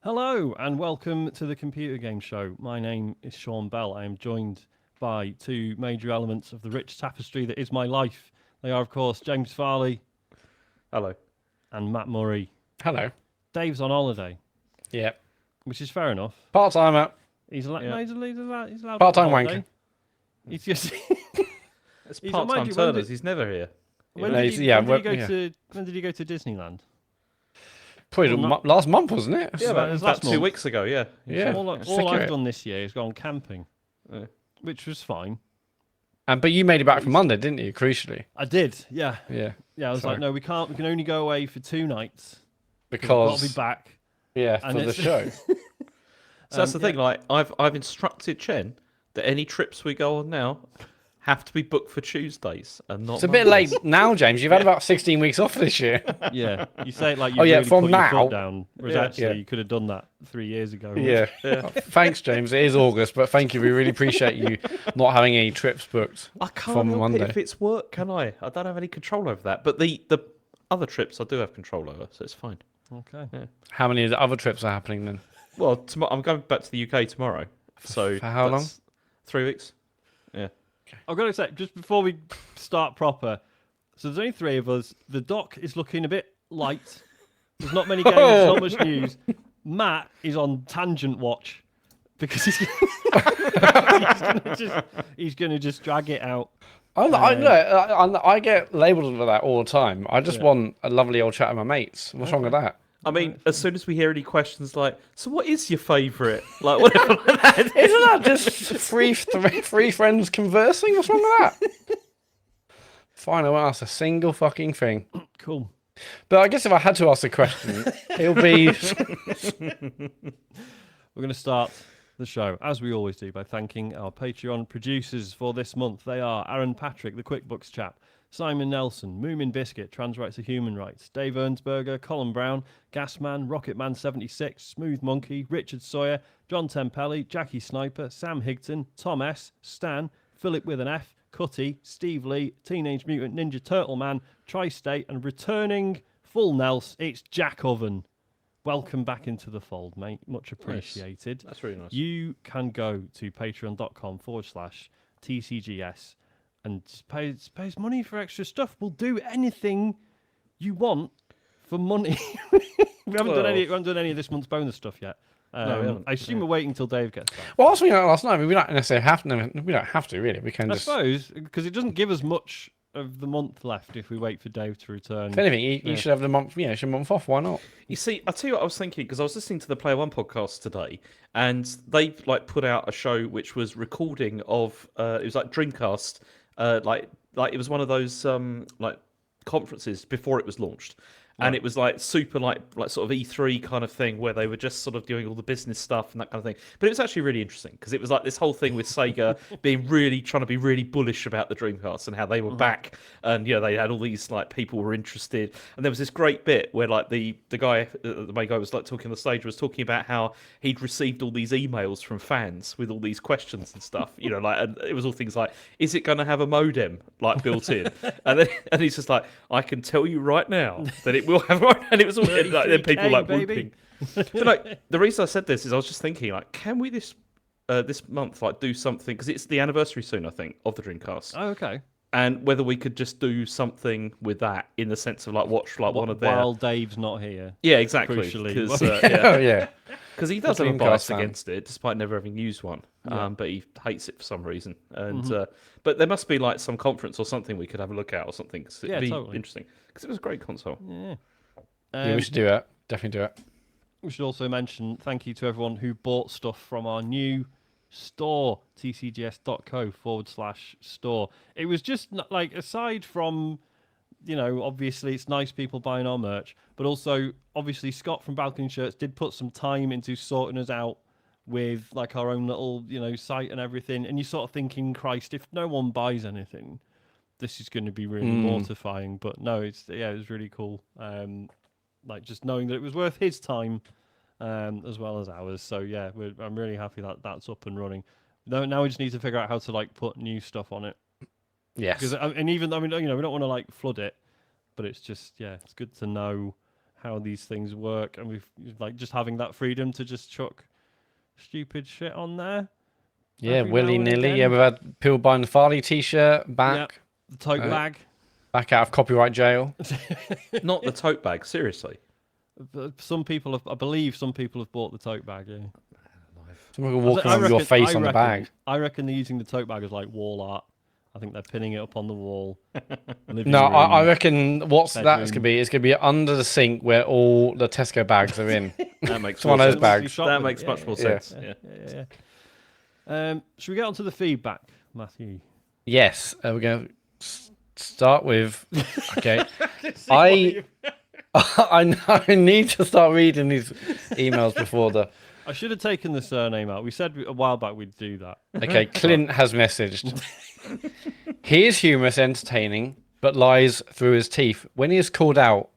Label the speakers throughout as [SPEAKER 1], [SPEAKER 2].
[SPEAKER 1] Hello and welcome to the Computer Game Show. My name is Sean Bell. I am joined by two major elements of the rich tapestry that is my life. They are, of course, James Farley.
[SPEAKER 2] Hello.
[SPEAKER 1] And Matt Murray.
[SPEAKER 3] Hello.
[SPEAKER 1] Dave's on holiday.
[SPEAKER 3] Yeah.
[SPEAKER 1] Which is fair enough.
[SPEAKER 3] Part-timer.
[SPEAKER 1] He's allowed. Yeah. No, he's allowed.
[SPEAKER 3] Part-time wanker.
[SPEAKER 1] He's just.
[SPEAKER 2] It's part-time Turners. He's never here.
[SPEAKER 1] When did he go to Disneyland?
[SPEAKER 3] Probably last month, wasn't it?
[SPEAKER 2] Yeah, about 2 weeks ago. Yeah.
[SPEAKER 3] Yeah.
[SPEAKER 1] All I've done this year is gone camping, which was fine.
[SPEAKER 3] But you made it back from Monday, didn't you? Crucially.
[SPEAKER 1] I did. Yeah.
[SPEAKER 3] Yeah.
[SPEAKER 1] Yeah. I was like, no, we can't. We can only go away for 2 nights
[SPEAKER 3] because
[SPEAKER 1] I'll be back.
[SPEAKER 3] Yeah, for the show.
[SPEAKER 2] So that's the thing. Like, I've instructed Chen that any trips we go on now have to be booked for Tuesdays and not.
[SPEAKER 3] It's a bit late now, James. You've had about 16 weeks off this year.
[SPEAKER 1] Yeah, you say it like you really
[SPEAKER 3] from
[SPEAKER 1] put
[SPEAKER 3] now.
[SPEAKER 1] your foot down, whereas actually you could have done that 3 years ago.
[SPEAKER 3] Yeah. Thanks, James. It is August, but thank you. We really appreciate you not having any trips booked.
[SPEAKER 2] I can't
[SPEAKER 3] from
[SPEAKER 2] help
[SPEAKER 3] Monday.
[SPEAKER 2] it if it's work, can I? I don't have any control over that. But the other trips I do have control over, so it's fine.
[SPEAKER 1] Okay.
[SPEAKER 2] Yeah.
[SPEAKER 3] How many of the other trips are happening then?
[SPEAKER 2] Well, I'm going back to the UK tomorrow. So
[SPEAKER 3] for how long?
[SPEAKER 2] 3 weeks. Yeah.
[SPEAKER 1] I've got to say, just before we start proper, so there's only 3 of us. The doc is looking a bit light. There's not many games, not much news. Matt is on tangent watch because he's going to just drag it out.
[SPEAKER 3] I get labelled for that all the time. I just want a lovely old chat with my mates. What's wrong with that?
[SPEAKER 2] I mean, as soon as we hear any questions like, so what is your favourite? Like, whatever like that.
[SPEAKER 3] Isn't that just three friends conversing? What's wrong with that? Fine, I won't ask a single fucking thing.
[SPEAKER 1] Cool.
[SPEAKER 3] But I guess if I had to ask a question, it'll be...
[SPEAKER 1] We're going to start the show, as we always do, by thanking our Patreon producers for this month. They are Aaron Patrick, the QuickBooks chap, Simon Nelson, Moomin Biscuit, Trans Rights are Human Rights, Dave Ernsberger, Colin Brown, Gasman, Rocketman76, Smooth Monkey, Richard Sawyer, John Tempelli, Jackie Sniper, Sam Higton, Tom S, Stan, Philip with an F, Cutty, Steve Lee, Teenage Mutant Ninja Turtle Man, Tri-State, and returning full Nels, it's Jack Oven. Welcome back into the fold, mate. Much appreciated.
[SPEAKER 2] Nice. That's really nice.
[SPEAKER 1] You can go to patreon.com/TCGS and pay us money for extra stuff. We'll do anything you want for money. we haven't done any of this month's bonus stuff yet.
[SPEAKER 2] No, we haven't.
[SPEAKER 1] I assume we're waiting until Dave gets back.
[SPEAKER 3] Well, that's what we know last night. I mean, we don't necessarily have to. We don't have to, really. We can just...
[SPEAKER 1] I suppose, because it doesn't give us much of the month left if we wait for Dave to return.
[SPEAKER 3] If anything, you should have the month. Yeah, should month off. Why not?
[SPEAKER 2] You see, I'll tell you what I was thinking, because I was listening to the Player One podcast today, and they put out a show which was recording of it was like Dreamcast, like it was one of those like conferences before it was launched. And it was like super like sort of E3 kind of thing where they were just sort of doing all the business stuff and that kind of thing. But it was actually really interesting because it was like this whole thing with Sega trying to be really bullish about the Dreamcast and how they were back, and they had all these like people were interested. And there was this great bit where like the main guy was like talking on the stage, was talking about how he'd received all these emails from fans with all these questions and stuff. And it was all things like, is it going to have a modem like built in? and he's just like, I can tell you right now that it will have, and it was all like then people like whooping. But like the reason I said this is I was just thinking like, can we this month like do something, because it's the anniversary soon, I think, of the Dreamcast.
[SPEAKER 1] Oh, okay.
[SPEAKER 2] And whether we could just do something with that in the sense of like watch like one of their...
[SPEAKER 1] While Dave's not here.
[SPEAKER 2] Yeah, exactly.
[SPEAKER 1] Crucially.
[SPEAKER 2] Because he does have a bias against it, despite never having used one. But he hates it for some reason. And but there must be like some conference or something we could have a look at or something. Cause it'd be interesting. Because it was a great console.
[SPEAKER 1] Yeah.
[SPEAKER 3] Yeah, we should do it. Definitely do it.
[SPEAKER 1] We should also mention thank you to everyone who bought stuff from our new store, tcgs.co/store. It was just like, aside from, obviously it's nice people buying our merch, but also obviously Scott from Balcony Shirts did put some time into sorting us out with like our own little, site and everything. And you're sort of thinking, Christ, if no one buys anything, this is going to be really mortifying. But no, it was really cool. Like just knowing that it was worth his time as well as ours. So yeah, I'm really happy that that's up and running. Now we just need to figure out how to like put new stuff on it.
[SPEAKER 3] Yes.
[SPEAKER 1] And even we don't want to like flood it, but it's just it's good to know. how these things work, and we've like just having that freedom to just chuck stupid shit on there.
[SPEAKER 3] Yeah,
[SPEAKER 1] every now
[SPEAKER 3] willy
[SPEAKER 1] and
[SPEAKER 3] nilly.
[SPEAKER 1] again.
[SPEAKER 3] Yeah, we've had people buying the Farley T-shirt back,
[SPEAKER 1] The tote bag.
[SPEAKER 3] back out of copyright jail.
[SPEAKER 2] Not the tote bag, seriously.
[SPEAKER 1] Some people have, I believe, some people have bought the tote bag. Yeah.
[SPEAKER 3] Some people walking around with your face on the bag.
[SPEAKER 1] I reckon they're using the tote bag as like wall art. I think they're pinning it up on the wall. Living
[SPEAKER 3] No, I
[SPEAKER 1] room.
[SPEAKER 3] reckon what's that's
[SPEAKER 1] bedroom.
[SPEAKER 3] going to be? It's going to be under the sink where all the Tesco bags are in.
[SPEAKER 2] That makes
[SPEAKER 3] It's one of those
[SPEAKER 2] sense.
[SPEAKER 3] bags.
[SPEAKER 2] That makes much more sense. Yeah.
[SPEAKER 1] Should we get on to the feedback, Matthew?
[SPEAKER 3] Yes, we're going to start with. Okay, I need to start reading these emails before the.
[SPEAKER 1] I should have taken the surname out. We said a while back we'd do that.
[SPEAKER 3] Okay, Clint has messaged. He is humorous, entertaining, but lies through his teeth. When he is called out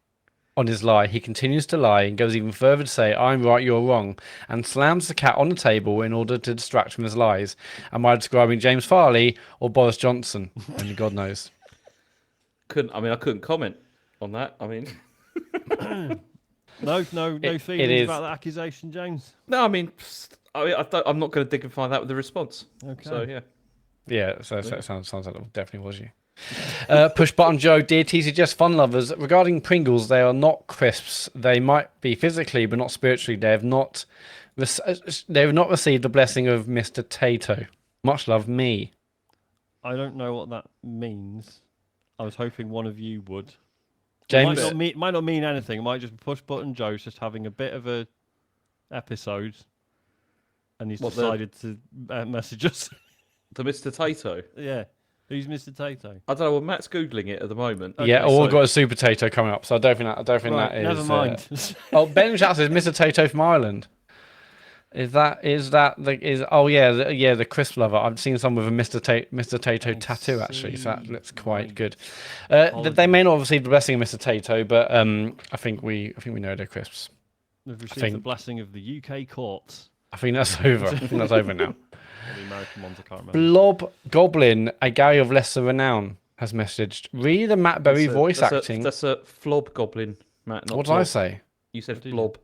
[SPEAKER 3] on his lie, he continues to lie and goes even further to say, "I'm right, you're wrong," and slams the cat on the table in order to distract from his lies. Am I describing James Farley or Boris Johnson? Only God knows.
[SPEAKER 2] I couldn't comment on that. I mean,
[SPEAKER 1] No feelings
[SPEAKER 3] is.
[SPEAKER 1] about that accusation, James.
[SPEAKER 2] no, I'm not going to dignify that with a response.
[SPEAKER 1] Okay.
[SPEAKER 2] So yeah.
[SPEAKER 3] Yeah, so it sounds like it definitely was you. Push button Joe, dear TCGS fun lovers. Regarding Pringles, they are not crisps. They might be physically, but not spiritually. They have not received the blessing of Mr. Tato. Much love, me.
[SPEAKER 1] I don't know what that means. I was hoping one of you would.
[SPEAKER 3] James,
[SPEAKER 1] It might not mean anything. It might just be push button Joe's just having a bit of a episode, and he's decided to message us.
[SPEAKER 2] To Mr. Tato.
[SPEAKER 1] Yeah. Who's Mr. Tato?
[SPEAKER 2] I don't know. Well, Matt's googling it at the moment.
[SPEAKER 3] yeah,
[SPEAKER 1] Okay,
[SPEAKER 3] or we've got a Super Tato coming up, so I don't think that is.
[SPEAKER 1] Never mind.
[SPEAKER 3] Oh, Ben Chat says Mr. Tato from Ireland. Is the crisp lover? I've seen some with a Mr. Tato tattoo actually, so that looks quite good. They may not have received the blessing of Mr. Tato, but I think we know they're crisps.
[SPEAKER 1] We've received the blessing of the UK courts.
[SPEAKER 3] I think that's over. I think that's over now.
[SPEAKER 1] The American ones, I can't remember.
[SPEAKER 3] Blob Goblin, a Gary of lesser renown, has messaged. Read the Matt Berry voice acting.
[SPEAKER 2] That's a flob goblin, Matt. Not
[SPEAKER 3] What did
[SPEAKER 2] blob.
[SPEAKER 3] I say?
[SPEAKER 2] You said
[SPEAKER 1] did you?
[SPEAKER 2] blob.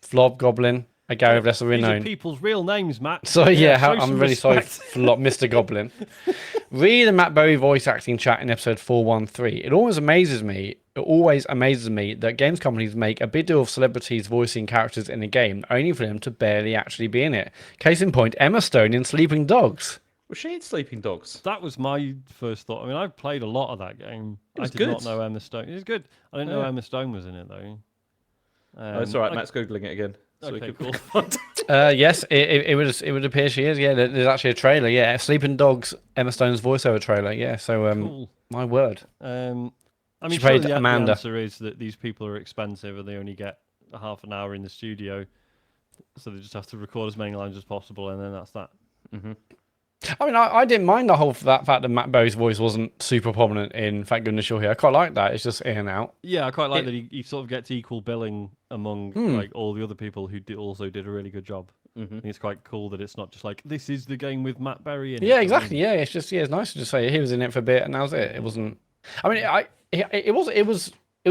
[SPEAKER 3] Flob Goblin, a Gary of lesser
[SPEAKER 1] These are
[SPEAKER 3] renown.
[SPEAKER 1] people's real names, Matt.
[SPEAKER 3] So
[SPEAKER 1] show
[SPEAKER 3] I'm
[SPEAKER 1] some
[SPEAKER 3] really sorry,
[SPEAKER 1] respect.
[SPEAKER 3] Mr. Goblin. Read the Matt Berry voice acting chat in episode 413. It always amazes me that games companies make a big deal of celebrities voicing characters in a game, only for them to barely actually be in it. Case in point, Emma Stone in Sleeping Dogs.
[SPEAKER 2] Was she in Sleeping Dogs?
[SPEAKER 1] That was my first thought. I mean, I've played a lot of that game.
[SPEAKER 2] It was
[SPEAKER 1] I did not
[SPEAKER 2] good.
[SPEAKER 1] know Emma Stone. It was good. I didn't know Emma Stone was in it though.
[SPEAKER 2] It's all right. Matt's googling it again. So
[SPEAKER 1] Okay,
[SPEAKER 2] we could...
[SPEAKER 1] cool.
[SPEAKER 3] Yes, it would appear she is. Yeah, there's actually a trailer. Yeah, Sleeping Dogs, Emma Stone's voiceover trailer. Yeah, so
[SPEAKER 1] Cool.
[SPEAKER 3] my word.
[SPEAKER 1] I mean,
[SPEAKER 3] She played
[SPEAKER 1] surely
[SPEAKER 3] Amanda.
[SPEAKER 1] the answer is that these people are expensive and they only get a half an hour in the studio, so they just have to record as many lines as possible, and then that's that.
[SPEAKER 2] Mm-hmm.
[SPEAKER 3] I mean, I didn't mind the whole fact that Matt Berry's voice wasn't super prominent in Thank Goodness You're Here. I quite like that. It's just in and out.
[SPEAKER 1] Yeah, I quite like that he sort of gets equal billing among like all the other people who also did a really good job.
[SPEAKER 2] Mm-hmm.
[SPEAKER 1] I think it's quite cool that it's not just like this is the game with Matt Berry in it.
[SPEAKER 3] Yeah, exactly. Yeah, it's just it's nice to just say he was in it for a bit and that was it. It wasn't. I mean, it was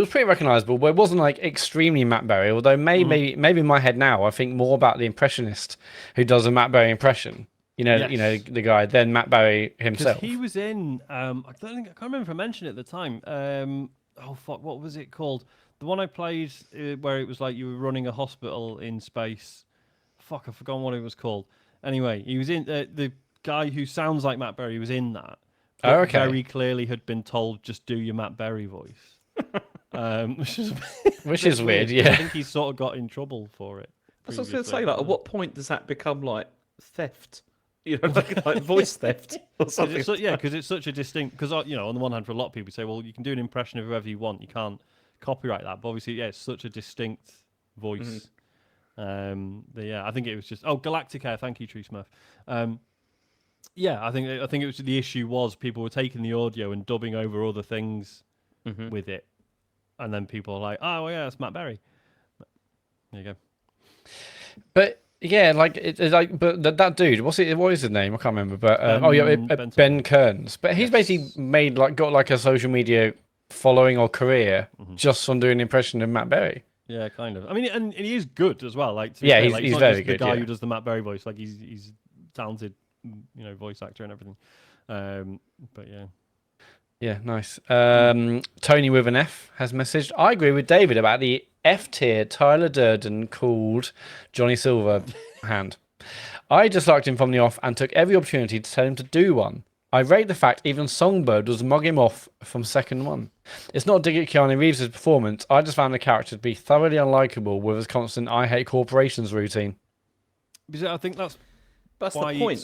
[SPEAKER 3] pretty recognisable, but it wasn't like extremely Matt Berry. Although maybe in my head now, I think more about the impressionist who does a Matt Berry impression. You know, the guy. Then Matt Berry himself.
[SPEAKER 1] He was in. I can't remember if I mentioned it at the time. Oh fuck, what was it called? The one I played where it was like you were running a hospital in space. Fuck, I've forgotten what it was called. Anyway, he was in the guy who sounds like Matt Berry was in that.
[SPEAKER 3] Oh, okay.
[SPEAKER 1] Very clearly had been told just do your Matt Berry voice,
[SPEAKER 3] Which is weird. Yeah.
[SPEAKER 1] I think he sort of got in trouble for it.
[SPEAKER 2] I was going to say,
[SPEAKER 1] previously.
[SPEAKER 2] like, at what point does that become like theft? You know, like voice theft or something.
[SPEAKER 1] Because it's such a distinct. Because on the one hand, for a lot of people, say, well, you can do an impression of whoever you want. You can't copyright that. But obviously, it's such a distinct voice. I think it was just Galactica. Thank you, Tree Smurf. I think it was the issue was people were taking the audio and dubbing over other things with it, and then people are like, oh well, yeah, it's Matt Berry. There you go.
[SPEAKER 3] But yeah, like it's like, but that dude, what is his name? I can't remember. But Ben Kearns. But he's basically got like a social media following or career just from doing an impression of Matt Berry.
[SPEAKER 1] Yeah, kind of. I mean, and he is good as well. Like, to be
[SPEAKER 3] Yeah,
[SPEAKER 1] fair, like,
[SPEAKER 3] he's
[SPEAKER 1] not
[SPEAKER 3] very
[SPEAKER 1] just
[SPEAKER 3] good,
[SPEAKER 1] the guy
[SPEAKER 3] yeah.
[SPEAKER 1] who does the Matt Berry voice. Like, he's talented, voice actor and everything. But yeah.
[SPEAKER 3] Yeah, nice. Tony with an F has messaged. I agree with David about the F tier Tyler Durden called Johnny Silverhand. I disliked him from the off and took every opportunity to tell him to do one. I rate the fact even Songbird was mugging him off from second one. It's not a dig at Keanu Reeves' performance. I just found the character to be thoroughly unlikable with his constant "I hate corporations" routine.
[SPEAKER 1] Because I think that's
[SPEAKER 2] the point.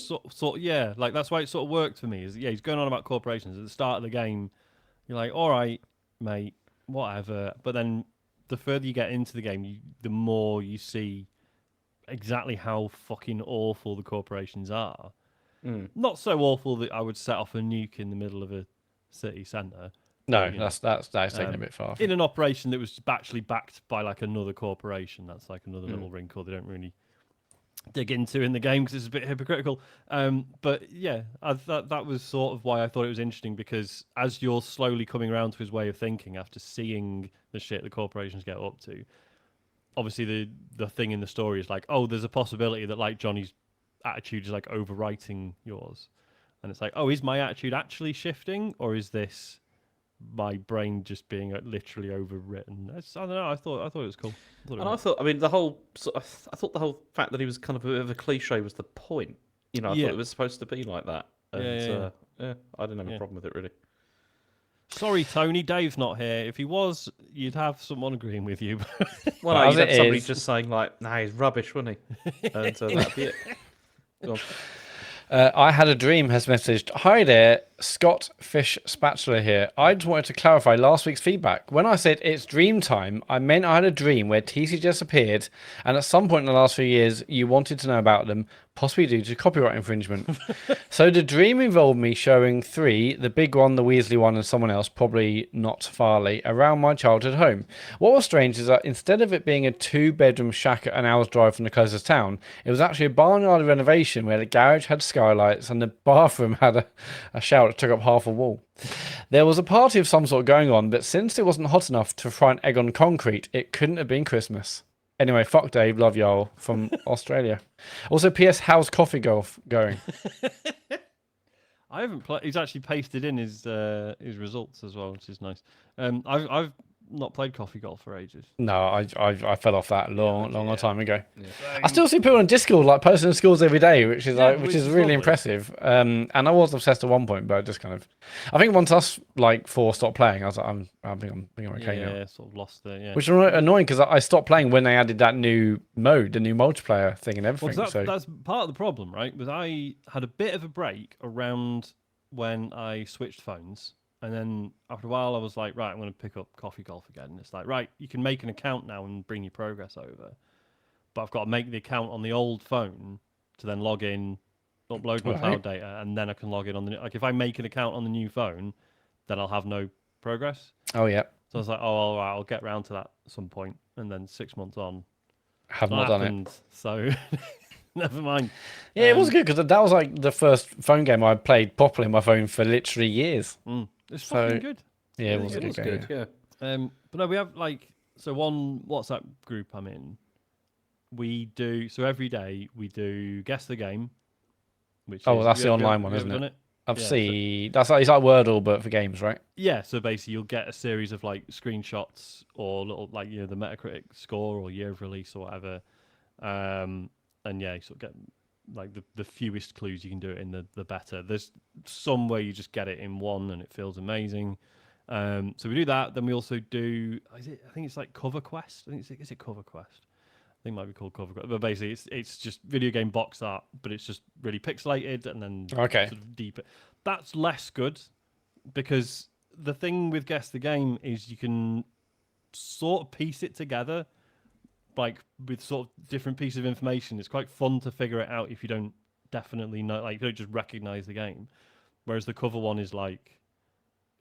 [SPEAKER 1] Yeah, like that's why it sort of worked for me. He's going on about corporations at the start of the game. You're like, all right, mate, whatever. But then the further you get into the game, the more you see exactly how fucking awful the corporations are. Not so awful that I would set off a nuke in the middle of a city centre.
[SPEAKER 3] No, that's taking a bit far.
[SPEAKER 1] In an operation that was actually backed by like another corporation. That's like another little wrinkle they don't really dig into in the game because it's a bit hypocritical. But yeah, that was sort of why I thought it was interesting, because as you're slowly coming around to his way of thinking after seeing the shit the corporations get up to, obviously the thing in the story is like, oh, there's a possibility that like Johnny's attitude is like overwriting yours, and it's like, oh, is my attitude actually shifting, or is this my brain just being literally overwritten? I don't know. I thought it was cool.
[SPEAKER 2] I thought the whole fact that he was kind of a bit of a cliche was the point. I thought it was supposed to be like that. And, I didn't have a problem with it really.
[SPEAKER 1] Sorry, Tony, Dave's not here. If he was, you'd have someone agreeing with you.
[SPEAKER 2] Well, no, you'd have somebody just saying like, "Nah, he's rubbish, wasn't he?" And that'd be it. Go on.
[SPEAKER 3] I Had a Dream has messaged, "Hi there, Scott Fish Spatula here. I just wanted to clarify last week's feedback. When I said it's dream time, I meant I had a dream where TC just appeared, and at some point in the last few years, you wanted to know about them, possibly due to copyright infringement. So the dream involved me showing 3, the big one, the Weasley one, and someone else, probably not Farley, around my childhood home. What was strange is that instead of it being a 2-bedroom shack at an hour's drive from the closest town, it was actually a barnyard renovation where the garage had skylights and the bathroom had a shower that took up half a wall. There was a party of some sort going on, but since it wasn't hot enough to fry an egg on concrete, it couldn't have been Christmas. Anyway, fuck Dave, love y'all, from Australia. Also, P.S. How's coffee golf going?
[SPEAKER 1] I haven't played. He's actually pasted in his results as well, which is nice. I've not played coffee golf for ages.
[SPEAKER 3] No, I fell off that long time ago. Yeah. I still see people on Discord like posting scores every day, which is which is really impressive. And I was obsessed at one point, but just kind of, I think once us like 4 stopped playing, I was like, I think I'm okay now.
[SPEAKER 1] Yeah, sort of lost the Which
[SPEAKER 3] is annoying because I stopped playing when they added that new mode, the new multiplayer thing and everything.
[SPEAKER 1] Well, that's part of the problem, right? Was I had a bit of a break around when I switched phones. And then after a while, I was like, right, I'm going to pick up coffee golf again. And it's like, right, you can make an account now and bring your progress over. But I've got to make the account on the old phone to then log in, upload my cloud data, and then I can log in on the... Like, if I make an account on the new phone, then I'll have no progress.
[SPEAKER 3] Oh, yeah.
[SPEAKER 1] So I was like, oh, all right, I'll get round to that at some point. And then 6 months on...
[SPEAKER 3] Have not done it.
[SPEAKER 1] So... Never mind.
[SPEAKER 3] Yeah, it was good because that was like the first phone game I played properly on my phone for literally years.
[SPEAKER 1] It's fucking good.
[SPEAKER 3] Yeah, it was a good game.
[SPEAKER 2] Yeah.
[SPEAKER 1] But no, we have one WhatsApp group I'm in. We do every day we do guess the game.
[SPEAKER 3] That's the online one, isn't it? I've seen that's like, it's like Wordle but for games, right?
[SPEAKER 1] Yeah, so basically you'll get a series of like screenshots or little the Metacritic score or year of release or whatever. And yeah, you sort of get like the fewest clues you can do it in, the better. There's some way you just get it in one and it feels amazing. So we do that. Then we also do, I think it's like Cover Quest. Is it Cover Quest? I think it might be called Cover Quest. But basically it's just video game box art, but it's just really pixelated and then sort of deeper. That's less good because the thing with Guess the Game is you can sort of piece it together like with sort of different pieces of information. It's quite fun to figure it out if you don't definitely know, like if you don't just recognize the game. Whereas the cover one is like,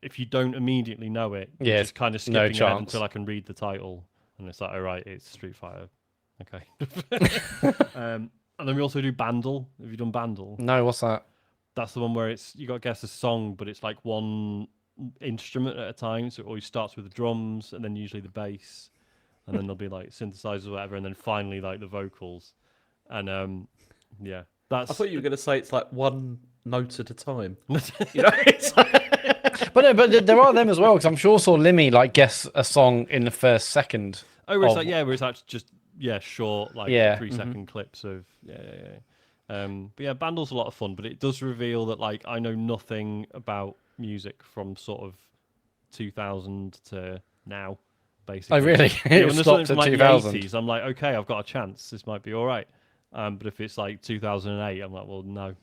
[SPEAKER 1] if you don't immediately know it, you're just kind of skipping ahead until I can read the title, and it's like, all right, it's Street Fighter. Okay. And then we also do Bandle. Have you done Bandle?
[SPEAKER 3] No, what's that?
[SPEAKER 1] That's the one where you got to guess a song, but it's like one instrument at a time. So it always starts with the drums and then usually the bass, and then there'll be like synthesizers or whatever, and then finally like the vocals. And yeah, that's.
[SPEAKER 2] I thought you were going to say it's like one note at a time. You know, it's
[SPEAKER 3] But no, but there are them as well, because I'm sure saw Limmy like guess a song in the first second.
[SPEAKER 1] Oh, where it's
[SPEAKER 3] of-
[SPEAKER 1] like where it's actually just short, like
[SPEAKER 3] Yeah,
[SPEAKER 1] 3-second clips of But yeah, Bandle's a lot of fun, but it does reveal that like I know nothing about music from sort of 2000 to now, basically.
[SPEAKER 3] Oh, really?
[SPEAKER 1] Yeah,
[SPEAKER 3] It
[SPEAKER 1] when there's
[SPEAKER 3] stopped
[SPEAKER 1] something
[SPEAKER 3] at
[SPEAKER 1] from, like,
[SPEAKER 3] 2000.
[SPEAKER 1] the 80s, I'm like, okay, I've got a chance. This might be all right. But if it's like 2008, I'm like, well, no.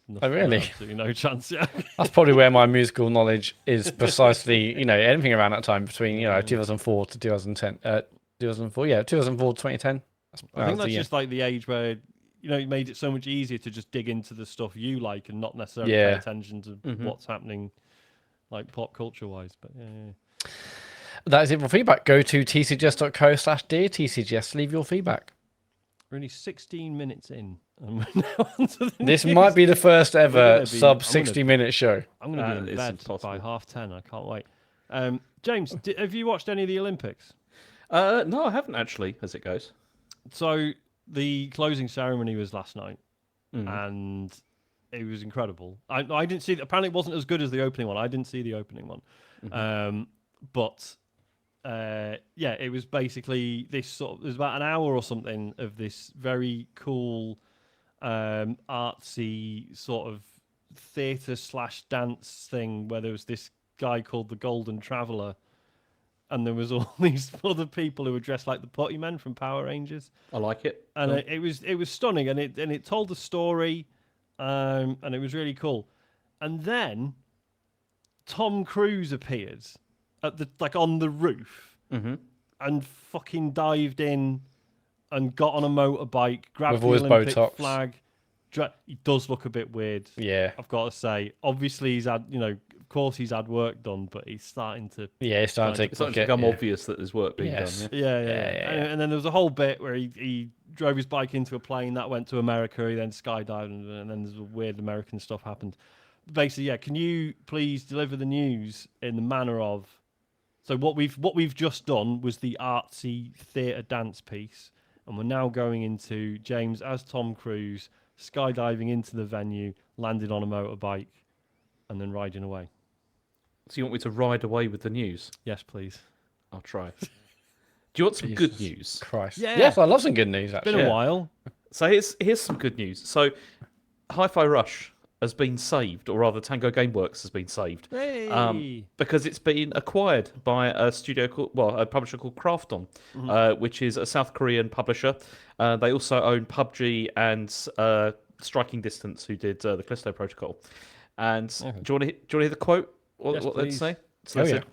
[SPEAKER 1] Nothing,
[SPEAKER 3] really?
[SPEAKER 1] Absolutely no chance. Yeah.
[SPEAKER 3] That's probably where my musical knowledge is precisely, anything around that time between, 2004 to 2010. 2004, yeah, 2004 to 2010.
[SPEAKER 1] I think that's just like the age where it made it so much easier to just dig into the stuff you like and not necessarily pay attention to what's happening, like pop culture wise. But yeah.
[SPEAKER 3] That is it for feedback. Go to tcgs.co/dear TCGS to leave your feedback.
[SPEAKER 1] We're only 16 minutes in, and we're now onto the
[SPEAKER 3] This
[SPEAKER 1] news.
[SPEAKER 3] might be the first
[SPEAKER 1] gonna
[SPEAKER 3] ever
[SPEAKER 1] be-
[SPEAKER 3] sub
[SPEAKER 1] I'm
[SPEAKER 3] 60-minute show.
[SPEAKER 1] I'm going to be in
[SPEAKER 2] It's
[SPEAKER 1] bed
[SPEAKER 2] impossible.
[SPEAKER 1] by 10:30. I can't wait. James, have you watched any of the Olympics?
[SPEAKER 2] no, I haven't actually, as it goes.
[SPEAKER 1] So the closing ceremony was last night,
[SPEAKER 2] Mm.
[SPEAKER 1] and it was incredible. I didn't see. Apparently, it wasn't as good as the opening one. I didn't see the opening one, but yeah, it was basically this sort of. There's about an hour or something of this very cool, artsy sort of theatre/dance thing where there was this guy called the Golden Traveller. And there was all these other people who were dressed like the Putty Men from Power Rangers,
[SPEAKER 2] I like it.
[SPEAKER 1] and
[SPEAKER 2] Cool.
[SPEAKER 1] it was stunning, and it told a story, and it was really cool. And then Tom Cruise appeared at on the roof, and fucking dived in, and got on a motorbike, grabbed
[SPEAKER 3] With
[SPEAKER 1] the
[SPEAKER 3] all his
[SPEAKER 1] Olympic
[SPEAKER 3] Botox.
[SPEAKER 1] flag. He does look a bit weird.
[SPEAKER 3] Yeah.
[SPEAKER 1] I've got to say. Obviously, he's had of course he's had work done, but he's starting to.
[SPEAKER 3] Yeah, it's starting to
[SPEAKER 2] It's starting to become obvious that there's work being
[SPEAKER 3] Yes.
[SPEAKER 2] done.
[SPEAKER 1] Yeah.
[SPEAKER 3] Yeah.
[SPEAKER 1] And then there was a whole bit where he drove his bike into a plane that went to America. He then skydived, and then there's weird American stuff happened. Basically, yeah. Can you please deliver the news in the manner of? So what we've just done was the artsy theatre dance piece, and we're now going into James as Tom Cruise skydiving into the venue, landing on a motorbike, and then riding away.
[SPEAKER 2] So you want me to ride away with the news?
[SPEAKER 1] Yes, please.
[SPEAKER 2] I'll try. Do you want some good
[SPEAKER 3] Jesus
[SPEAKER 2] news?
[SPEAKER 3] Christ.
[SPEAKER 1] Yeah.
[SPEAKER 3] Yes, I love some good news, actually.
[SPEAKER 1] Been a
[SPEAKER 2] Yeah.
[SPEAKER 1] while.
[SPEAKER 2] So here's some good news. So Hi-Fi Rush has been saved, or rather Tango Gameworks has been saved.
[SPEAKER 1] Hey.
[SPEAKER 2] Because it's been acquired by a a publisher called Krafton, which is a South Korean publisher. They also own PUBG and Striking Distance, who did the Callisto Protocol. And do you want to hear the quote?
[SPEAKER 1] Yes,
[SPEAKER 2] What they
[SPEAKER 1] please.
[SPEAKER 2] say? So they said,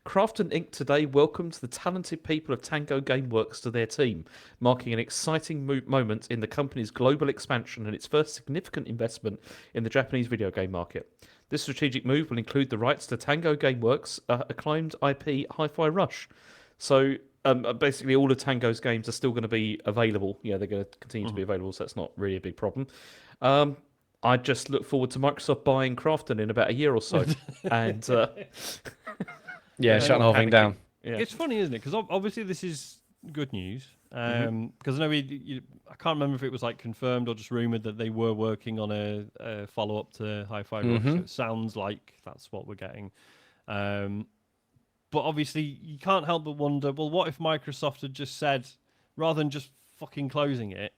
[SPEAKER 2] Krafton Inc. today welcomes the talented people of Tango Gameworks to their team, marking an exciting moment in the company's global expansion and its first significant investment in the Japanese video game market. This strategic move will include the rights to Tango Gameworks' acclaimed IP Hi-Fi Rush. So basically all of Tango's games are still going to be available. Yeah, they're going to continue to be available, so that's not really a big problem. I just look forward to Microsoft buying Krafton in about a year or so. And
[SPEAKER 3] Yeah, shutting the whole thing down.
[SPEAKER 2] yeah.
[SPEAKER 1] It's funny, isn't it? Because obviously this is good news. Because I know I can't remember if it was like confirmed or just rumored that they were working on a follow up to Hi-Fi Rush. So it sounds like that's what we're getting. But obviously you can't help but wonder, well, what if Microsoft had just said, rather than just fucking closing it,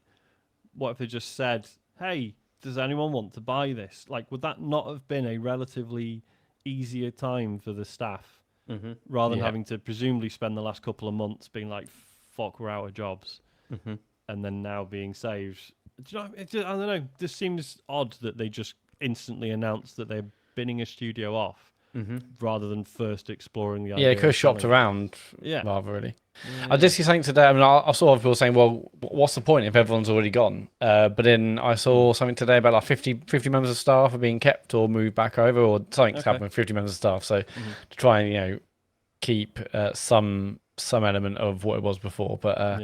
[SPEAKER 1] what if they just said, hey, does anyone want to buy this? Like, would that not have been a relatively easier time for the staff? Rather than having to presumably spend the last couple of months being like, fuck, we're out of jobs, and then now being saved. Do you know, I don't know. This seems odd that they just instantly announced that they're binning a studio off, rather than first exploring the idea.
[SPEAKER 3] Yeah, it could have
[SPEAKER 1] of
[SPEAKER 3] shopped
[SPEAKER 1] selling.
[SPEAKER 3] around
[SPEAKER 1] Yeah.
[SPEAKER 3] rather, really. I did see something today. I mean, I saw people saying, well, what's the point if everyone's already gone? But then I saw something today about like 50 members of staff are being kept or moved back over, or something's happened with 50 members of staff. So to try and, keep some element of what it was before. But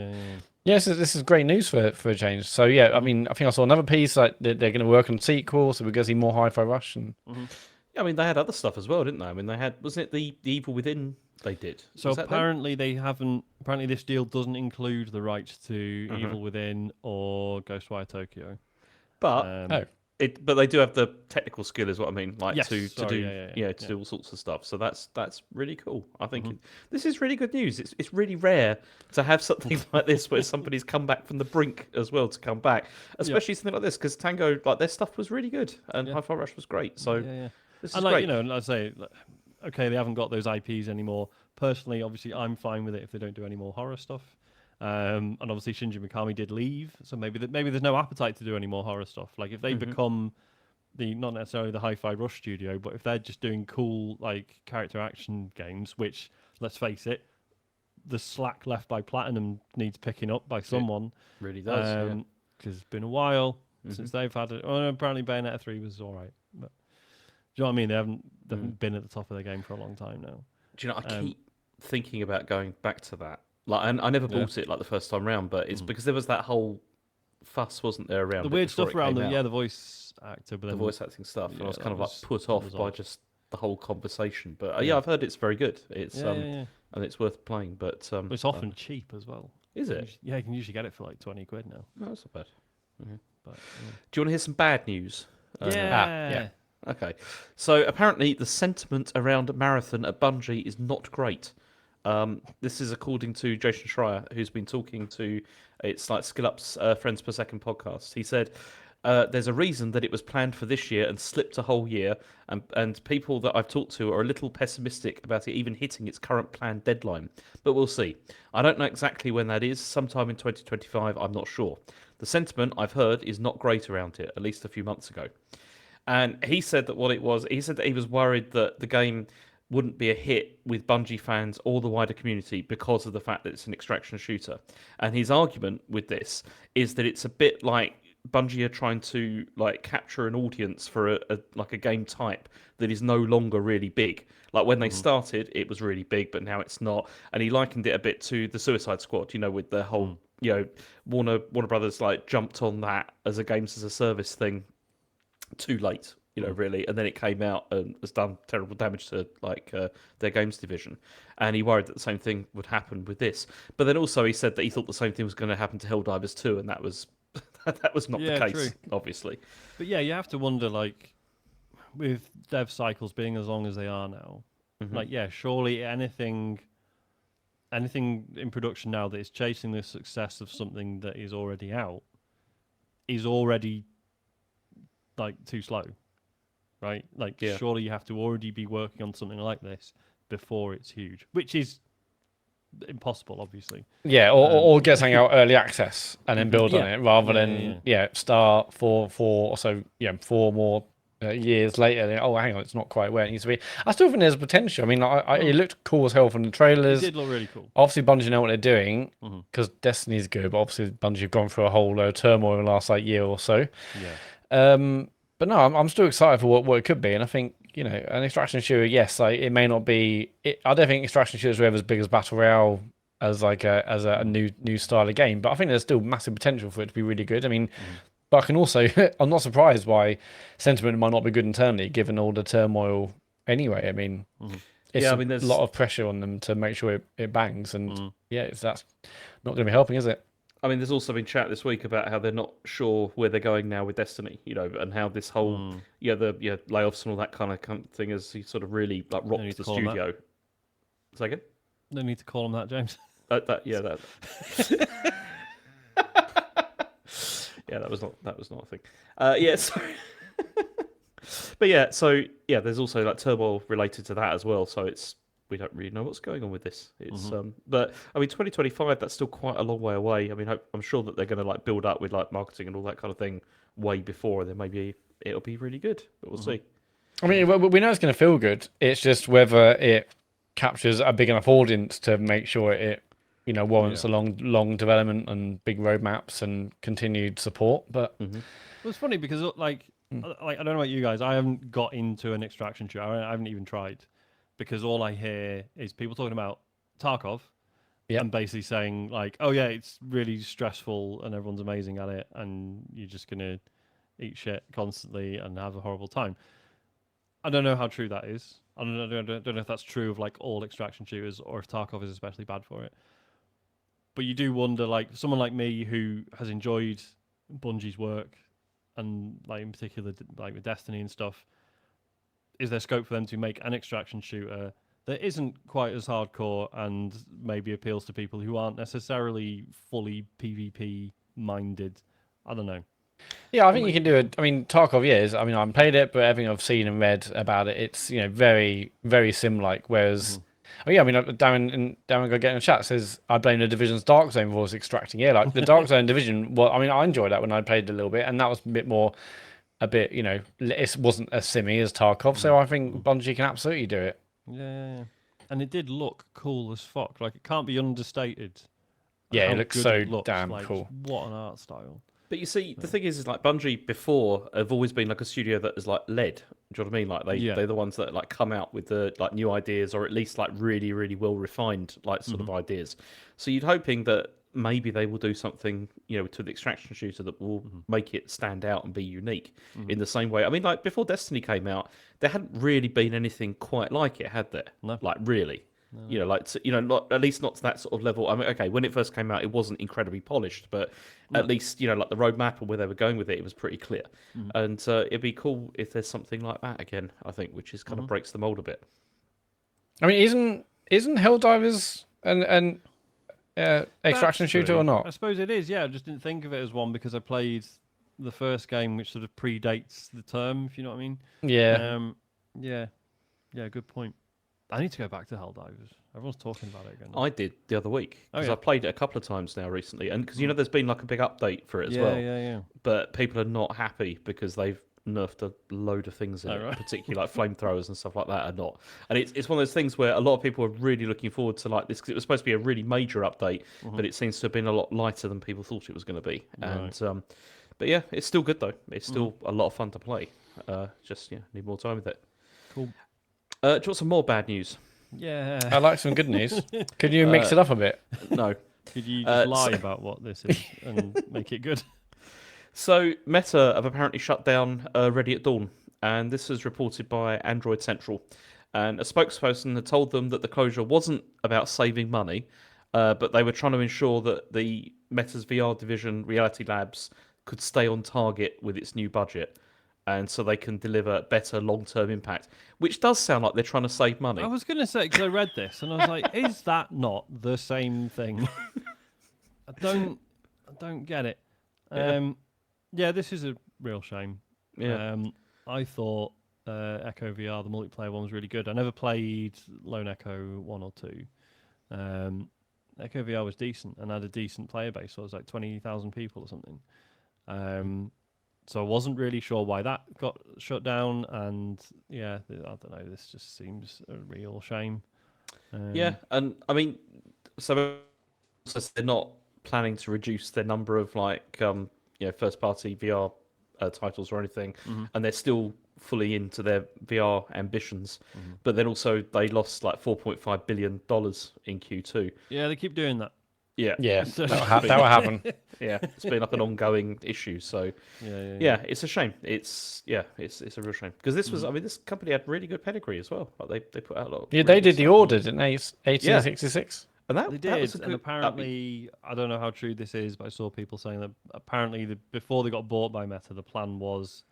[SPEAKER 3] yes, this is great news for a change. So yeah, I mean, I think I saw another piece like they're going to work on sequels, so we're going to see more Hi-Fi Rush. And
[SPEAKER 2] I mean, they had other stuff as well, didn't they? I mean, they had, wasn't it the Evil Within they did?
[SPEAKER 1] So
[SPEAKER 2] Was that them?
[SPEAKER 1] apparently they haven't. Apparently this deal doesn't include the rights to
[SPEAKER 2] Mm-hmm.
[SPEAKER 1] Evil Within or Ghostwire Tokyo.
[SPEAKER 2] But
[SPEAKER 1] Um,
[SPEAKER 2] but they do have the technical skill, is what I mean, like
[SPEAKER 1] Yes,
[SPEAKER 2] to
[SPEAKER 1] sorry,
[SPEAKER 2] do
[SPEAKER 1] yeah.
[SPEAKER 2] to do all sorts of stuff. So that's really cool. I think
[SPEAKER 1] Mm-hmm.
[SPEAKER 2] this is really good news. It's really rare to have something like this where somebody's come back from the brink as well to come back, especially something like this because Tango, like their stuff was really good and Hi-Fi Rush was great. So
[SPEAKER 1] yeah.
[SPEAKER 2] this is
[SPEAKER 1] And like
[SPEAKER 2] great.
[SPEAKER 1] you know, and I say, okay, they haven't got those IPs anymore. Personally, obviously, I'm fine with it if they don't do any more horror stuff. And obviously, Shinji Mikami did leave, so maybe there's no appetite to do any more horror stuff. Like if they become not necessarily the Hi-Fi Rush studio, but if they're just doing cool like character action games, which let's face it, the slack left by Platinum needs picking up by someone.
[SPEAKER 2] Really does.
[SPEAKER 1] Because it's been a while since they've had it. Oh, apparently Bayonetta 3 was all right, but do you know what I mean? They haven't been at the top of their game for a long time now.
[SPEAKER 2] Do you know? I keep thinking about going back to that. Like, and I never bought it like the first time round, but it's because there was that whole fuss, wasn't there, around
[SPEAKER 1] The
[SPEAKER 2] it
[SPEAKER 1] weird
[SPEAKER 2] before
[SPEAKER 1] stuff
[SPEAKER 2] it
[SPEAKER 1] around
[SPEAKER 2] came out?
[SPEAKER 1] the voice actor, but
[SPEAKER 2] The
[SPEAKER 1] then
[SPEAKER 2] voice acting stuff, and I was
[SPEAKER 1] that
[SPEAKER 2] kind of like
[SPEAKER 1] was
[SPEAKER 2] put off by
[SPEAKER 1] odd.
[SPEAKER 2] just the whole conversation. But yeah, I've heard it's very good. It's
[SPEAKER 1] yeah.
[SPEAKER 2] and it's worth playing. But
[SPEAKER 1] It's often cheap as well.
[SPEAKER 2] is it?
[SPEAKER 1] Yeah, you can usually get it for like 20 quid now.
[SPEAKER 2] No, that's not bad.
[SPEAKER 1] But
[SPEAKER 2] Do you want to hear some bad news?
[SPEAKER 1] yeah.
[SPEAKER 2] Okay. So apparently the sentiment around Marathon at Bungie is not great. This is according to Jason Schreier, who's been talking to it's like Skill Up's Friends Per Second podcast. He said there's a reason that it was planned for this year and slipped a whole year, and people that I've talked to are a little pessimistic about it even hitting its current planned deadline. But we'll see. I don't know exactly when that is. Sometime in 2025, I'm not sure. The sentiment I've heard is not great around it, at least a few months ago. And he said that what it was, he said that he was worried that the game wouldn't be a hit with Bungie fans or the wider community because of the fact that it's an extraction shooter. And his argument with this is that it's a bit like Bungie are trying to like capture an audience for a game type that is no longer really big. Like when they started, it was really big, but now it's not. And he likened it a bit to the Suicide Squad, you know, with the whole, you know, Warner Brothers like jumped on that as a games as a service thing too late, you know, really, and then it came out and has done terrible damage to like their games division, and he worried that the same thing would happen with this. But then also he said that he thought the same thing was going to happen to Helldivers 2, and that was that was not the case,
[SPEAKER 1] true.
[SPEAKER 2] obviously.
[SPEAKER 1] But yeah, you have to wonder, like, with dev cycles being as long as they are now, like, yeah, surely anything in production now that is chasing the success of something that is already out is already like too slow, right? Like, surely you have to already be working on something like this before it's huge, which is impossible, obviously.
[SPEAKER 3] Yeah, or get something out early access and then build on it rather than start for also 4 more years later. Then, oh, hang on, it's not quite where it needs to be. I still think there's potential. I mean, it looked cool as hell from the trailers.
[SPEAKER 1] It did look really cool.
[SPEAKER 3] Obviously, Bungie know what they're doing because Destiny's good, but obviously Bungie have gone through a whole load of turmoil in the last year or so.
[SPEAKER 1] Yeah.
[SPEAKER 3] But no, I'm still excited for what it could be, and I think an extraction shooter. Yes, like it may not be. I don't think extraction shooters are ever as big as Battle Royale as a new style of game, but I think there's still massive potential for it to be really good. I mean, but I can also I'm not surprised why sentiment might not be good internally, given all the turmoil. Anyway, I mean, it's there's a lot of pressure on them to make sure it bangs, and that's not going to be helping, is it?
[SPEAKER 2] I mean, there's also been chat this week about how they're not sure where they're going now with Destiny, and how this whole the layoffs and all that kind of thing has sort of really like rocked the studio. Second,
[SPEAKER 1] No need to call them that, James.
[SPEAKER 2] that was not a thing. Sorry. But there's also like turmoil related to that as well. So we don't really know what's going on with this. It's but I mean, 2025, that's still quite a long way away. I mean, I'm sure that they're going to like build up with like marketing and all that kind of thing way before, and then maybe it'll be really good. But we'll see.
[SPEAKER 3] I mean, we know it's going to feel good. It's just whether it captures a big enough audience to make sure it warrants a long development and big roadmaps and continued support. But
[SPEAKER 1] well, it's funny because like I don't know about you guys, I haven't got into an extraction shooter. I haven't even tried. Because all I hear is people talking about Tarkov and basically saying, like, oh, yeah, it's really stressful and everyone's amazing at it and you're just going to eat shit constantly and have a horrible time. I don't know how true that is. I don't know if that's true of like all extraction shooters or if Tarkov is especially bad for it. But you do wonder, like someone like me who has enjoyed Bungie's work and like in particular like with Destiny and stuff, is there scope for them to make an extraction shooter that isn't quite as hardcore and maybe appeals to people who aren't necessarily fully PvP minded? I don't know.
[SPEAKER 3] Yeah, I think you can do it. I mean, Tarkov, yes. I mean, I haven't played it, but everything I've seen and read about it, it's very, very sim-like. Whereas, oh yeah, I mean, Darren got getting in the chat says I blame the Division's Dark Zone for extracting. Yeah, like the Dark Zone Division. Well, I mean, I enjoyed that when I played it a little bit, and that was a bit, it wasn't as simmy as Tarkov. So I think Bungie can absolutely do it.
[SPEAKER 1] Yeah. And it did look cool as fuck. Like it can't be understated.
[SPEAKER 3] Yeah,
[SPEAKER 1] how
[SPEAKER 3] it looks
[SPEAKER 1] good
[SPEAKER 3] so
[SPEAKER 1] looks.
[SPEAKER 3] damn
[SPEAKER 1] Like,
[SPEAKER 3] cool.
[SPEAKER 1] What an art style.
[SPEAKER 2] But you see, the thing is like Bungie before have always been like a studio that is like led. Do you know what I mean? Like they're the ones that like come out with the like new ideas or at least like really, really well refined like sort of ideas. So you'd hoping that maybe they will do something, to the extraction shooter that will make it stand out and be unique in the same way. I mean, like before Destiny came out, there hadn't really been anything quite like it, had there?
[SPEAKER 1] No.
[SPEAKER 2] Like really. No. Not, at least not to that sort of level. I mean, okay, when it first came out, it wasn't incredibly polished, but at least, like the roadmap and where they were going with it, it was pretty clear. And it'd be cool if there's something like that again, I think, which is kind of breaks the mold a bit.
[SPEAKER 3] I mean, isn't Helldivers an extraction shooter or not?
[SPEAKER 1] I suppose it is, yeah. I just didn't think of it as one because I played the first game, which sort of predates the term, if you know what I mean.
[SPEAKER 3] Yeah.
[SPEAKER 1] Yeah, good point. I need to go back to Helldivers. Everyone's talking about it again.
[SPEAKER 2] I did the other week because I played it a couple of times now recently, and because there's been like a big update for it as well.
[SPEAKER 1] Yeah.
[SPEAKER 2] But people are not happy because they've nerfed a load of things in it,
[SPEAKER 1] right.
[SPEAKER 2] particularly like flamethrowers and stuff like that are not. And it's one of those things where a lot of people are really looking forward to like this because it was supposed to be a really major update, but it seems to have been a lot lighter than people thought it was going to be.
[SPEAKER 1] Right.
[SPEAKER 2] And but yeah, it's still good though. It's still a lot of fun to play. Just need more time with it.
[SPEAKER 1] Cool.
[SPEAKER 2] Do you want some more bad news?
[SPEAKER 1] Yeah.
[SPEAKER 3] I like some good news. Could you mix it up a bit?
[SPEAKER 2] No.
[SPEAKER 1] Could you just lie about what this is and make it good?
[SPEAKER 2] So Meta have apparently shut down Ready at Dawn, and this was reported by Android Central. And a spokesperson had told them that the closure wasn't about saving money, but they were trying to ensure that the Meta's VR division, Reality Labs, could stay on target with its new budget, and so they can deliver better long-term impact. Which does sound like they're trying to save money.
[SPEAKER 1] I was going to say, because I read this, and I was like, is that not the same thing? I don't get it. Yeah, this is a real shame.
[SPEAKER 2] Yeah.
[SPEAKER 1] I thought Echo VR, the multiplayer one, was really good. I never played Lone Echo 1 or 2. Echo VR was decent and had a decent player base. So it was like 20,000 people or something. So I wasn't really sure why that got shut down. And yeah, I don't know. This just seems a real shame.
[SPEAKER 2] Yeah, and I mean, so they're not planning to reduce their number of like first-party VR titles or anything, and they're still fully into their VR ambitions. But then also they lost like $4.5 billion in Q2.
[SPEAKER 1] Yeah, they keep doing that.
[SPEAKER 3] Yeah, that will happen.
[SPEAKER 2] Yeah, it's been like an ongoing issue. So yeah, it's a shame. It's a real shame because this was. I mean, this company had really good pedigree as well. Like they put out a lot.
[SPEAKER 3] Yeah, they did the order, didn't they? 1866.
[SPEAKER 2] And that
[SPEAKER 1] they
[SPEAKER 2] that
[SPEAKER 1] did,
[SPEAKER 2] was a good,
[SPEAKER 1] and apparently, I don't know how true this is, but I saw people saying that apparently before they got bought by Meta, the plan was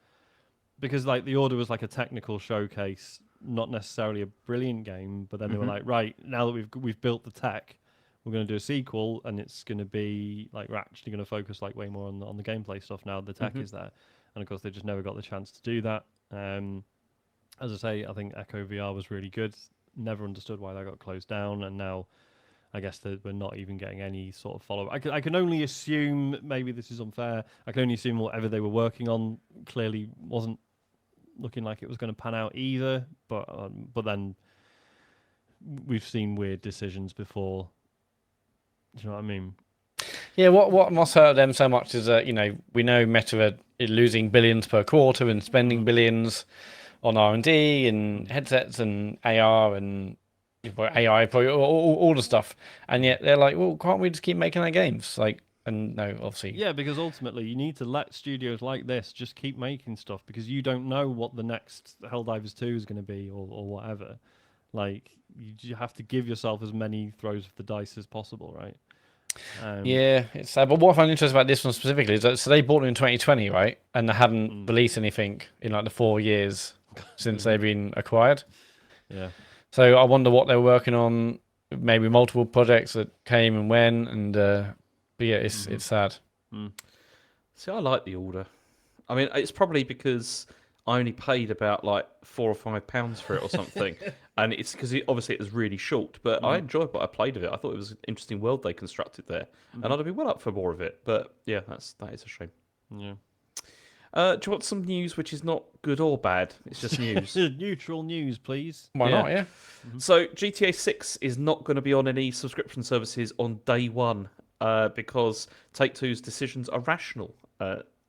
[SPEAKER 1] because like the order was like a technical showcase, not necessarily a brilliant game, but then they were like, right, now that we've built the tech, we're going to do a sequel, and it's going to be like we're actually going to focus like way more on the gameplay stuff now the tech is there, and of course they just never got the chance to do that. As I say, I think Echo VR was really good. Never understood why that got closed down, and now I guess that we're not even getting any sort of follow. I can only assume, maybe this is unfair, I can only assume whatever they were working on clearly wasn't looking like it was going to pan out either. But then we've seen weird decisions before. Do you know what I mean?
[SPEAKER 3] Yeah, what must hurt them so much is that, we know Meta are losing billions per quarter and spending billions on R&D and headsets and AR and AI, probably all the stuff. And yet they're like, well, can't we just keep making our games? Like, And no, obviously,
[SPEAKER 1] Yeah, because ultimately you need to let studios like this just keep making stuff because you don't know what the next Helldivers 2 is going to be or whatever. Like, you have to give yourself as many throws of the dice as possible, right?
[SPEAKER 3] yeah, it's sad. But what I find interesting about this one specifically is that so they bought it in 2020, right? And they haven't released anything in like the 4 years since they've been acquired.
[SPEAKER 1] Yeah.
[SPEAKER 3] So I wonder what they're working on. Maybe multiple projects that came and went, and but yeah, it's sad.
[SPEAKER 2] See, I like the Order. I mean, it's probably because I only paid about like £4 or £5 for it or something, and it's because obviously it was really short. But I enjoyed what I played of it. I thought it was an interesting world they constructed there, and I'd have been well up for more of it. But yeah, that is a shame.
[SPEAKER 1] Yeah.
[SPEAKER 2] Do you want some news which is not good or bad? It's just news.
[SPEAKER 1] Neutral news, please.
[SPEAKER 3] Why not? Yeah.
[SPEAKER 2] So GTA 6 is not going to be on any subscription services on day one because Take-Two's decisions are rational,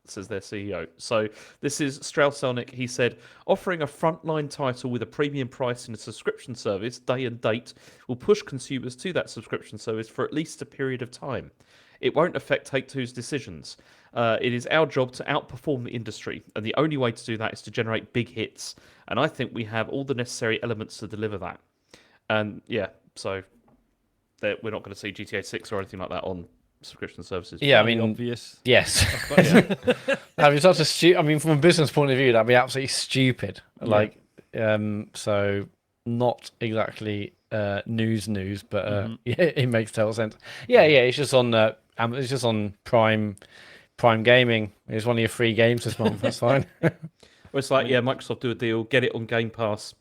[SPEAKER 2] says their CEO. So this is Strauss-Zelnick. He said, offering a frontline title with a premium price in a subscription service, day and date, will push consumers to that subscription service for at least a period of time. It won't affect Take-Two's decisions. It is our job to outperform the industry, and the only way to do that is to generate big hits. And I think we have all the necessary elements to deliver that. And yeah, so we're not going to see GTA 6 or anything like that on subscription services.
[SPEAKER 3] Yeah, I
[SPEAKER 1] Fairly
[SPEAKER 3] mean,
[SPEAKER 1] obvious.
[SPEAKER 3] yes.
[SPEAKER 2] Yeah.
[SPEAKER 3] That'd be such a I mean, from a business point of view, that'd be absolutely stupid. Like, so not exactly news, but yeah, it makes total sense. Yeah, it's just on Prime Gaming. It's one of your free games this month. That's fine.
[SPEAKER 2] Well, it's like, Microsoft do a deal, get it on Game Pass,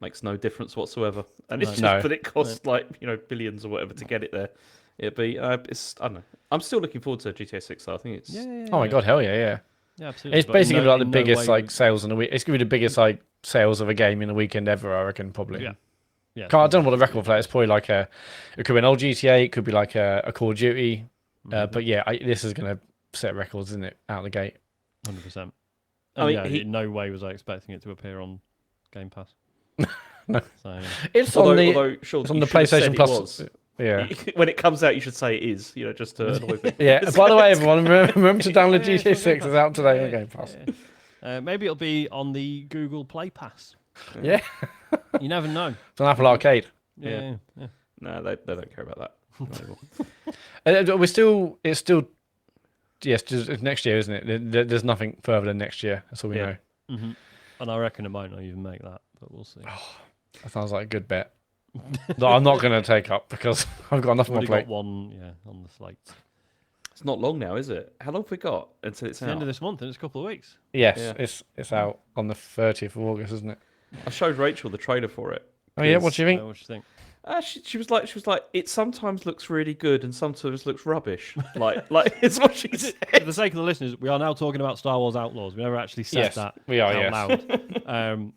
[SPEAKER 2] makes no difference whatsoever, and it's just, but it costs billions or whatever to get it there. It'd be, I don't know. I'm still looking forward to GTA 6. Though. I think it's.
[SPEAKER 3] Oh my god, hell yeah.
[SPEAKER 1] Yeah, absolutely.
[SPEAKER 3] It's basically like the biggest sales in a week. It's gonna be the biggest sales of a game in a weekend ever. I reckon probably.
[SPEAKER 1] Yeah.
[SPEAKER 3] I don't know what the record for that is. Probably like it could be an old GTA. It could be like a Call of Duty. But yeah, this is gonna set records, isn't it? Out the gate.
[SPEAKER 1] 100%.
[SPEAKER 2] I mean,
[SPEAKER 1] in no way was I expecting it to appear on Game Pass.
[SPEAKER 3] No.
[SPEAKER 1] So,
[SPEAKER 3] It's
[SPEAKER 2] Although,
[SPEAKER 3] it's on the PlayStation Plus. Yeah.
[SPEAKER 2] When it comes out, you should say it is. Just to annoy people.
[SPEAKER 3] Yeah. By the way, everyone, remember to download GTA 6. It's out today on Game Pass.
[SPEAKER 1] maybe it'll be on the Google Play Pass.
[SPEAKER 3] Yeah.
[SPEAKER 1] You never know.
[SPEAKER 3] It's on Apple Arcade.
[SPEAKER 1] Yeah.
[SPEAKER 2] No, they don't care about that.
[SPEAKER 3] It's still, yes, it's next year, isn't it? There's nothing further than next year. That's all we know.
[SPEAKER 1] Mm-hmm. And I reckon it might not even make that, but we'll see.
[SPEAKER 3] That sounds like a good bet. that I'm not going to take up because I've got enough on my
[SPEAKER 1] We've
[SPEAKER 3] plate.
[SPEAKER 1] got one, on the slate.
[SPEAKER 2] It's not long now, is it? How long have we got until it's
[SPEAKER 1] It's
[SPEAKER 2] out?
[SPEAKER 1] the end of this month, and it's a couple of weeks.
[SPEAKER 3] Yes,
[SPEAKER 2] Yeah.
[SPEAKER 3] it's out on the 30th of August, isn't it?
[SPEAKER 2] I showed Rachel the trailer for it.
[SPEAKER 3] Oh yeah, what do you think?
[SPEAKER 1] What do you think?
[SPEAKER 2] She was like, it sometimes looks really good and sometimes looks rubbish. like it's what she said.
[SPEAKER 1] For the sake of the listeners, we are now talking about Star Wars Outlaws. We never actually said
[SPEAKER 3] Yes,
[SPEAKER 1] that
[SPEAKER 3] we are,
[SPEAKER 1] out
[SPEAKER 3] yes.
[SPEAKER 1] loud.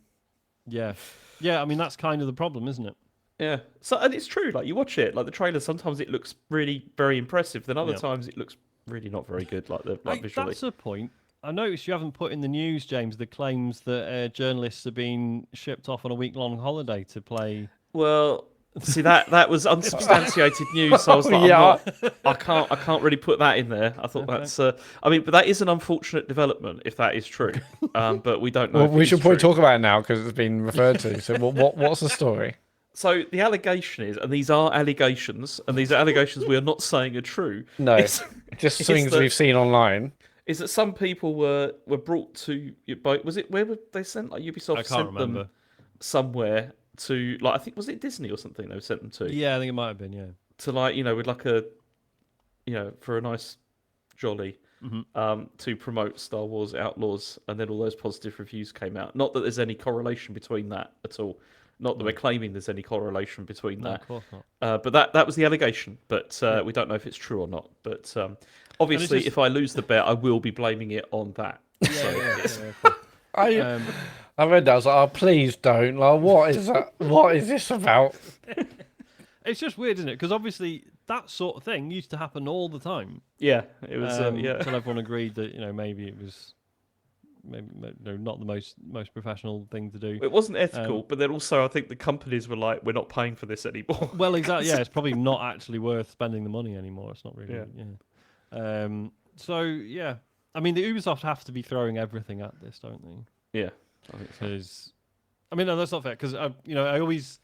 [SPEAKER 1] Yeah. I mean, that's kind of the problem, isn't it?
[SPEAKER 2] Yeah. So, and it's true. Like you watch it, like the trailer. Sometimes it looks really very impressive. Then other times it looks really not very good. Like visually.
[SPEAKER 1] That's a point. I noticed you haven't put in the news, James, the claims that journalists are being shipped off on a week-long holiday to play.
[SPEAKER 2] Well, see that was unsubstantiated news. So I was like, I can't really put that in there. I thought that's. But that is an unfortunate development if that is true. But we don't know.
[SPEAKER 3] Well,
[SPEAKER 2] if
[SPEAKER 3] we
[SPEAKER 2] it
[SPEAKER 3] should
[SPEAKER 2] is
[SPEAKER 3] probably
[SPEAKER 2] true.
[SPEAKER 3] talk about it now because it's been referred to. So what's the story?
[SPEAKER 2] So the allegation is, and these are allegations, and these are allegations we are not saying are true.
[SPEAKER 3] No,
[SPEAKER 2] is
[SPEAKER 3] just things
[SPEAKER 2] that-
[SPEAKER 3] we've seen online.
[SPEAKER 2] Is that some people were brought to was it where were they sent? Like Ubisoft
[SPEAKER 1] I can't
[SPEAKER 2] sent
[SPEAKER 1] remember.
[SPEAKER 2] them somewhere to I think was it Disney or something they sent them to?
[SPEAKER 1] Yeah, I think it might have been. Yeah.
[SPEAKER 2] To with like a for a nice jolly to promote Star Wars Outlaws, and then all those positive reviews came out. Not that there's any correlation between that at all. Not that we're claiming there's any correlation between
[SPEAKER 1] No,
[SPEAKER 2] that.
[SPEAKER 1] of course not.
[SPEAKER 2] But that was the allegation. But we don't know if it's true or not. But obviously,
[SPEAKER 1] just-
[SPEAKER 2] if I lose the bet, I will be blaming it on that.
[SPEAKER 3] I read that. I was like, oh, please don't. Like, what is that? What is this about?
[SPEAKER 1] It's just weird, isn't it? Because obviously that sort of thing used to happen all the time.
[SPEAKER 2] Yeah, it was.
[SPEAKER 1] Until everyone agreed that maybe it was not the most professional thing to do.
[SPEAKER 2] It wasn't ethical, but then also I think the companies were like, we're not paying for this anymore.
[SPEAKER 1] Well, exactly. Yeah, it's probably not actually worth spending the money anymore. It's not really. So yeah, I mean, the Ubisoft have to be throwing everything at this, don't they?
[SPEAKER 2] Yeah, I think so.
[SPEAKER 1] Because I mean, no, that's not fair. Because I always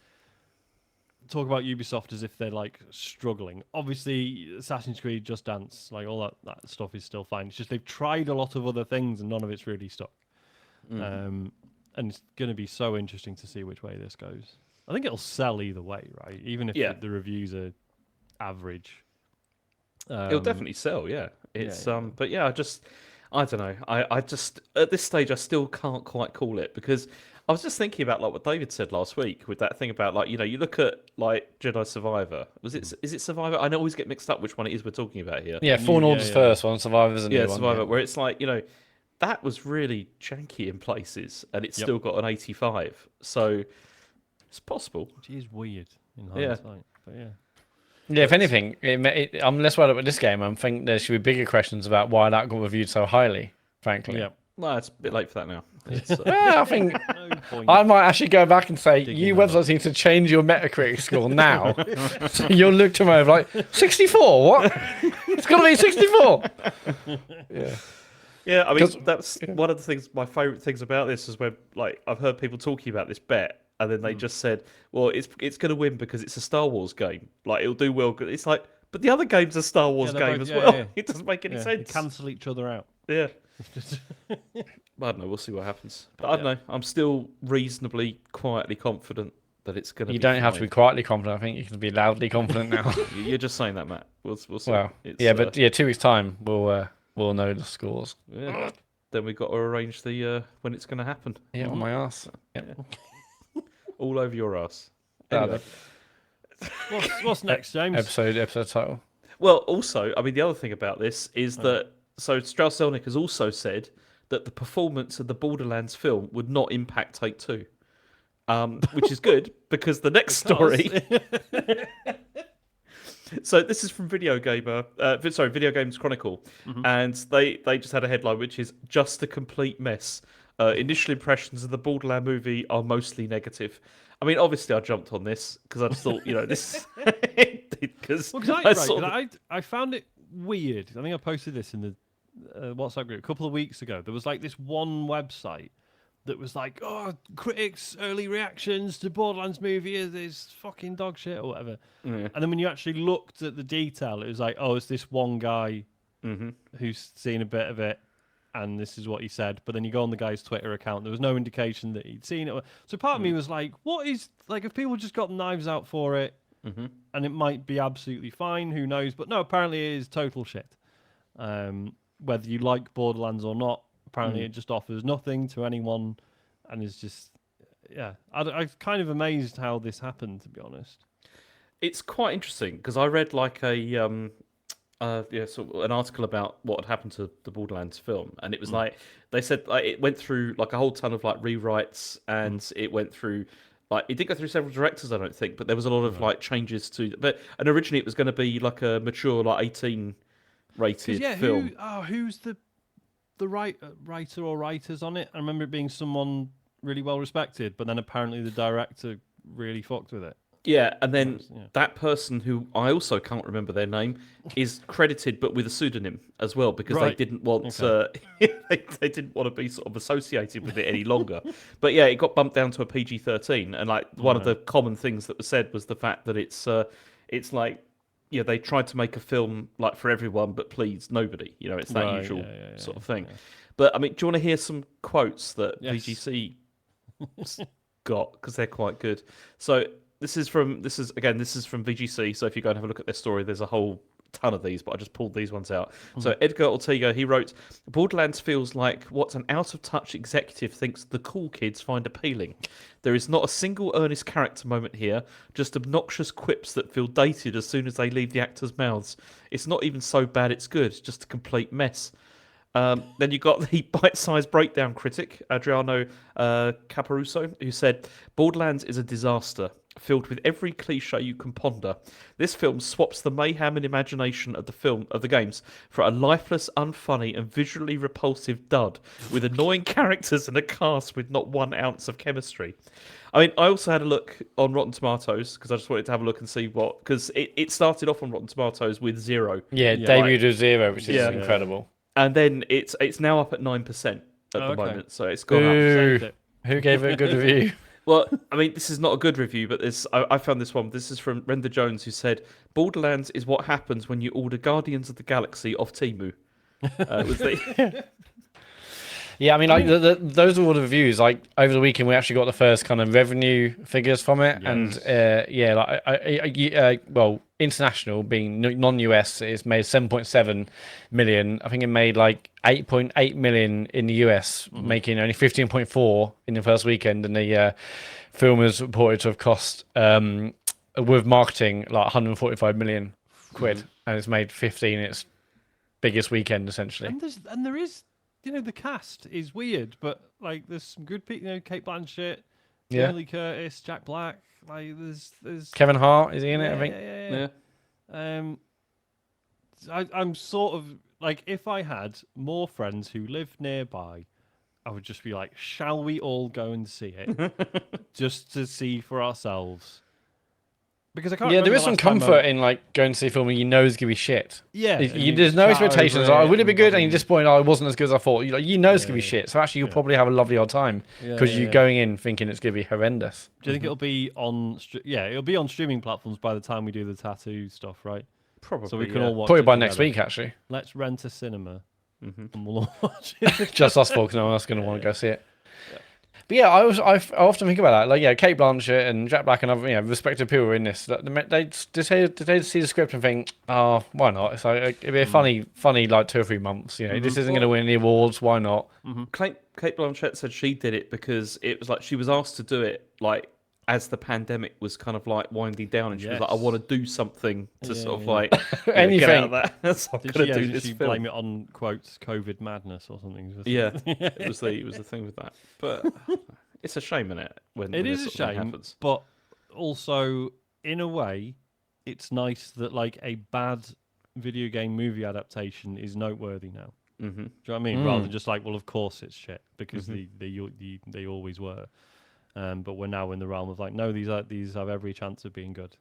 [SPEAKER 1] talk about Ubisoft as if they're like struggling. Obviously, Assassin's Creed, Just Dance, like all that stuff is still fine. It's just they've tried a lot of other things and none of it's really stuck. And it's going to be so interesting to see which way this goes. I think it'll sell either way, right? Even if the reviews are average.
[SPEAKER 2] It'll definitely sell, yeah. It's but yeah, I don't know. I just at this stage I still can't quite call it, because I was just thinking about like what David said last week with that thing about like, you look at like Jedi Survivor. Is it Survivor? I always get mixed up which one it is we're talking about here.
[SPEAKER 3] Yeah, Fallen Order's first one, Survivor's a new one.
[SPEAKER 2] Survivor, where it's like, that was really janky in places and it's still got an 85. So it's possible.
[SPEAKER 1] Which is weird in hindsight, but yeah.
[SPEAKER 3] Yeah, if anything, I'm less worried about this game. I think there should be bigger questions about why that got reviewed so highly, frankly.
[SPEAKER 1] Yeah.
[SPEAKER 2] Well, it's a bit late for that now.
[SPEAKER 3] I think I might actually go back and say, you websites need to change your Metacritic score now. So you'll look tomorrow like, 64? What? It's got to be 64. Yeah.
[SPEAKER 2] Yeah, I mean, that's one of the things, my favourite things about this is when, like, I've heard people talking about this bet, and then they just said, well, it's going to win because it's a Star Wars game. Like, it'll do well. It's like, but the other game's a Star Wars game as well. Yeah. It doesn't make any sense.
[SPEAKER 1] They cancel each other out.
[SPEAKER 2] Yeah. I don't know. We'll see what happens. But I don't know. I'm still reasonably, quietly confident that it's going to be.
[SPEAKER 3] You don't have to be quietly confident. I think you can be loudly confident now.
[SPEAKER 2] You're just saying that, Matt. We'll see.
[SPEAKER 3] Well, but 2 weeks' time, we'll know the scores.
[SPEAKER 2] Yeah. Then we've got to arrange the when it's going to happen.
[SPEAKER 3] Yeah, on my ass. Yeah.
[SPEAKER 2] All over your ass. Anyway.
[SPEAKER 1] What's next, James?
[SPEAKER 3] Episode title.
[SPEAKER 2] Well, also, I mean, the other thing about this is that Strauss-Zelnick has also said that the performance of the Borderlands film would not impact Take-Two, which is good because the next story. So this is from Video Games Chronicle, and they just had a headline which is "Just a complete mess." Initial impressions of the Borderland movie are mostly negative. I mean, obviously, I jumped on this because I just thought, this. Because
[SPEAKER 1] I found it weird. I think I posted this in the WhatsApp group a couple of weeks ago. There was like this one website that was like, "Oh, critics' early reactions to Borderlands movie is fucking dog shit" or whatever. Yeah. And then when you actually looked at the detail, it was like, "Oh, it's this one guy who's seen a bit of it, and this is what he said." But then you go on the guy's Twitter account, there was no indication that he'd seen it. So part of me was like, what is, like, if people just got knives out for it, and it might be absolutely fine, who knows? But no, apparently it is total shit. Whether you like Borderlands or not, apparently it just offers nothing to anyone, and is just, I'm kind of amazed how this happened, to be honest.
[SPEAKER 2] It's quite interesting because I read like an article about what had happened to the Borderlands film, and it was like they said like it went through like a whole ton of like rewrites, and it went through like it did go through several directors, I don't think, but there was a lot of like changes to. And originally it was going to be like a mature like 18 rated film.
[SPEAKER 1] Who's the writer or writers on it? I remember it being someone really well respected, but then apparently the director really fucked with it.
[SPEAKER 2] Yeah, and then that person, who I also can't remember their name, is credited but with a pseudonym as well, because they didn't want they didn't want to be sort of associated with it any longer. But yeah, it got bumped down to a PG-13, and like one of the common things that was said was the fact that it's like they tried to make a film like for everyone but please nobody. It's that usual sort of thing. Yeah. But I mean, do you want to hear some quotes that VGC got, because they're quite good? So. This is from VGC. So if you go and have a look at their story, there's a whole ton of these, but I just pulled these ones out. So Edgar Ortega, he wrote, "Borderlands feels like what an out-of-touch executive thinks the cool kids find appealing. There is not a single earnest character moment here, just obnoxious quips that feel dated as soon as they leave the actors' mouths. It's not even so bad it's good, just a complete mess." Then you got the bite-sized breakdown critic, Adriano Caparuso, who said, "Borderlands is a disaster, filled with every cliche you can ponder. This film swaps the mayhem and imagination of the games for a lifeless, unfunny, and visually repulsive dud with annoying characters and a cast with not 1 ounce of chemistry. I mean, I also had a look on Rotten Tomatoes because I just wanted to have a look and see what, because it started off on Rotten Tomatoes with 0.
[SPEAKER 3] Yeah,
[SPEAKER 1] Yeah.
[SPEAKER 3] debuted with 0, which is
[SPEAKER 2] Yeah.
[SPEAKER 3] incredible.
[SPEAKER 2] And then it's now up at 9% at the
[SPEAKER 1] Okay.
[SPEAKER 2] moment, so it's gone up.
[SPEAKER 3] Boo.
[SPEAKER 1] Saved it.
[SPEAKER 3] Who gave it a good review?
[SPEAKER 2] Well, I mean, this is not a good review, but I found this one. This is from Render Jones, who said, Borderlands is what happens when you order Guardians of the Galaxy off Temu. Was the...
[SPEAKER 3] Yeah, I mean, like those are all the reviews. Like over the weekend, we actually got the first kind of revenue figures from it, and yeah, like well, international being non-US, it's made 7.7 million. I think it made like 8.8 million in the US, making only 15.4 in the first weekend, and the film is reported to have cost with marketing like 145 million quid, and it's made 15 its biggest weekend essentially.
[SPEAKER 1] And there is, you know, the cast is weird, but like there's some good people. You know, Kate Blanchett,
[SPEAKER 3] Yeah.
[SPEAKER 1] Jamie Lee Curtis, Jack Black. Like there's
[SPEAKER 3] Kevin Hart is he in it? I think.
[SPEAKER 1] Yeah. I'm sort of like, if I had more friends who lived nearby, I would just be like, shall we all go and see it, just to see for ourselves? Because I can't.
[SPEAKER 3] Yeah, there
[SPEAKER 1] remember
[SPEAKER 3] is
[SPEAKER 1] the
[SPEAKER 3] some
[SPEAKER 1] last time
[SPEAKER 3] comfort in like going to see a film and you know it's gonna be shit.
[SPEAKER 1] Yeah, and you
[SPEAKER 3] There's no
[SPEAKER 1] chat
[SPEAKER 3] expectations.
[SPEAKER 1] over
[SPEAKER 3] Oh,
[SPEAKER 1] it
[SPEAKER 3] would it be
[SPEAKER 1] and
[SPEAKER 3] good? And you're
[SPEAKER 1] fucking-
[SPEAKER 3] disappointed. Oh, it wasn't as good as I thought. You know it's gonna be
[SPEAKER 1] Yeah.
[SPEAKER 3] shit. So actually, you'll
[SPEAKER 1] Yeah.
[SPEAKER 3] probably have a lovely old time because you're going in thinking it's gonna be horrendous.
[SPEAKER 1] Do you think it'll be on? It'll be on streaming platforms by the time we do the tattoo stuff, right?
[SPEAKER 2] Probably.
[SPEAKER 1] So we can all watch.
[SPEAKER 3] Probably
[SPEAKER 1] it
[SPEAKER 3] by next
[SPEAKER 1] together.
[SPEAKER 3] week, actually.
[SPEAKER 1] Let's rent a cinema, and we'll all watch it.
[SPEAKER 3] Just us four, because no one else is gonna want to go see it. But yeah, I often think about that. Like, yeah, Kate Blanchett and Jack Black and other respected people were in this. They see the script and think, oh, why not? It's like it'd be a funny like 2 or 3 months. You know, this isn't going to win any awards. Why not?
[SPEAKER 2] Kate Blanchett said she did it because it was like she was asked to do it like as the pandemic was kind of like winding down, and she was like, I want to do something to sort of like get out of that. So I'm gonna do
[SPEAKER 1] Did
[SPEAKER 2] this
[SPEAKER 1] she
[SPEAKER 2] film.
[SPEAKER 1] blame it on quotes COVID madness or something?
[SPEAKER 2] Yeah, it was the thing with that. But it's a shame, isn't it? When
[SPEAKER 1] It
[SPEAKER 2] this
[SPEAKER 1] is a
[SPEAKER 2] sort of thing
[SPEAKER 1] shame,
[SPEAKER 2] happens.
[SPEAKER 1] but also in a way, it's nice that like a bad video game movie adaptation is noteworthy now.
[SPEAKER 2] Mm-hmm.
[SPEAKER 1] Do you know what I mean? Rather than just like, well, of course it's shit because they always were. But we're now in the realm of like, no, these have every chance of being good.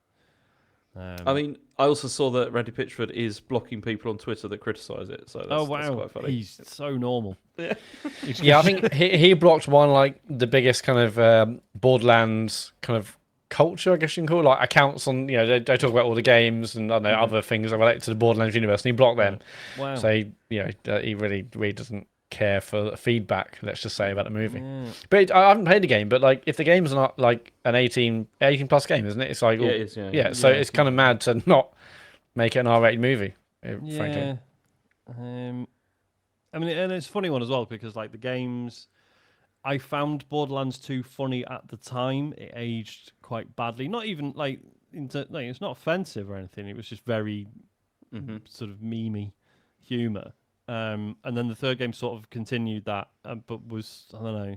[SPEAKER 2] I mean, I also saw that Randy Pitchford is blocking people on Twitter that criticise it. So that's quite funny.
[SPEAKER 1] He's so normal.
[SPEAKER 3] Yeah, I think he blocked one like the biggest kind of Borderlands kind of culture, I guess you can call it, like accounts on, you know, they talk about all the games and I don't know other things that relate to the Borderlands universe, and he blocked them.
[SPEAKER 1] Wow.
[SPEAKER 3] So he really doesn't care for feedback, let's just say, about the movie. But I haven't played the game, but like if the game's not like an 18 plus game, isn't it? It's like
[SPEAKER 2] Yeah, it is. Yeah.
[SPEAKER 3] so it's kind of mad to not make it an R-rated movie, frankly.
[SPEAKER 1] Yeah. I mean, and it's a funny one as well because like the games, I found Borderlands 2 funny at the time. It aged quite badly. Not even like it's not offensive or anything. It was just very sort of memey humor. And then the third game sort of continued that, but was, I don't know,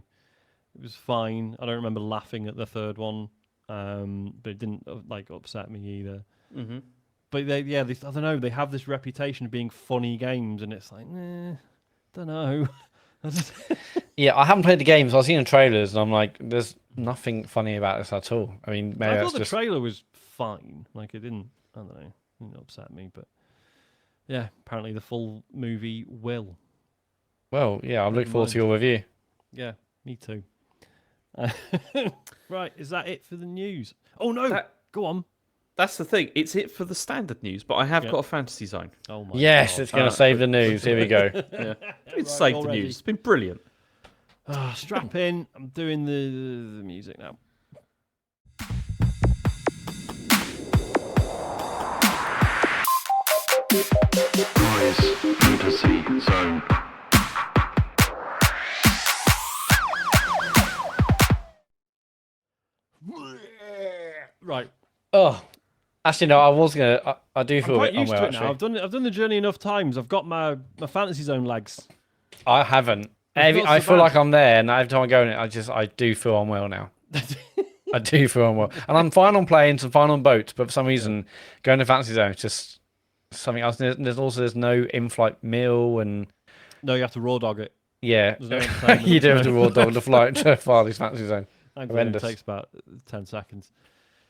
[SPEAKER 1] it was fine. I don't remember laughing at the third one, but it didn't like upset me either.
[SPEAKER 2] Mm-hmm.
[SPEAKER 1] But I don't know, they have this reputation of being funny games, and it's like, don't know.
[SPEAKER 3] Yeah, I haven't played the games. I've seen the trailers, and I'm like, there's nothing funny about this at all. I mean, maybe
[SPEAKER 1] I
[SPEAKER 3] that's
[SPEAKER 1] thought the
[SPEAKER 3] just
[SPEAKER 1] trailer was fine. Like it didn't, I don't know, it didn't upset me, but yeah, apparently the full movie will.
[SPEAKER 3] well, yeah. I'm looking forward to your review.
[SPEAKER 1] Yeah, me too. Right, is that it for the news? Oh no, go on.
[SPEAKER 2] That's the thing. It's it for the standard news, but I have
[SPEAKER 1] Yeah.
[SPEAKER 2] got a fantasy zone.
[SPEAKER 1] Oh my
[SPEAKER 3] Yes,
[SPEAKER 1] God.
[SPEAKER 3] it's going to save the news. Here we go.
[SPEAKER 2] Yeah. It's
[SPEAKER 1] Right,
[SPEAKER 2] saved the
[SPEAKER 1] already.
[SPEAKER 2] news. It's been brilliant.
[SPEAKER 1] Strap in. I'm doing the music now.
[SPEAKER 4] Guys, fantasy zone.
[SPEAKER 1] Right.
[SPEAKER 3] Oh, actually, no. I was gonna. I do
[SPEAKER 1] I'm
[SPEAKER 3] feel
[SPEAKER 1] quite
[SPEAKER 3] it
[SPEAKER 1] used
[SPEAKER 3] unwell.
[SPEAKER 1] to it now.
[SPEAKER 3] Actually,
[SPEAKER 1] I've done the journey enough times. I've got my fantasy zone legs.
[SPEAKER 3] I haven't.
[SPEAKER 1] It's not
[SPEAKER 3] I
[SPEAKER 1] so
[SPEAKER 3] feel
[SPEAKER 1] bad.
[SPEAKER 3] like I'm there, and every time I go in it, I do feel unwell now. I do feel unwell, and I'm fine on planes and fine on boats, but for some reason, going to fantasy zone is just something else. There's no in-flight meal, and
[SPEAKER 1] No, you have to raw dog it.
[SPEAKER 3] yeah,
[SPEAKER 1] There's no entertainment.
[SPEAKER 3] you do have to raw dog the flight to Farley's fantasy zone.
[SPEAKER 1] It
[SPEAKER 3] Horrendous.
[SPEAKER 1] takes about 10 seconds.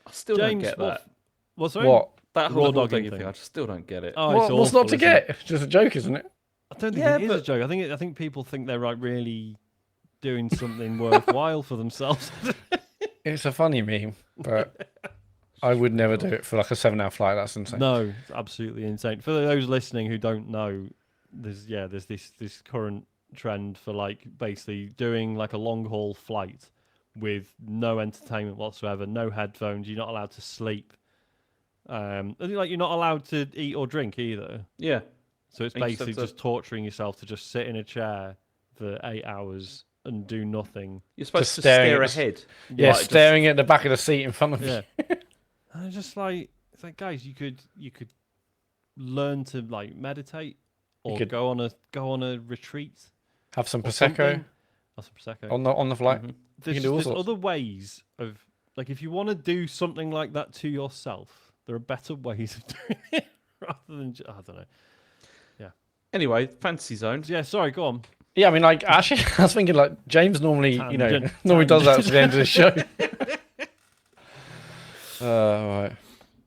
[SPEAKER 2] I still
[SPEAKER 1] James,
[SPEAKER 2] don't get that.
[SPEAKER 1] What's sorry?
[SPEAKER 3] What?
[SPEAKER 2] That
[SPEAKER 1] Raw
[SPEAKER 2] whole
[SPEAKER 1] dogging
[SPEAKER 2] thing,
[SPEAKER 1] thing.
[SPEAKER 2] I just still don't get it.
[SPEAKER 1] Oh,
[SPEAKER 3] What's
[SPEAKER 1] it's
[SPEAKER 3] not
[SPEAKER 1] awful,
[SPEAKER 3] to
[SPEAKER 1] isn't it?
[SPEAKER 3] get? It's just a joke, isn't it?
[SPEAKER 1] I don't think
[SPEAKER 2] Yeah,
[SPEAKER 1] it is a
[SPEAKER 2] but-
[SPEAKER 1] joke. I think people think they're like really doing something worthwhile for themselves.
[SPEAKER 3] It's a funny meme, but I would never do it for like a 7-hour flight. That's insane.
[SPEAKER 1] No, it's absolutely insane. For those listening who don't know, there's this current trend for like basically doing like a long haul flight with no entertainment whatsoever, no headphones. You're not allowed to sleep. Like you're not allowed to eat or drink either.
[SPEAKER 2] Yeah.
[SPEAKER 1] So it's
[SPEAKER 2] And you just
[SPEAKER 1] basically
[SPEAKER 2] have to-
[SPEAKER 1] just torturing yourself to just sit in a chair for 8 hours and do nothing.
[SPEAKER 2] You're supposed
[SPEAKER 3] Just
[SPEAKER 2] to
[SPEAKER 3] staring
[SPEAKER 2] stare
[SPEAKER 3] at the
[SPEAKER 2] ahead.
[SPEAKER 3] Yeah,
[SPEAKER 2] Like, just-
[SPEAKER 3] staring at the back of the seat in front of
[SPEAKER 1] Yeah.
[SPEAKER 3] you.
[SPEAKER 1] And it's just like it's like guys, you could learn to like meditate or
[SPEAKER 3] could-
[SPEAKER 1] go on a retreat.
[SPEAKER 3] Have some
[SPEAKER 1] or
[SPEAKER 3] prosecco
[SPEAKER 1] something. Or some prosecco.
[SPEAKER 3] on the flight.
[SPEAKER 2] Mhm.
[SPEAKER 1] There's,
[SPEAKER 3] do all
[SPEAKER 1] there's
[SPEAKER 3] sorts.
[SPEAKER 1] other ways of like if you want to do something like that to yourself, there are better ways of doing it rather than I don't know.
[SPEAKER 2] Anyway, Fantasy Zone.
[SPEAKER 1] Yeah, sorry, go on.
[SPEAKER 3] Yeah, I mean, like actually, I was thinking like James normally,
[SPEAKER 1] Tangent,
[SPEAKER 3] normally does that at the end of the show. Right.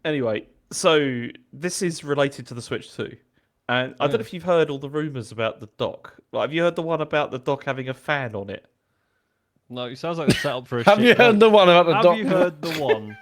[SPEAKER 2] Anyway, so this is related to the Switch 2. And I don't know if you've heard all the rumours about the dock. Like, have you heard the one about the dock having a fan on it?
[SPEAKER 1] No, it sounds like a setup for a
[SPEAKER 3] Have
[SPEAKER 1] shit
[SPEAKER 3] you heard
[SPEAKER 1] doc.
[SPEAKER 3] the one about the
[SPEAKER 1] Have
[SPEAKER 3] doc?
[SPEAKER 1] you heard the one?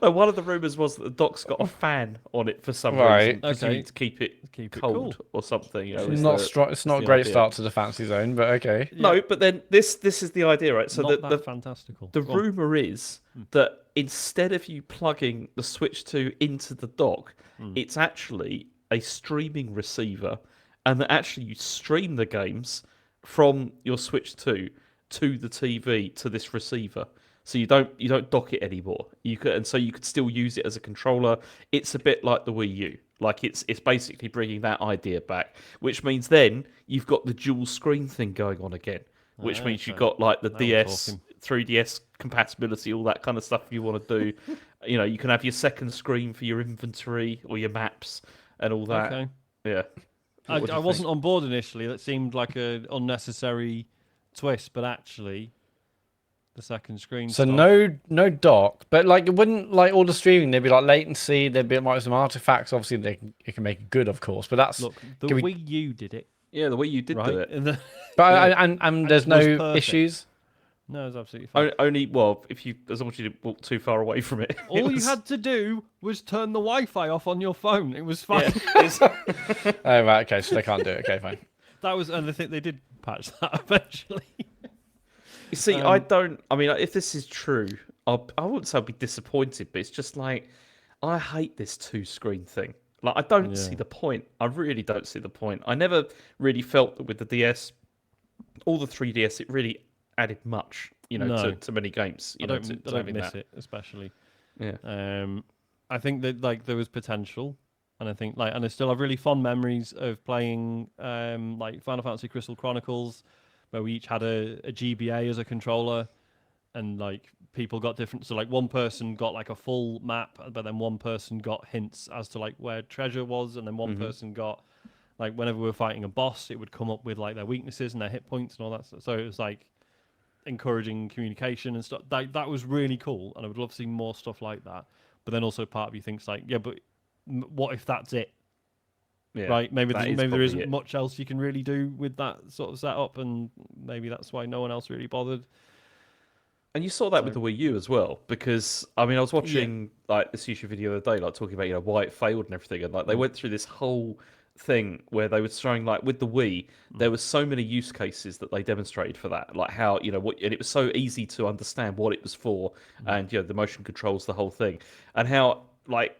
[SPEAKER 2] No, one of the rumours was that the dock's got a fan on it for some
[SPEAKER 3] Right.
[SPEAKER 2] reason. presumably
[SPEAKER 1] Okay.
[SPEAKER 2] to keep it
[SPEAKER 1] Keep it
[SPEAKER 2] cold
[SPEAKER 1] cool.
[SPEAKER 2] or something. You know,
[SPEAKER 3] It's
[SPEAKER 2] is
[SPEAKER 3] not
[SPEAKER 2] the-
[SPEAKER 3] strong. It's not a
[SPEAKER 2] the
[SPEAKER 3] great
[SPEAKER 2] idea.
[SPEAKER 3] start to the fantasy zone, but okay.
[SPEAKER 2] No, but then this is the idea, right? So
[SPEAKER 1] Not
[SPEAKER 2] the
[SPEAKER 1] that fantastical.
[SPEAKER 2] the
[SPEAKER 1] Go on.
[SPEAKER 2] rumor is that instead of you plugging the Switch 2 into the dock, it's actually a streaming receiver, and that actually you stream the games from your Switch 2 to the TV to this receiver. So you don't dock it anymore. You could still use it as a controller. It's a bit like the Wii U. Like it's basically bringing that idea back, which means then you've got the dual screen thing going on again, which means you've
[SPEAKER 1] Okay.
[SPEAKER 2] got like the
[SPEAKER 1] Now we're
[SPEAKER 2] DS,
[SPEAKER 1] talking.
[SPEAKER 2] 3DS compatibility, all that kind of stuff you want to do. You know, you can have your second screen for your inventory or your maps and all that.
[SPEAKER 1] Okay.
[SPEAKER 2] Yeah. What do
[SPEAKER 1] I
[SPEAKER 2] you
[SPEAKER 1] wasn't
[SPEAKER 2] think?
[SPEAKER 1] on board initially. That seemed like an unnecessary twist, but actually, the second screen.
[SPEAKER 3] So
[SPEAKER 1] stuff-
[SPEAKER 3] no dock, but like it wouldn't like all the streaming. There'd be like latency. There'd be like some artifacts. Obviously, it can make it good, of course. But that's
[SPEAKER 1] Look, the
[SPEAKER 3] Can we-
[SPEAKER 1] Wii U did it
[SPEAKER 2] Yeah, the way you did
[SPEAKER 1] right.
[SPEAKER 2] do it.
[SPEAKER 1] And the-
[SPEAKER 3] but and there's
[SPEAKER 1] it
[SPEAKER 3] no
[SPEAKER 1] was perfect.
[SPEAKER 3] issues.
[SPEAKER 1] no, it's absolutely fine.
[SPEAKER 2] Only, well, as long as you didn't walk too far away from it.
[SPEAKER 1] All you had to do was turn the Wi-Fi off on your phone. It was fine.
[SPEAKER 2] Yeah,
[SPEAKER 3] Oh right, okay, so they can't do it. Okay, fine.
[SPEAKER 1] That was, and I think they did patch that eventually.
[SPEAKER 2] You see, I mean, if this is true, I wouldn't say I'd be disappointed, but it's just like, I hate this two-screen thing. Like, I don't see
[SPEAKER 1] Yeah.
[SPEAKER 2] the point. I really don't see the point. I never really felt that with the DS, or the 3DS, it really added much,
[SPEAKER 1] No.
[SPEAKER 2] to many games.
[SPEAKER 1] I don't
[SPEAKER 2] having
[SPEAKER 1] miss
[SPEAKER 2] that.
[SPEAKER 1] it, especially.
[SPEAKER 2] Yeah.
[SPEAKER 1] I think that like there was potential, and I think like, and I still have really fond memories of playing like Final Fantasy Crystal Chronicles, where we each had a GBA as a controller, and like people got different. So like one person got like a full map, but then one person got hints as to like where treasure was, and then one person got like whenever we were fighting a boss, it would come up with like their weaknesses and their hit points and all that stuff. So it was like encouraging communication and stuff. That was really cool, and I would love to see more stuff like that. But then also part of you thinks like, yeah, but what if that's it?
[SPEAKER 2] Yeah,
[SPEAKER 1] Right? Maybe
[SPEAKER 2] that is
[SPEAKER 1] there
[SPEAKER 2] probably
[SPEAKER 1] isn't
[SPEAKER 2] it.
[SPEAKER 1] much else you can really do with that sort of setup, and maybe that's why no one else really bothered.
[SPEAKER 2] And you saw that with the Wii U as well, because I mean, I was watching like this YouTube video the other day, like talking about why it failed and everything, and like they went through this whole thing where they were showing like with the Wii, there were so many use cases that they demonstrated for that, like how what, and it was so easy to understand what it was for, and the motion controls, the whole thing, and how like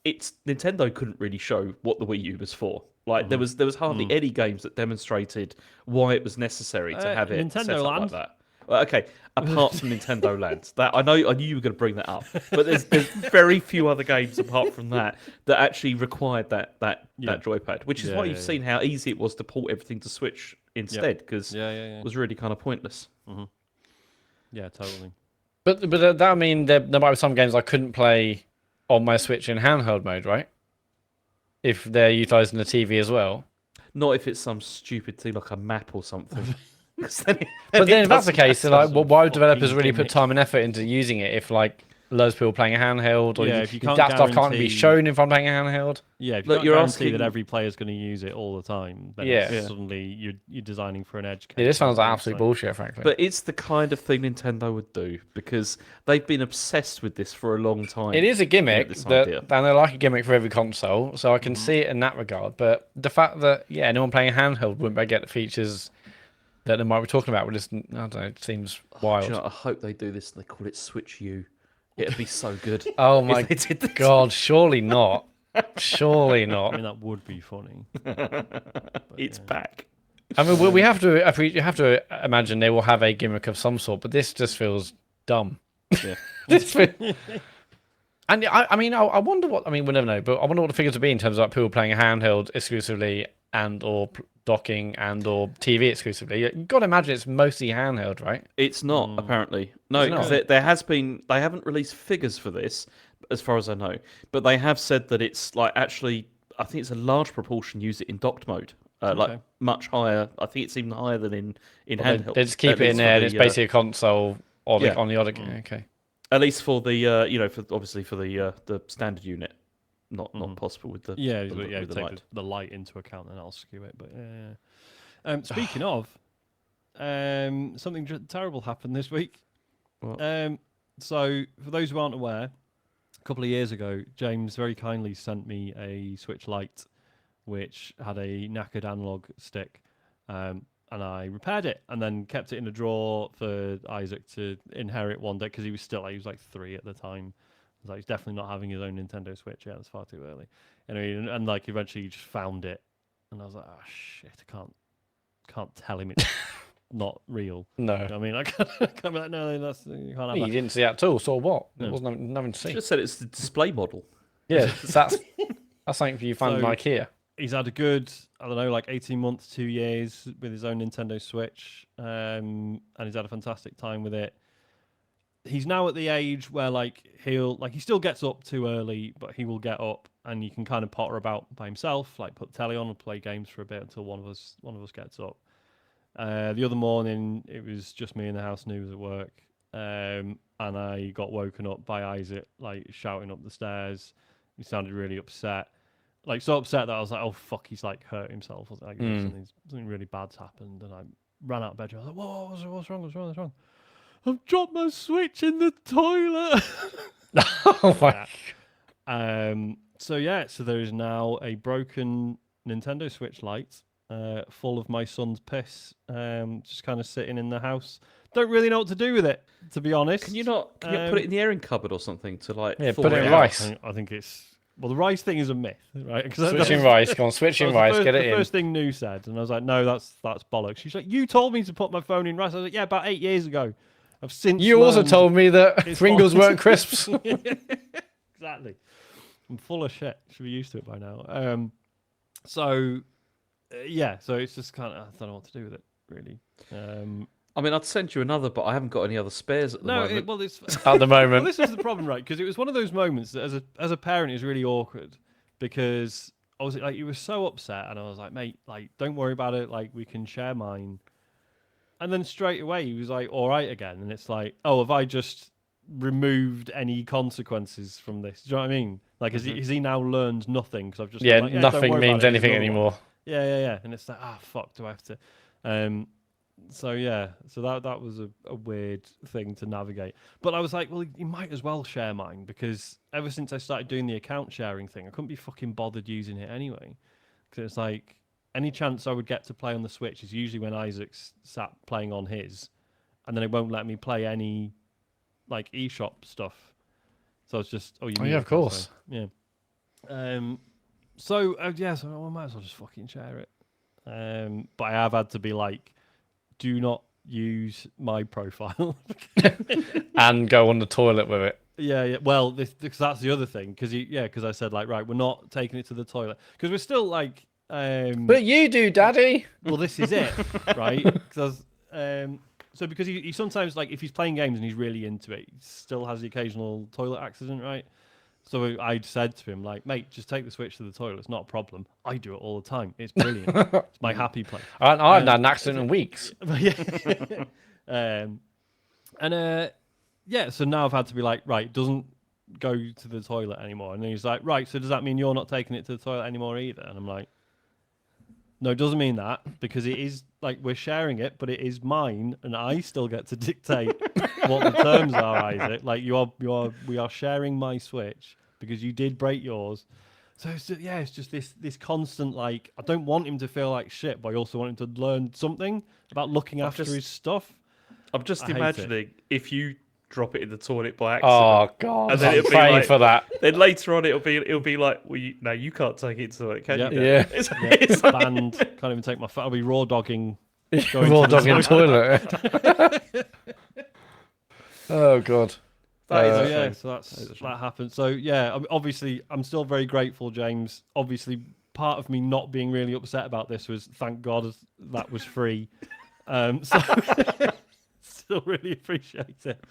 [SPEAKER 2] it's Nintendo couldn't really show what the Wii U was for. Like there was hardly any games that demonstrated why it was necessary to have it
[SPEAKER 1] Nintendo
[SPEAKER 2] set up like
[SPEAKER 1] Land.
[SPEAKER 2] that. Well, okay, apart from Nintendo Land, that I knew you were going to bring that up, but there's very few other games apart from that actually required that joypad, which is
[SPEAKER 1] Yeah,
[SPEAKER 2] why
[SPEAKER 1] yeah,
[SPEAKER 2] you've
[SPEAKER 1] yeah.
[SPEAKER 2] seen how easy it was to port everything to Switch instead, because
[SPEAKER 1] Yeah.
[SPEAKER 2] it was really kind of pointless.
[SPEAKER 1] Yeah, totally.
[SPEAKER 3] But that I mean there might be some games I couldn't play on my Switch in handheld mode, right? If they're utilizing the TV as well.
[SPEAKER 2] Not if it's some stupid thing like a map or something. Then
[SPEAKER 3] But then
[SPEAKER 2] it
[SPEAKER 3] if that's the
[SPEAKER 2] doesn't
[SPEAKER 3] case, then
[SPEAKER 2] matter.
[SPEAKER 3] like, why would developers
[SPEAKER 1] fucking
[SPEAKER 3] really put
[SPEAKER 1] gimmick.
[SPEAKER 3] time and effort into using it if like loads of people playing a handheld, or
[SPEAKER 1] Yeah, if you can't
[SPEAKER 3] that stuff can't be
[SPEAKER 1] guarantee-
[SPEAKER 3] shown if I'm playing a handheld?
[SPEAKER 1] Yeah, if you
[SPEAKER 2] Look,
[SPEAKER 1] can't
[SPEAKER 2] you're
[SPEAKER 1] guarantee that
[SPEAKER 2] asking-
[SPEAKER 1] every player's going to use it all the time, then
[SPEAKER 3] Yeah.
[SPEAKER 1] it's
[SPEAKER 2] Yeah.
[SPEAKER 1] suddenly you're designing for an edge case.
[SPEAKER 3] Yeah, this sounds like
[SPEAKER 1] aren't you?
[SPEAKER 3] absolute
[SPEAKER 1] So-
[SPEAKER 3] bullshit, frankly.
[SPEAKER 2] But it's the kind of thing Nintendo would do because they've been obsessed with this for a long time.
[SPEAKER 3] it is a gimmick
[SPEAKER 2] this
[SPEAKER 3] that,
[SPEAKER 2] idea.
[SPEAKER 3] and they're like a gimmick for every console, so I can see it in that regard. But the fact that anyone playing a handheld wouldn't be able to get the features that they might be talking about, would just, I don't know, it seems wild.
[SPEAKER 2] Do you know, I hope they do this and they call it Switch U. It'd be so good.
[SPEAKER 3] Oh
[SPEAKER 2] if
[SPEAKER 3] my
[SPEAKER 2] they did this.
[SPEAKER 3] god, surely not. Surely
[SPEAKER 1] I
[SPEAKER 3] not.
[SPEAKER 1] mean, that would be funny.
[SPEAKER 2] It's back.
[SPEAKER 3] I mean, we have to you have to imagine they will have a gimmick of some sort, but this just feels dumb.
[SPEAKER 2] Yeah.
[SPEAKER 3] This fe- and I mean, I wonder what, I mean, we'll never know, but I wonder what the figures would be in terms of like people playing a handheld exclusively and or docking and or TV exclusively. You've got to imagine it's mostly handheld, right?
[SPEAKER 2] It's not, apparently. No,
[SPEAKER 3] Is it
[SPEAKER 2] because
[SPEAKER 3] not?
[SPEAKER 2] there has been... They haven't released figures for this, as far as I know. But they have said that it's, like, actually... I think it's a large proportion use it in docked mode. Like,
[SPEAKER 1] Okay.
[SPEAKER 2] much higher. I think it's even higher than in
[SPEAKER 3] They,
[SPEAKER 2] handheld.
[SPEAKER 3] they just keep
[SPEAKER 2] At
[SPEAKER 3] it in
[SPEAKER 2] least for
[SPEAKER 3] there, and
[SPEAKER 2] the,
[SPEAKER 3] it's basically a console on
[SPEAKER 2] yeah.
[SPEAKER 3] the other. Okay.
[SPEAKER 2] At least for the, for obviously for the standard unit. Not possible with the...
[SPEAKER 1] Yeah,
[SPEAKER 2] the,
[SPEAKER 1] but yeah,
[SPEAKER 2] with the
[SPEAKER 1] take
[SPEAKER 2] light.
[SPEAKER 1] the light into account, and I'll skew it. But yeah. Speaking of, something terrible happened this week.
[SPEAKER 2] What?
[SPEAKER 1] So for those who aren't aware, a couple of years ago, James very kindly sent me a Switch Lite, which had a knackered analog stick, and I repaired it and then kept it in a drawer for Isaac to inherit one day because he was like 3 at the time. I was like, he's definitely not having his own Nintendo Switch. Yeah, it's far too early. Anyway, and like eventually he just found it, and I was like, oh shit, I can't tell him it's not real.
[SPEAKER 3] No.
[SPEAKER 1] You know what I mean, I can't be like, no, you can't have
[SPEAKER 3] You
[SPEAKER 1] that.
[SPEAKER 3] didn't see that at all. Saw what? There
[SPEAKER 1] No.
[SPEAKER 3] wasn't nothing to see.
[SPEAKER 2] Just said it's the display model.
[SPEAKER 3] Yeah, that's something you found in
[SPEAKER 1] So-
[SPEAKER 3] IKEA.
[SPEAKER 1] He's had a good, I don't know, like 18 months, 2 years with his own Nintendo Switch, and he's had a fantastic time with it. He's now at the age where he still gets up too early, but he will get up and you can kind of potter about by himself, like put the telly on and play games for a bit until one of us gets up. The other morning it was just me in the house and he was at work, and I got woken up by Isaac like shouting up the stairs. He sounded really upset. Like so upset that I was like, oh fuck, he's like hurt himself. I was like, something really bad's happened, and I ran out of bed. I was like, whoa, what's wrong? What's wrong? I've dropped my Switch in the toilet.
[SPEAKER 3] Oh my.
[SPEAKER 1] So there is now a broken Nintendo Switch Lite, full of my son's piss, just kind of sitting in the house. Don't really know what to do with it, to be honest.
[SPEAKER 2] Can you not put it in the airing cupboard or something to like...
[SPEAKER 3] Yeah,
[SPEAKER 2] thaw
[SPEAKER 3] put it in
[SPEAKER 2] out?
[SPEAKER 3] rice.
[SPEAKER 1] I think it's the rice thing is a myth, right? 'Cause
[SPEAKER 3] Switching rice. Come on, switching rice. Get it
[SPEAKER 1] the
[SPEAKER 3] in.
[SPEAKER 1] first thing New said, and I was like, no, that's bollocks. She's like, you told me to put my phone in rice. I was like, yeah, about 8 years ago. I've since.
[SPEAKER 3] You also
[SPEAKER 1] learned
[SPEAKER 3] told me that
[SPEAKER 1] it's
[SPEAKER 3] Pringles
[SPEAKER 1] fine.
[SPEAKER 3] weren't crisps.
[SPEAKER 1] Exactly. I'm full of shit. Should be used to it by now. So it's just kind of I don't know what to do with it really.
[SPEAKER 2] I mean, I'd send you another, but I haven't got any other spares at the moment.
[SPEAKER 1] It's
[SPEAKER 3] At the moment.
[SPEAKER 1] well, this is the problem, right? Because it was one of those moments that as a parent is really awkward because I was like, you were so upset, and I was like, mate, like, don't worry about it. Like, we can share mine. And then straight away he was like, all right again, and it's like, oh, have I just removed any consequences from this? Do you know what I mean? Like, has he now learned nothing? Because I've just
[SPEAKER 3] Yeah,
[SPEAKER 1] been like, don't
[SPEAKER 3] nothing
[SPEAKER 1] worry
[SPEAKER 3] means
[SPEAKER 1] about it,
[SPEAKER 3] anything
[SPEAKER 1] it's another one.
[SPEAKER 3] anymore.
[SPEAKER 1] Yeah. And it's like, fuck, do I have to? So that was a weird thing to navigate. But I was like, well, you might as well share mine because ever since I started doing the account sharing thing, I couldn't be fucking bothered using it anyway. Because it's like any chance I would get to play on the Switch is usually when Isaac's sat playing on his, and then it won't let me play any like eShop stuff. So it's just
[SPEAKER 3] of course.
[SPEAKER 1] yeah. So I might as well just fucking share it. But I have had to be like, do not use my profile.
[SPEAKER 3] And go on the toilet with it.
[SPEAKER 1] Yeah. Well, because that's the other thing. Because I said like, right, we're not taking it to the toilet because we're still like.
[SPEAKER 3] But you do, Daddy.
[SPEAKER 1] Well, this is it, right? Because he sometimes like if he's playing games and he's really into it, he still has the occasional toilet accident, right? So I said to him, like, mate, just take the Switch to the toilet. It's not a problem. I do it all the time. It's brilliant. It's my happy place.
[SPEAKER 3] I haven't had an accident in weeks.
[SPEAKER 1] Yeah. Yeah, so now I've had to be like, right, it doesn't go to the toilet anymore. And then he's like, right, so does that mean you're not taking it to the toilet anymore either? And I'm like, no, it doesn't mean that, because it is, like, we're sharing it, but it is mine, and I still get to dictate what the terms are, Isaac. Like, we are sharing my Switch, because you did break yours. So it's just this constant, like, I don't want him to feel like shit, but I also want him to learn something about looking after his stuff.
[SPEAKER 2] I'm just
[SPEAKER 1] I hate
[SPEAKER 2] imagining if you drop it in the toilet by
[SPEAKER 3] Oh
[SPEAKER 2] accident.
[SPEAKER 3] God!
[SPEAKER 2] And then
[SPEAKER 3] I'm
[SPEAKER 2] it'll be
[SPEAKER 3] praying
[SPEAKER 2] like-
[SPEAKER 3] for that.
[SPEAKER 2] Then later on, it'll be like, well, no, you can't take it to it, can
[SPEAKER 1] Yeah.
[SPEAKER 2] you?
[SPEAKER 3] Yeah.
[SPEAKER 2] It's like-
[SPEAKER 1] Banned. Can't even take my phone. I'll be raw dogging.
[SPEAKER 3] Raw dogging toilet. Oh God.
[SPEAKER 2] That is
[SPEAKER 1] So
[SPEAKER 2] a
[SPEAKER 1] yeah,
[SPEAKER 2] shame.
[SPEAKER 1] so
[SPEAKER 2] That is a
[SPEAKER 1] that
[SPEAKER 2] shame.
[SPEAKER 1] happened. So yeah, obviously, I'm still very grateful, James. Obviously, part of me not being really upset about this was, thank God that was free. So still really appreciate it.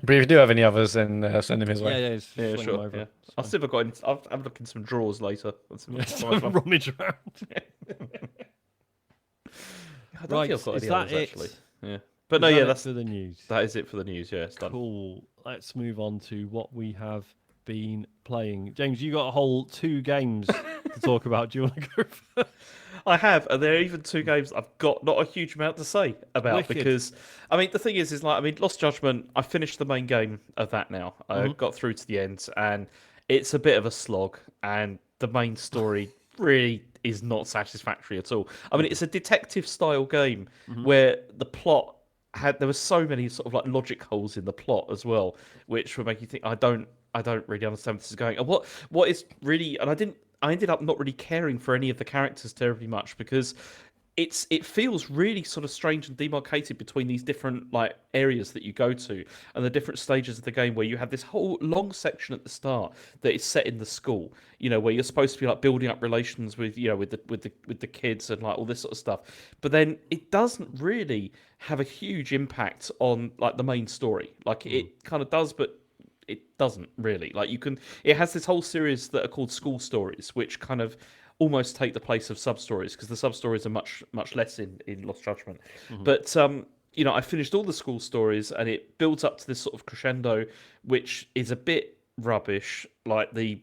[SPEAKER 3] But if you do have any others, then send them his
[SPEAKER 1] Yeah,
[SPEAKER 3] way.
[SPEAKER 1] yeah, just
[SPEAKER 2] Yeah,
[SPEAKER 1] fling
[SPEAKER 2] sure.
[SPEAKER 1] them over.
[SPEAKER 2] Yeah.
[SPEAKER 1] It's
[SPEAKER 2] I'll
[SPEAKER 1] fine.
[SPEAKER 2] see if I've got any. I'll have a look in some drawers later. Let's see if I can
[SPEAKER 1] Just
[SPEAKER 2] find one.
[SPEAKER 1] rummage around.
[SPEAKER 2] I don't
[SPEAKER 1] Right,
[SPEAKER 2] think I've got
[SPEAKER 1] is
[SPEAKER 2] any
[SPEAKER 1] that
[SPEAKER 2] others
[SPEAKER 1] it?
[SPEAKER 2] actually. Yeah, but
[SPEAKER 1] Is
[SPEAKER 2] no,
[SPEAKER 1] that
[SPEAKER 2] yeah,
[SPEAKER 1] it
[SPEAKER 2] that's
[SPEAKER 1] for the news.
[SPEAKER 2] that is it for the news. Yeah, it's done.
[SPEAKER 1] Cool. Let's move on to what we have been playing. James, you got a whole 2 games to talk about. Do you want to go first?
[SPEAKER 2] I have, and there are even 2 games I've got not a huge amount to say about
[SPEAKER 1] Wicked.
[SPEAKER 2] because, I mean, the thing is like, I mean, Lost Judgment, I finished the main game of that now. I got through to the end, and it's a bit of a slog, and the main story really is not satisfactory at all. I mean, it's a detective-style game where the plot there were so many sort of like logic holes in the plot as well, which would make you think, I don't really understand where this is going. And what is really, and I ended up not really caring for any of the characters terribly much because it feels really sort of strange and demarcated between these different like areas that you go to and the different stages of the game where you have this whole long section at the start that is set in the school, you know, where you're supposed to be like building up relations with, you know, with the kids and like all this sort of stuff. But then it doesn't really have a huge impact on like the main story. Like it kind of does, but it doesn't really. Like it has this whole series that are called school stories, which kind of almost take the place of sub stories because the sub stories are much less in Lost Judgment. But you know, I finished all the school stories and it builds up to this sort of crescendo, which is a bit rubbish, like the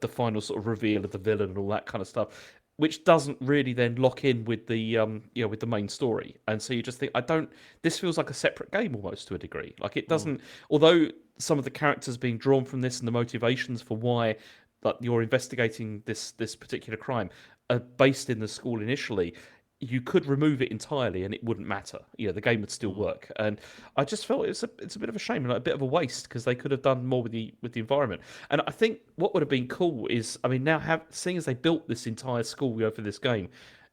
[SPEAKER 2] final sort of reveal of the villain and all that kind of stuff, which doesn't really then lock in with the you know, with the main story. And so you just think, this feels like a separate game almost to a degree. Like it doesn't, although some of the characters being drawn from this and the motivations for why like you're investigating this particular crime are based in the school initially, you could remove it entirely and it wouldn't matter. You know, the game would still work. And I just felt it's a bit of a shame and like a bit of a waste because they could have done more with the environment. And I think what would have been cool is, I mean, now seeing as they built this entire school for this game,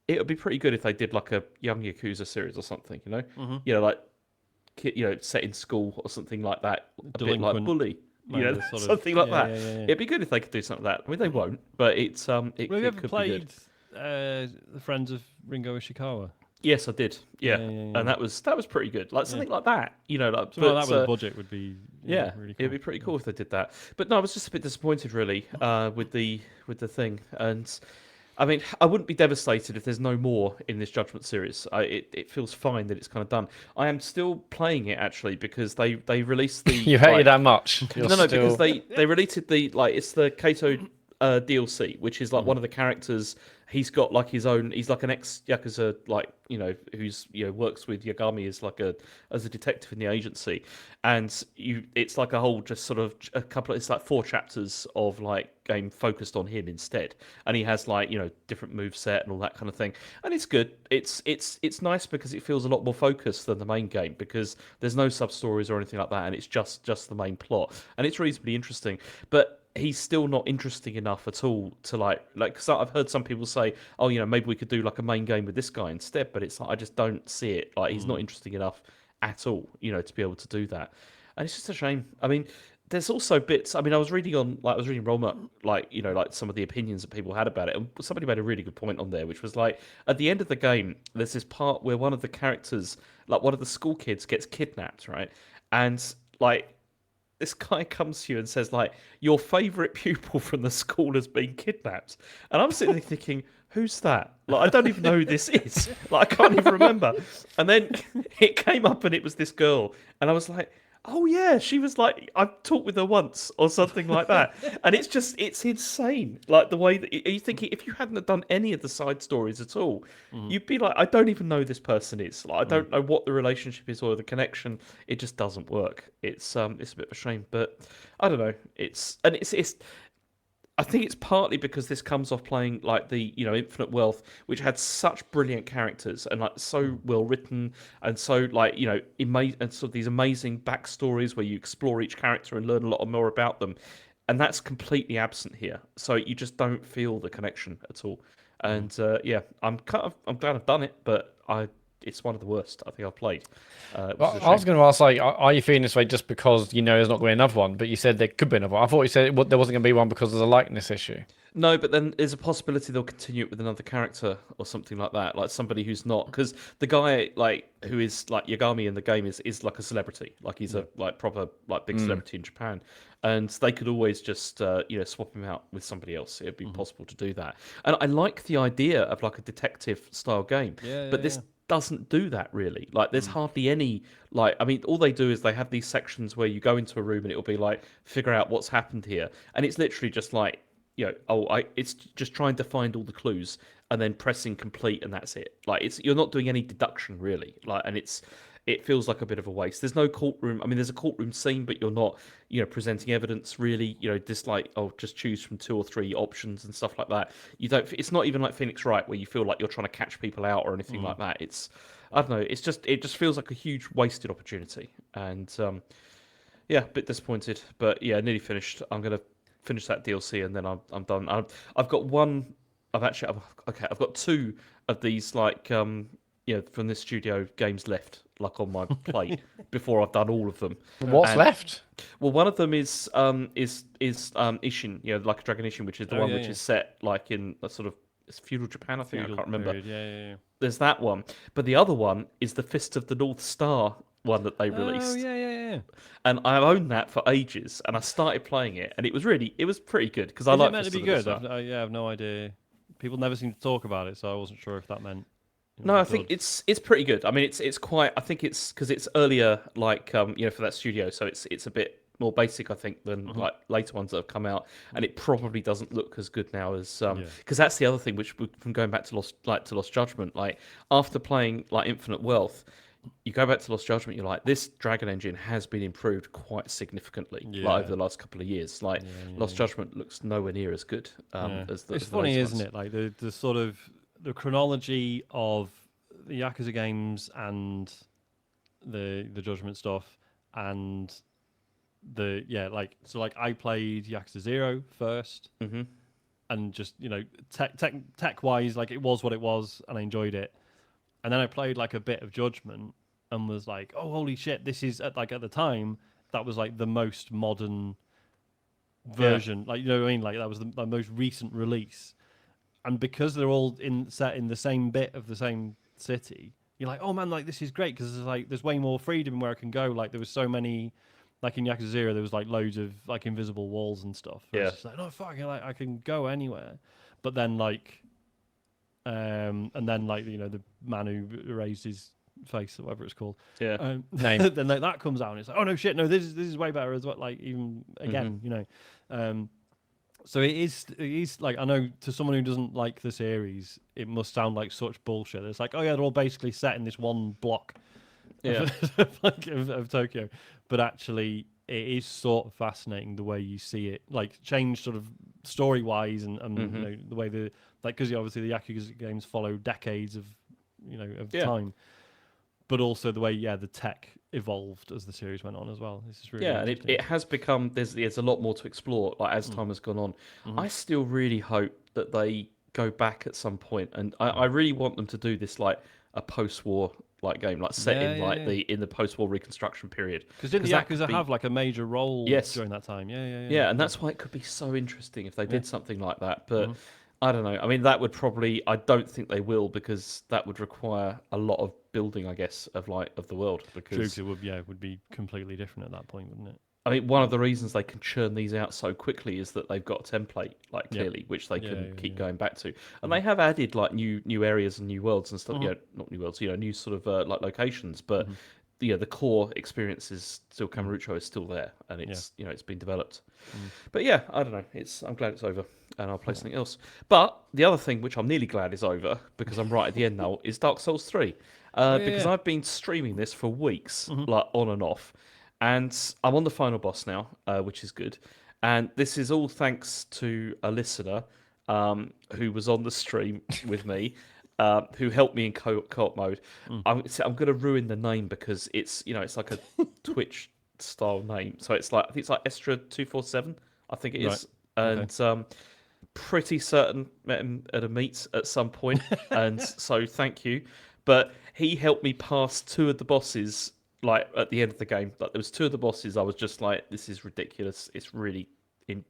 [SPEAKER 2] it would be pretty good if they did like a Young Yakuza series or something, you know? You know, like, you know, set in school or something like that. A bit like
[SPEAKER 1] Delinquent.
[SPEAKER 2] Bully. You know,
[SPEAKER 1] Sort of-
[SPEAKER 2] something like
[SPEAKER 1] yeah,
[SPEAKER 2] that.
[SPEAKER 1] yeah, yeah.
[SPEAKER 2] It'd be good if they could do something like that. I mean, they won't, but it
[SPEAKER 1] Have you
[SPEAKER 2] it
[SPEAKER 1] ever
[SPEAKER 2] could be good.
[SPEAKER 1] played The Friends of Ringo Ishikawa?
[SPEAKER 2] Yes, I did. Yeah,
[SPEAKER 1] Yeah, yeah, yeah.
[SPEAKER 2] and that was pretty good. Like something like that, you know, like
[SPEAKER 1] Something like
[SPEAKER 2] but,
[SPEAKER 1] that with a budget would be
[SPEAKER 2] yeah,
[SPEAKER 1] really cool.
[SPEAKER 2] it'd be pretty cool if they did that. But no, I was just a bit disappointed really with the thing. And I mean, I wouldn't be devastated if there's no more in this Judgment series. It feels fine that it's kind of done. I am still playing it actually because they released the
[SPEAKER 3] You hate it
[SPEAKER 2] like-
[SPEAKER 3] that much. You're
[SPEAKER 2] no,
[SPEAKER 3] still...
[SPEAKER 2] because they released the like it's the Kato DLC, which is like one of the characters. He's got like his own. He's like an ex-Yakuza, like, you know, who's, you know, works with Yagami as like as a detective in the agency, and it's like a whole just sort of a couple. It's like 4 chapters of like game focused on him instead, and he has like, you know, different move set and all that kind of thing, and it's good. It's nice because it feels a lot more focused than the main game because there's no sub stories or anything like that, and it's just the main plot, and it's reasonably interesting, but he's still not interesting enough at all to like because I've heard some people say, oh, you know, maybe we could do like a main game with this guy instead, but it's like I just don't see it. Like he's not interesting enough at all, you know, to be able to do that, and it's just a shame. I mean, there's also bits. I mean, I was reading Roma, like, you know, like some of the opinions that people had about it, and somebody made a really good point on there, which was like at the end of the game, there's this part where one of the characters, like one of the school kids, gets kidnapped, right, and like this guy comes to you and says like, your favourite pupil from the school has been kidnapped, and I'm sitting there thinking, who's that? Like, I don't even know who this is. Like, I can't even remember. And then it came up and it was this girl, and I was like, oh yeah, she was like, I've talked with her once or something like that. And it's insane. Like the way that you thinking, if you hadn't have done any of the side stories at all, you'd be like, I don't even know who this person is. Like, I don't know what the relationship is or the connection. It just doesn't work. It's a bit of a shame, but I don't know. It's I think it's partly because this comes off playing like the Infinite Wealth, which had such brilliant characters and like so well written and so like and sort of these amazing backstories where you explore each character and learn a lot more about them, and that's completely absent here. So you just don't feel the connection at all. And I'm glad I've done it, but it's one of the worst I think I've played.
[SPEAKER 3] Well, I was going to ask, like, are you feeling this way just because there's not going to be another one? But you said there could be another one. I thought you said there wasn't going to be one because there's a likeness issue.
[SPEAKER 2] No, but then there's a possibility they'll continue it with another character or something like that, like somebody who's not, because the guy like who is like Yagami in the game is like a celebrity, like he's a like proper like big celebrity in Japan, and they could always just swap him out with somebody else. It'd be possible to do that, and I like the idea of like a detective style game, but this doesn't do that really. Like there's hardly any like, I mean, all they do is they have these sections where you go into a room and it'll be like figure out what's happened here, and it's literally just like it's just trying to find all the clues and then pressing complete, and that's it. Like you're not doing any deduction really. Like, and it feels like a bit of a waste. There's no courtroom. I mean, there's a courtroom scene, but you're not presenting evidence really. Just like just choose from 2 or 3 options and stuff like that. You don't. It's not even like Phoenix Wright where you feel like you're trying to catch people out or anything like that. I don't know. It just feels like a huge wasted opportunity, and a bit disappointed. But yeah, nearly finished. I'm gonna finish that DLC and then I'm done. I've got one. I've got 2 of these like from this studio games left, like on my plate before I've done all of them.
[SPEAKER 3] What's left?
[SPEAKER 2] Well, one of them is Ishin, like a Dragon Ishin, which is the one which is set like in a sort of feudal Japan. I think I can't remember.
[SPEAKER 1] Period. Yeah.
[SPEAKER 2] There's that one, but the other one is the Fist of the North Star one that they released.
[SPEAKER 1] Oh yeah.
[SPEAKER 2] And I've owned that for ages, and I started playing it, and it was pretty good because I
[SPEAKER 1] Is
[SPEAKER 2] like.
[SPEAKER 1] it meant to be good? I have no idea. People never seem to talk about it, so I wasn't sure if that meant.
[SPEAKER 2] No, I think it's pretty good. I mean, it's quite. I think it's because it's earlier, like for that studio, so it's a bit more basic, I think, than like later ones that have come out, and it probably doesn't look as good now as because that's the other thing, which from going back to Lost Judgment, like after playing like Infinite Wealth. You go back to Lost Judgment, you're like, this Dragon engine has been improved quite significantly like, over the last couple of years. Like, Lost Judgment looks nowhere near as good as the.
[SPEAKER 1] It's funny, isn't it? Like the sort of the chronology of the Yakuza games and the Judgment stuff, and like I played Yakuza 0 first, and just tech wise, like it was what it was, and I enjoyed it. And then I played like a bit of Judgment and was like, "Oh, holy shit! This is at the time that was like the most modern version. Like, you know what I mean? Like that was the most recent release." And because they're all set in the same bit of the same city, you're like, "Oh man, like this is great because there's way more freedom where I can go." Like there was so many, like in Yakuza 0, there was like loads of like invisible walls and stuff. And it's just like, "No, fuck, like I can go anywhere." But then like. And then like the man who erased his face or whatever it's called,
[SPEAKER 3] Name.
[SPEAKER 2] Mm-hmm.
[SPEAKER 1] then that comes out and it's like, oh no shit, no, this is way better as well. Like even again, so it is like, I know to someone who doesn't like the series, it must sound like such bullshit. It's like, oh yeah, they're all basically set in this one block, of Tokyo, but actually it is sort of fascinating the way you see it, like change sort of story wise and the way because obviously the Yakuza games follow decades of time, but also the way the tech evolved as the series went on as well. This is really
[SPEAKER 2] and it has become there's a lot more to explore like as time has gone on. I still really hope that they go back at some point, and I really want them to do this like a post-war like game, like set in the post-war reconstruction period.
[SPEAKER 1] Because did the Yakuza have like a major role during that time? Yeah,
[SPEAKER 2] and that's why it could be so interesting if they did something like that. But I don't know. I mean, that would probably. I don't think they will because that would require a lot of building, I guess, of the world. Because
[SPEAKER 1] true, it would be completely different at that point, wouldn't it?
[SPEAKER 2] I mean, one of the reasons they can churn these out so quickly is that they've got a template, like clearly, which they can keep going back to, and they have added like new areas and new worlds and stuff. Yeah, not new worlds, new sort of like locations, but the core experiences still Camarucho is still there, and it's it's been developed. But yeah, I don't know. I'm glad it's over, and I'll play something else. But the other thing, which I'm nearly glad is over because I'm right at the end now, is Dark Souls 3, because I've been streaming this for weeks, like on and off. And I'm on the final boss now, which is good. And this is all thanks to a listener who was on the stream with me, who helped me in co-op mode. I'm going to ruin the name because it's it's like a Twitch style name. So it's like I think it's like Estra247. I think it is, and pretty certain met him at a meet at some point, and so thank you. But he helped me pass 2 of the bosses. Like at the end of the game, like there was 2 of the bosses. I was just like, "This is ridiculous. It's really," and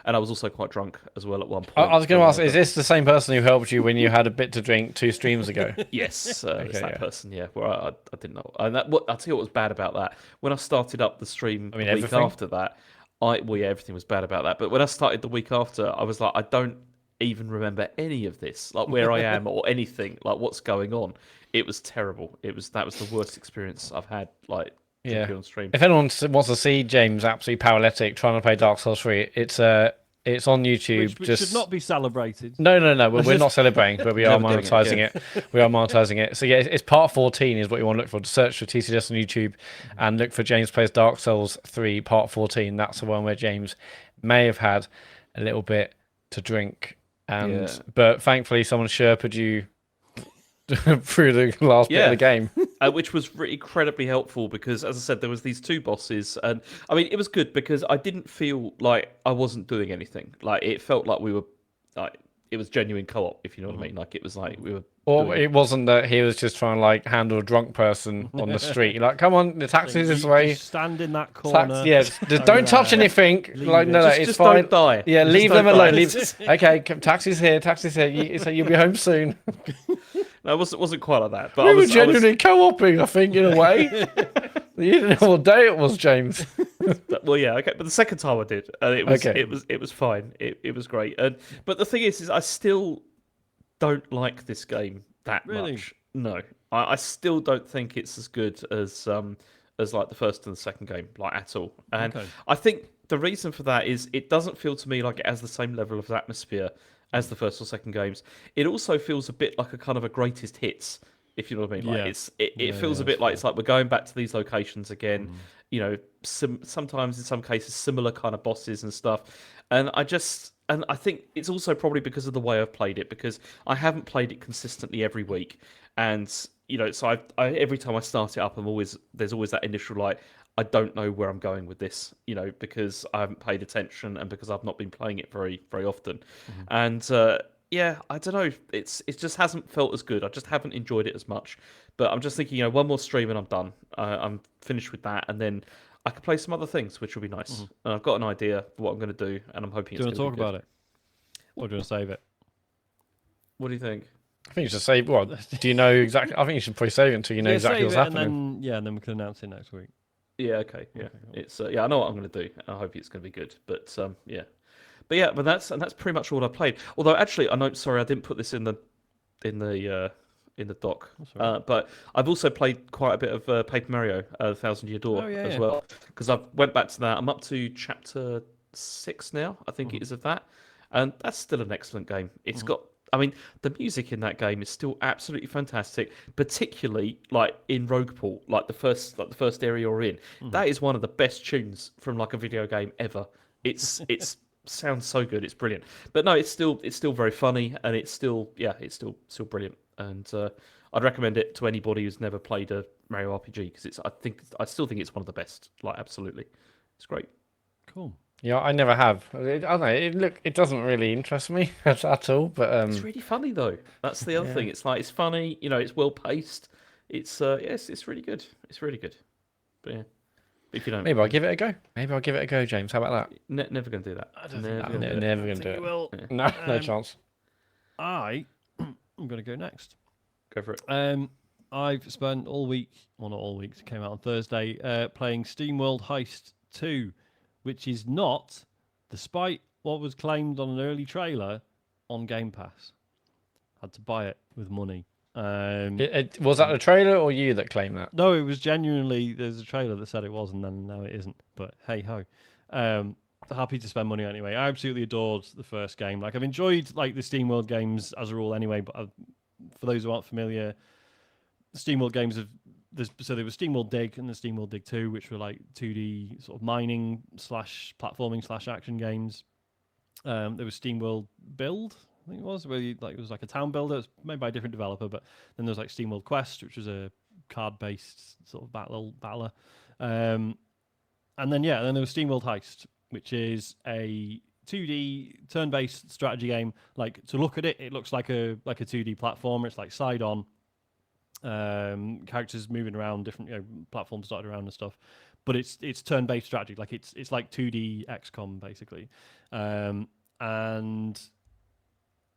[SPEAKER 2] I was also quite drunk as well at one point.
[SPEAKER 3] I was going to ask, is this the same person who helped you when you had a bit to drink 2 streams ago?
[SPEAKER 2] Yes, it's that person. Yeah, where I didn't know. And I'll tell you what was bad about that. When I started up the stream the week after that, everything was bad about that. But when I started the week after, I was like, I don't even remember any of this, like where I am or anything, like what's going on. It was terrible. That was the worst experience I've had, like on stream.
[SPEAKER 3] If anyone wants to see James absolutely paralytic trying to play Dark Souls 3, it's on YouTube.
[SPEAKER 1] Which should not be celebrated.
[SPEAKER 3] No. We're not celebrating, but we are monetizing it. We are monetizing it. So yeah, it's part 14 is what you want to look for. Search for TCDS on YouTube and look for James Plays Dark Souls 3 part 14. That's the one where James may have had a little bit to drink, but thankfully someone sherped you through the last bit of the game,
[SPEAKER 2] which was incredibly helpful because, as I said, there was these 2 bosses, and I mean it was good because I didn't feel like I wasn't doing anything. Like it felt like we were, like it was genuine co-op, if you know what I mean. Like it was like we were.
[SPEAKER 3] Or it wasn't that he was just trying to like handle a drunk person on the street. Like, come on, the taxi's this way.
[SPEAKER 1] Just stand in that corner.
[SPEAKER 3] Just don't touch anything. Like, no, it's
[SPEAKER 2] just
[SPEAKER 3] fine.
[SPEAKER 2] Don't die.
[SPEAKER 3] Yeah, leave them alone. Okay, taxi's here. So you'll be home soon.
[SPEAKER 2] No, it wasn't quite like that. But
[SPEAKER 3] we were genuinely co-oping, I think, in a way. You didn't know what day it was, James.
[SPEAKER 2] Well, yeah, okay. But the second time I did, and it was fine. It was great. But the thing is I still don't like this game that much. No, I still don't think it's as good as like the first and the second game, like at all. And I think the reason for that is it doesn't feel to me like it has the same level of atmosphere as the first or second games. It also feels a bit like a kind of a greatest hits, if you know what I mean. Like it feels a bit like it's like we're going back to these locations again. Sometimes in some cases similar kind of bosses and stuff. And I think it's also probably because of the way I've played it, because I haven't played it consistently every week, and so I every time I start it up, there's always that initial like, I don't know where I'm going with this, because I haven't paid attention and because I've not been playing it very, very often. And I don't know, it just hasn't felt as good. I just haven't enjoyed it as much. But I'm just thinking, one more stream and I'm done. I'm finished with that, and then I could play some other things, which will be nice. And I've got an idea of what I'm going to do, and I'm hoping it's going to be good.
[SPEAKER 1] Do you want to talk about it? Or do you want to save it?
[SPEAKER 2] What do you think?
[SPEAKER 3] I think you should save. Well, do you know exactly? I think you should probably save it until you know exactly what's happening.
[SPEAKER 1] And then we can announce it next week.
[SPEAKER 2] Yeah. Okay. Yeah. Okay, cool. It's I know what I'm going to do. I hope it's going to be good. But but that's pretty much all I played. Although actually, I didn't put this in the doc. But I've also played quite a bit of Paper Mario: The Thousand Year Door as well, because I went back to that. I'm up to chapter 6 now, I think it is of that, and that's still an excellent game. It's got. I mean, the music in that game is still absolutely fantastic, particularly like in Rogueport, like the first area you're in. That is one of the best tunes from like a video game ever. It's sounds so good. It's brilliant. But no, it's still very funny, and it's still brilliant. And I'd recommend it to anybody who's never played a Mario RPG, because I still think it's one of the best. Like, absolutely, it's great.
[SPEAKER 1] Cool.
[SPEAKER 3] Yeah, I never have. I don't know. It doesn't really interest me at all. But
[SPEAKER 2] it's really funny though. That's the other thing. It's like it's funny. It's well paced. It's it's really good. It's really good. But yeah, if you don't,
[SPEAKER 3] maybe I'll give it a go. James. How about
[SPEAKER 2] that? Never gonna do that.
[SPEAKER 3] Never gonna do it.
[SPEAKER 1] Will.
[SPEAKER 3] No, no chance.
[SPEAKER 1] I'm gonna go next.
[SPEAKER 2] Go for it.
[SPEAKER 1] I've spent all week, well, not all week, it came out on Thursday, playing SteamWorld Heist 2. which is not, despite what was claimed on an early trailer, on Game Pass. Had to buy it with money.
[SPEAKER 3] Was that a trailer or you that claimed that?
[SPEAKER 1] No, it was genuinely. There's a trailer that said it was, and then now it isn't. But hey ho, happy to spend money anyway. I absolutely adored the first game. Like I've enjoyed like the SteamWorld games as a rule anyway. But for those who aren't familiar, the SteamWorld games so there was SteamWorld Dig and the SteamWorld Dig 2, which were like 2D sort of mining / platforming / action games. There was SteamWorld Build, I think it was, where it was like a town builder. It was made by a different developer, but then there was like SteamWorld Quest, which was a card-based sort of battler. And then there was SteamWorld Heist, which is a 2D turn-based strategy game. Like to look at it, it looks like a 2D platformer. It's like side-on, characters moving around, different platforms started around and stuff. But it's turn-based strategy. Like it's like 2D XCOM basically. And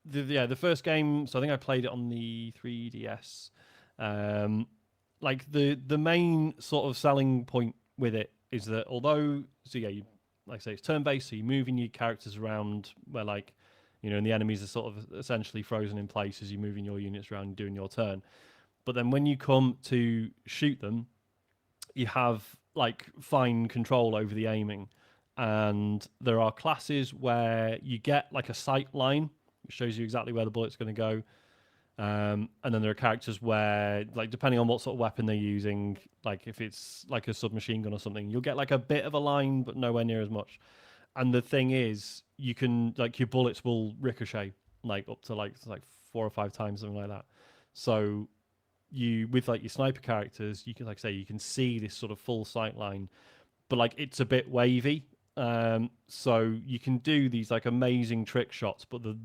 [SPEAKER 1] the first game, so I think I played it on the 3DS. Like the main sort of selling point with it is that although you, like I say, it's turn-based, so you're moving your characters around where and the enemies are sort of essentially frozen in place as you're moving your units around and doing your turn. But then when you come to shoot them, you have like fine control over the aiming. And there are classes where you get like a sight line, which shows you exactly where the bullet's going to go. And then there are characters where, like, depending on what sort of weapon they're using, like if it's like a submachine gun or something, you'll get like a bit of a line, but nowhere near as much. And the thing is, you can, like, your bullets will ricochet like up to like 4 or 5 times, something like that. So you, with like your sniper characters, you can, like say, you can see this sort of full sight line, but like it's a bit wavy. So you can do these like amazing trick shots, but the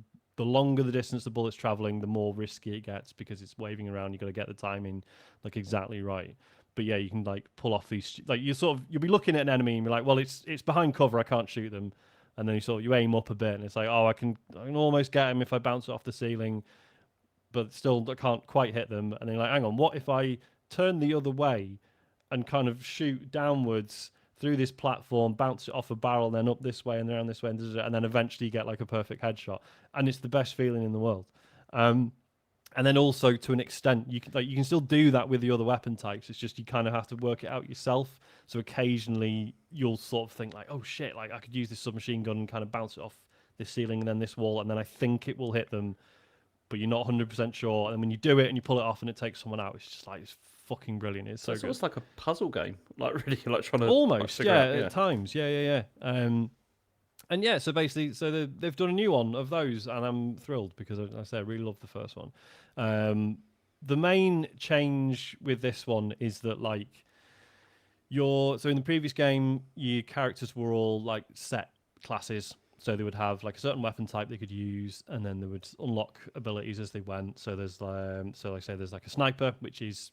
[SPEAKER 1] longer the distance the bullet's traveling, the more risky it gets because it's waving around. You got to get the timing like exactly right. But yeah, you can like pull off these, like you'll be looking at an enemy and be like, well, it's behind cover, I can't shoot them. And then you aim up a bit and it's like, oh, I can almost get him if I bounce it off the ceiling, but still I can't quite hit them. And then you're like, hang on, what if I turn the other way and kind of shoot downwards through this platform, bounce it off a barrel, then up this way and around this way, and then eventually get like a perfect headshot. And it's the best feeling in the world. And then also to an extent, you can still do that with the other weapon types. It's just you kind of have to work it out yourself. So occasionally you'll sort of think like, oh shit, like I could use this submachine gun and kind of bounce it off this ceiling and then this wall, and then I think it will hit them, but you're not 100% sure. And when you do it and you pull it off and it takes someone out, it's just like, it's fucking brilliant. It's so
[SPEAKER 2] it's
[SPEAKER 1] good.
[SPEAKER 2] almost like a puzzle game, like really, like trying to
[SPEAKER 1] almost,
[SPEAKER 2] like,
[SPEAKER 1] yeah,
[SPEAKER 2] out,
[SPEAKER 1] at times, yeah. And yeah, so basically, they've done a new one of those, and I'm thrilled because I really love the first one. The main change with this one is that like so in the previous game, your characters were all like set classes. So they would have like a certain weapon type they could use, and then they would unlock abilities as they went. So there's like I say, there's like a sniper, which is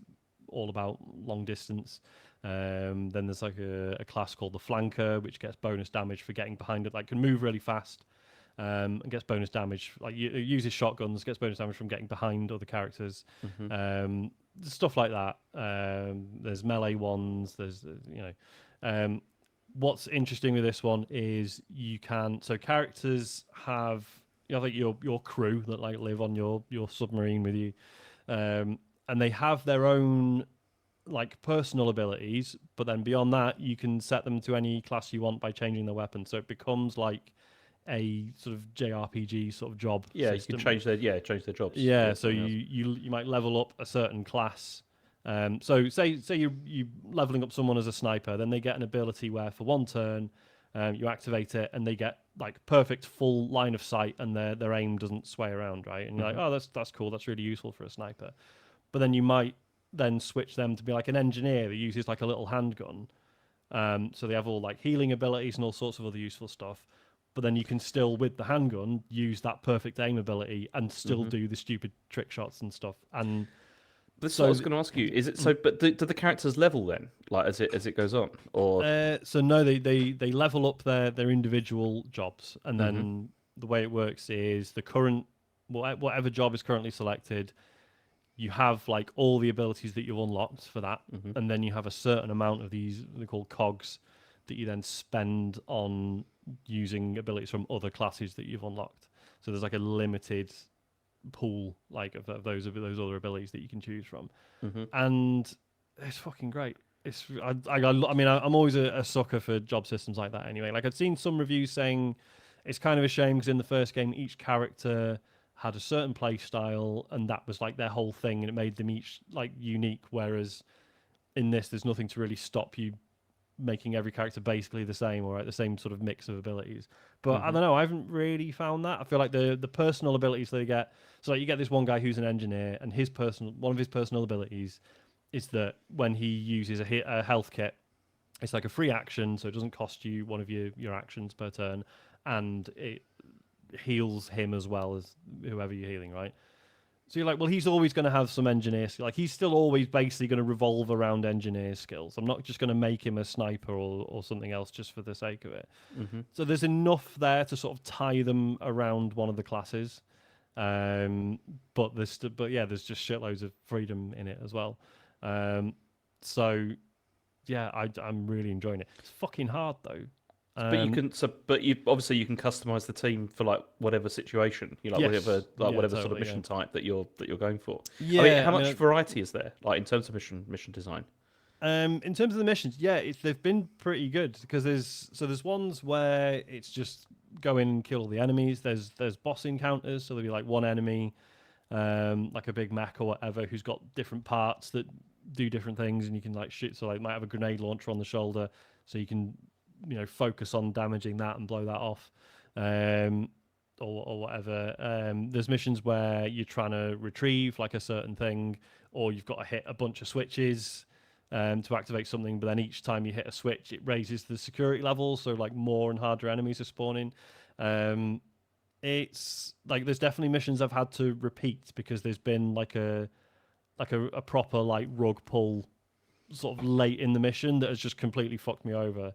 [SPEAKER 1] all about long distance. Then there's like a class called the flanker, which gets bonus damage for getting behind it, like can move really fast, and gets bonus damage. Like uses shotguns, gets bonus damage from getting behind other characters. Stuff like that. There's melee ones. There's what's interesting with this one is so characters have like your crew that like live on your submarine with you, and they have their own like personal abilities, but then beyond that you can set them to any class you want by changing their weapon, so it becomes like a sort of JRPG sort of job system.
[SPEAKER 2] You can change their jobs.
[SPEAKER 1] So you might level up a certain class. So say you leveling up someone as a sniper, then they get an ability where for one turn you activate it and they get like perfect full line of sight and their aim doesn't sway around, right? And you're like, oh, that's cool, that's really useful for a sniper. But then you might then switch them to be like an engineer that uses like a little handgun. So they have all like healing abilities and all sorts of other useful stuff. But then you can still, with the handgun, use that perfect aim ability and still do the stupid trick shots and stuff. And
[SPEAKER 2] this is what I was going to ask you. Is it so? But do the characters level then, like as it goes on, or
[SPEAKER 1] so no, they level up their individual jobs, and then the way it works is the current whatever job is currently selected, you have like all the abilities that you've unlocked for that, and then you have a certain amount of these, they're called cogs, that you then spend on using abilities from other classes that you've unlocked. So there's like a limited pool like of those other abilities that you can choose from, and it's fucking great. I mean, I'm always a sucker for job systems like that anyway. Like, I'd seen some reviews saying it's kind of a shame because in the first game, each character had a certain play style and that was like their whole thing and it made them each like unique. Whereas in this, there's nothing to really stop you making every character basically the same or the same sort of mix of abilities. But I don't know, I haven't really found that. I feel like the personal abilities they get, so like you get this one guy who's an engineer and one of his personal abilities is that when he uses a health kit, it's like a free action, so it doesn't cost you one of your actions per turn, and it heals him as well as whoever you're healing, right? So you're like, well, he's always going to have some engineer skill. Like, he's still always basically going to revolve around engineer skills. I'm not just going to make him a sniper or something else just for the sake of it. So there's enough there to sort of tie them around one of the classes. But there's just shitloads of freedom in it as well. So yeah, I'm really enjoying it. It's fucking hard though.
[SPEAKER 2] But you obviously you can customize the team for like whatever situation, you know, like
[SPEAKER 1] Yes.
[SPEAKER 2] whatever
[SPEAKER 1] Totally,
[SPEAKER 2] sort of mission type that you're going for.
[SPEAKER 1] Yeah,
[SPEAKER 2] I mean, how much variety is there, like in terms of mission design?
[SPEAKER 1] In terms of the missions, yeah, they've been pretty good because there's ones where it's just go in and kill all the enemies. There's boss encounters, so there'll be like one enemy, like a big mech or whatever, who's got different parts that do different things, and you can like shoot. So like might have a grenade launcher on the shoulder, so you can focus on damaging that and blow that off, or whatever. There's missions where you're trying to retrieve like a certain thing, or you've got to hit a bunch of switches to activate something, but then each time you hit a switch it raises the security level, so like more and harder enemies are spawning. It's like there's definitely missions I've had to repeat because there's been like a proper like rug pull sort of late in the mission that has just completely fucked me over.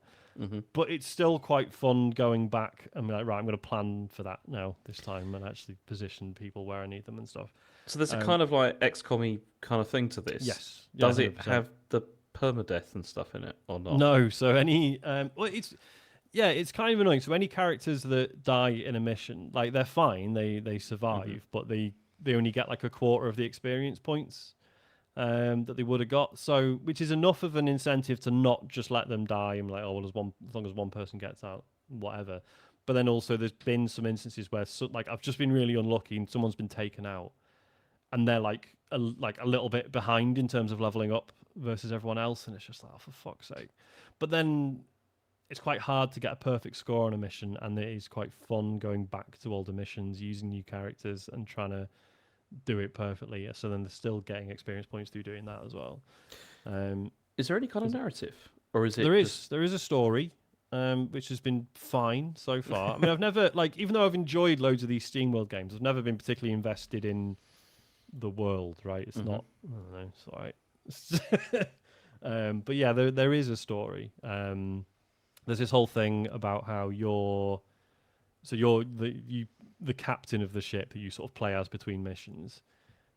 [SPEAKER 1] But it's still quite fun going back and be like, right, I'm going to plan for that now this time and actually position people where I need them and stuff.
[SPEAKER 2] So there's a kind of like XCOM-y kind of thing to this.
[SPEAKER 1] Yes.
[SPEAKER 2] Does
[SPEAKER 1] Yeah,
[SPEAKER 2] it
[SPEAKER 1] 100%.
[SPEAKER 2] have the permadeath and stuff in it or not?
[SPEAKER 1] No. So it's kind of annoying. So any characters that die in a mission, like they're fine, they survive, but they only get like a quarter of the experience points that they would have got. So which is enough of an incentive to not just let them die. I'm like, oh well, as long as one person gets out, whatever. But then also there's been some instances where like I've just been really unlucky and someone's been taken out, and they're like a little bit behind in terms of leveling up versus everyone else, and it's just like, oh, for fuck's sake. But then it's quite hard to get a perfect score on a mission, and it is quite fun going back to older missions, using new characters and trying to do it perfectly. So then they're still getting experience points through doing that as well.
[SPEAKER 2] Is there any kind of narrative, or is it?
[SPEAKER 1] There is a story, which has been fine so far. I mean, I've never even though I've enjoyed loads of these SteamWorld games, I've never been particularly invested in the world. Right? It's not. I don't know. It's all right. But yeah, there is a story. There's this whole thing about how you're the captain of the ship that you sort of play as between missions.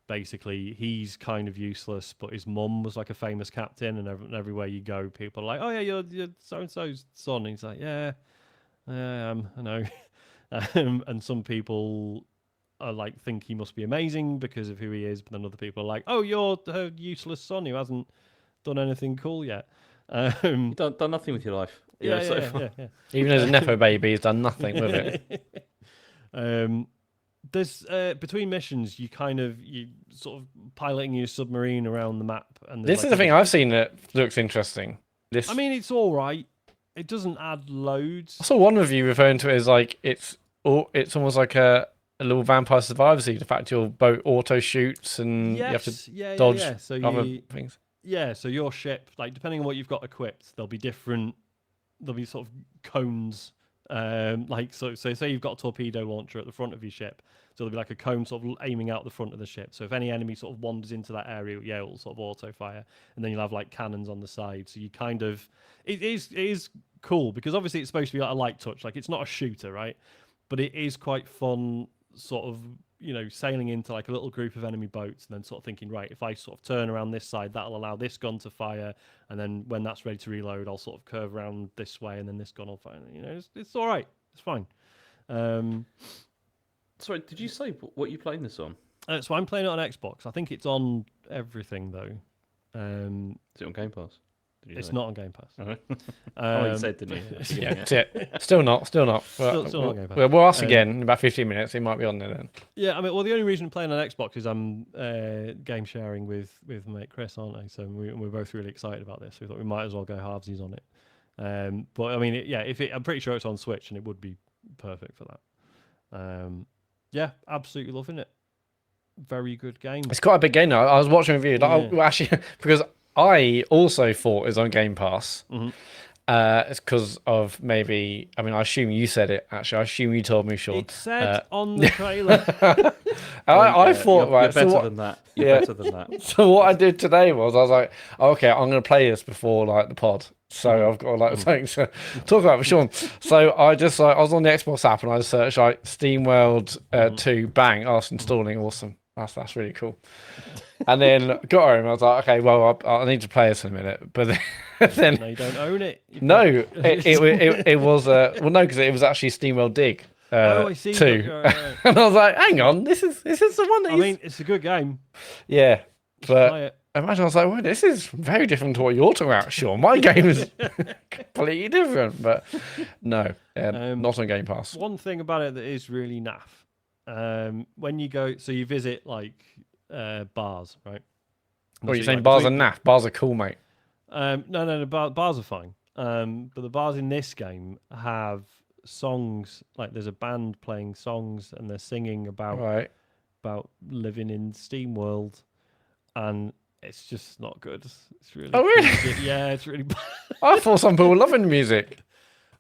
[SPEAKER 1] Basically, he's kind of useless, but his mum was like a famous captain, and everywhere you go, people are like, "Oh yeah, you're so and so's son." And he's like, "Yeah, I am. I know." And some people are like think he must be amazing because of who he is, but then other people are like, "Oh, you're her useless son who hasn't done anything cool yet."
[SPEAKER 2] You've done nothing with your life.
[SPEAKER 1] Yeah.
[SPEAKER 3] Even as a nepo baby, he's done nothing with it.
[SPEAKER 1] There's between missions, you sort of piloting your submarine around the map, and
[SPEAKER 3] This is the thing I've seen that looks interesting.
[SPEAKER 1] I mean, it's all right. It doesn't add loads.
[SPEAKER 3] I saw one review referring to it as like it's almost like a little Vampire Survivors. The fact your boat auto shoots and you have to dodge
[SPEAKER 1] So
[SPEAKER 3] other things.
[SPEAKER 1] Yeah, so your ship, like depending on what you've got equipped, there'll be sort of cones. So say you've got a torpedo launcher at the front of your ship, so there'll be like a cone sort of aiming out the front of the ship. So if any enemy sort of wanders into that area, yeah, it'll sort of auto fire, and then you'll have like cannons on the side. So you kind of it is cool because obviously it's supposed to be like a light touch, like it's not a shooter, right? But it is quite fun sort of, sailing into like a little group of enemy boats, and then sort of thinking, right, if I sort of turn around this side, that'll allow this gun to fire, and then when that's ready to reload, I'll sort of curve around this way, and then this gun will fire. It's all right. It's fine.
[SPEAKER 2] Sorry, did you say what you're playing this on?
[SPEAKER 1] So I'm playing it on Xbox. I think it's on everything though.
[SPEAKER 2] Is it on Game Pass?
[SPEAKER 1] It's not on Game Pass.
[SPEAKER 2] You said, didn't you?
[SPEAKER 3] Yeah, that's it. Still not.
[SPEAKER 1] Still not on Game Pass.
[SPEAKER 3] We'll ask again in about 15 minutes. It might be on there then.
[SPEAKER 1] Yeah, I mean, well, the only reason I'm playing on Xbox is I'm game sharing with mate Chris, aren't I? So we're both really excited about this. We thought we might as well go halvesies on it. But I mean, I'm pretty sure it's on Switch, and it would be perfect for that. Yeah, absolutely loving it. Very good game.
[SPEAKER 3] It's quite a big game now. I was watching a review. Actually, because I also thought it was on Game Pass.
[SPEAKER 1] Mm-hmm.
[SPEAKER 3] It's because of maybe. I mean, I assume you said it. Actually, I assume you told me, Sean.
[SPEAKER 1] It said on the trailer.
[SPEAKER 3] I thought
[SPEAKER 2] you're
[SPEAKER 3] right.
[SPEAKER 2] better than that. You're better than that.
[SPEAKER 3] So what I did today was I was like, okay, I'm going to play this before like the pod. So I've got like something to talk about with Sean. So I just I was on the Xbox app and I searched like SteamWorld 2, bang, installing, awesome. That's really cool. And then got home. I was like, okay, well, I need to play this in a minute. But then
[SPEAKER 1] No, you don't own it.
[SPEAKER 3] no, it was well, no, because it was actually SteamWorld Dig.
[SPEAKER 1] I see.
[SPEAKER 3] 2.
[SPEAKER 1] Right.
[SPEAKER 3] And I was like, hang on, this is the one that
[SPEAKER 1] I mean, it's a good game.
[SPEAKER 3] yeah,
[SPEAKER 1] Play
[SPEAKER 3] but
[SPEAKER 1] it.
[SPEAKER 3] imagine I was like, well, this is very different to what you're talking about, Sean. My game is completely different, but no, not on Game Pass.
[SPEAKER 1] One thing about it that is really naff. When you go, so you visit like bars, right?
[SPEAKER 3] What are you
[SPEAKER 1] So,
[SPEAKER 3] saying?
[SPEAKER 1] like,
[SPEAKER 3] Bars are naff. Bars are cool, mate.
[SPEAKER 1] No, bars are fine. But the bars in this game have songs. Like there's a band playing songs, and they're singing about living in SteamWorld, and it's just not good. It's really.
[SPEAKER 3] Oh, really?
[SPEAKER 1] Yeah, it's really bad.
[SPEAKER 3] I thought some people were loving the music.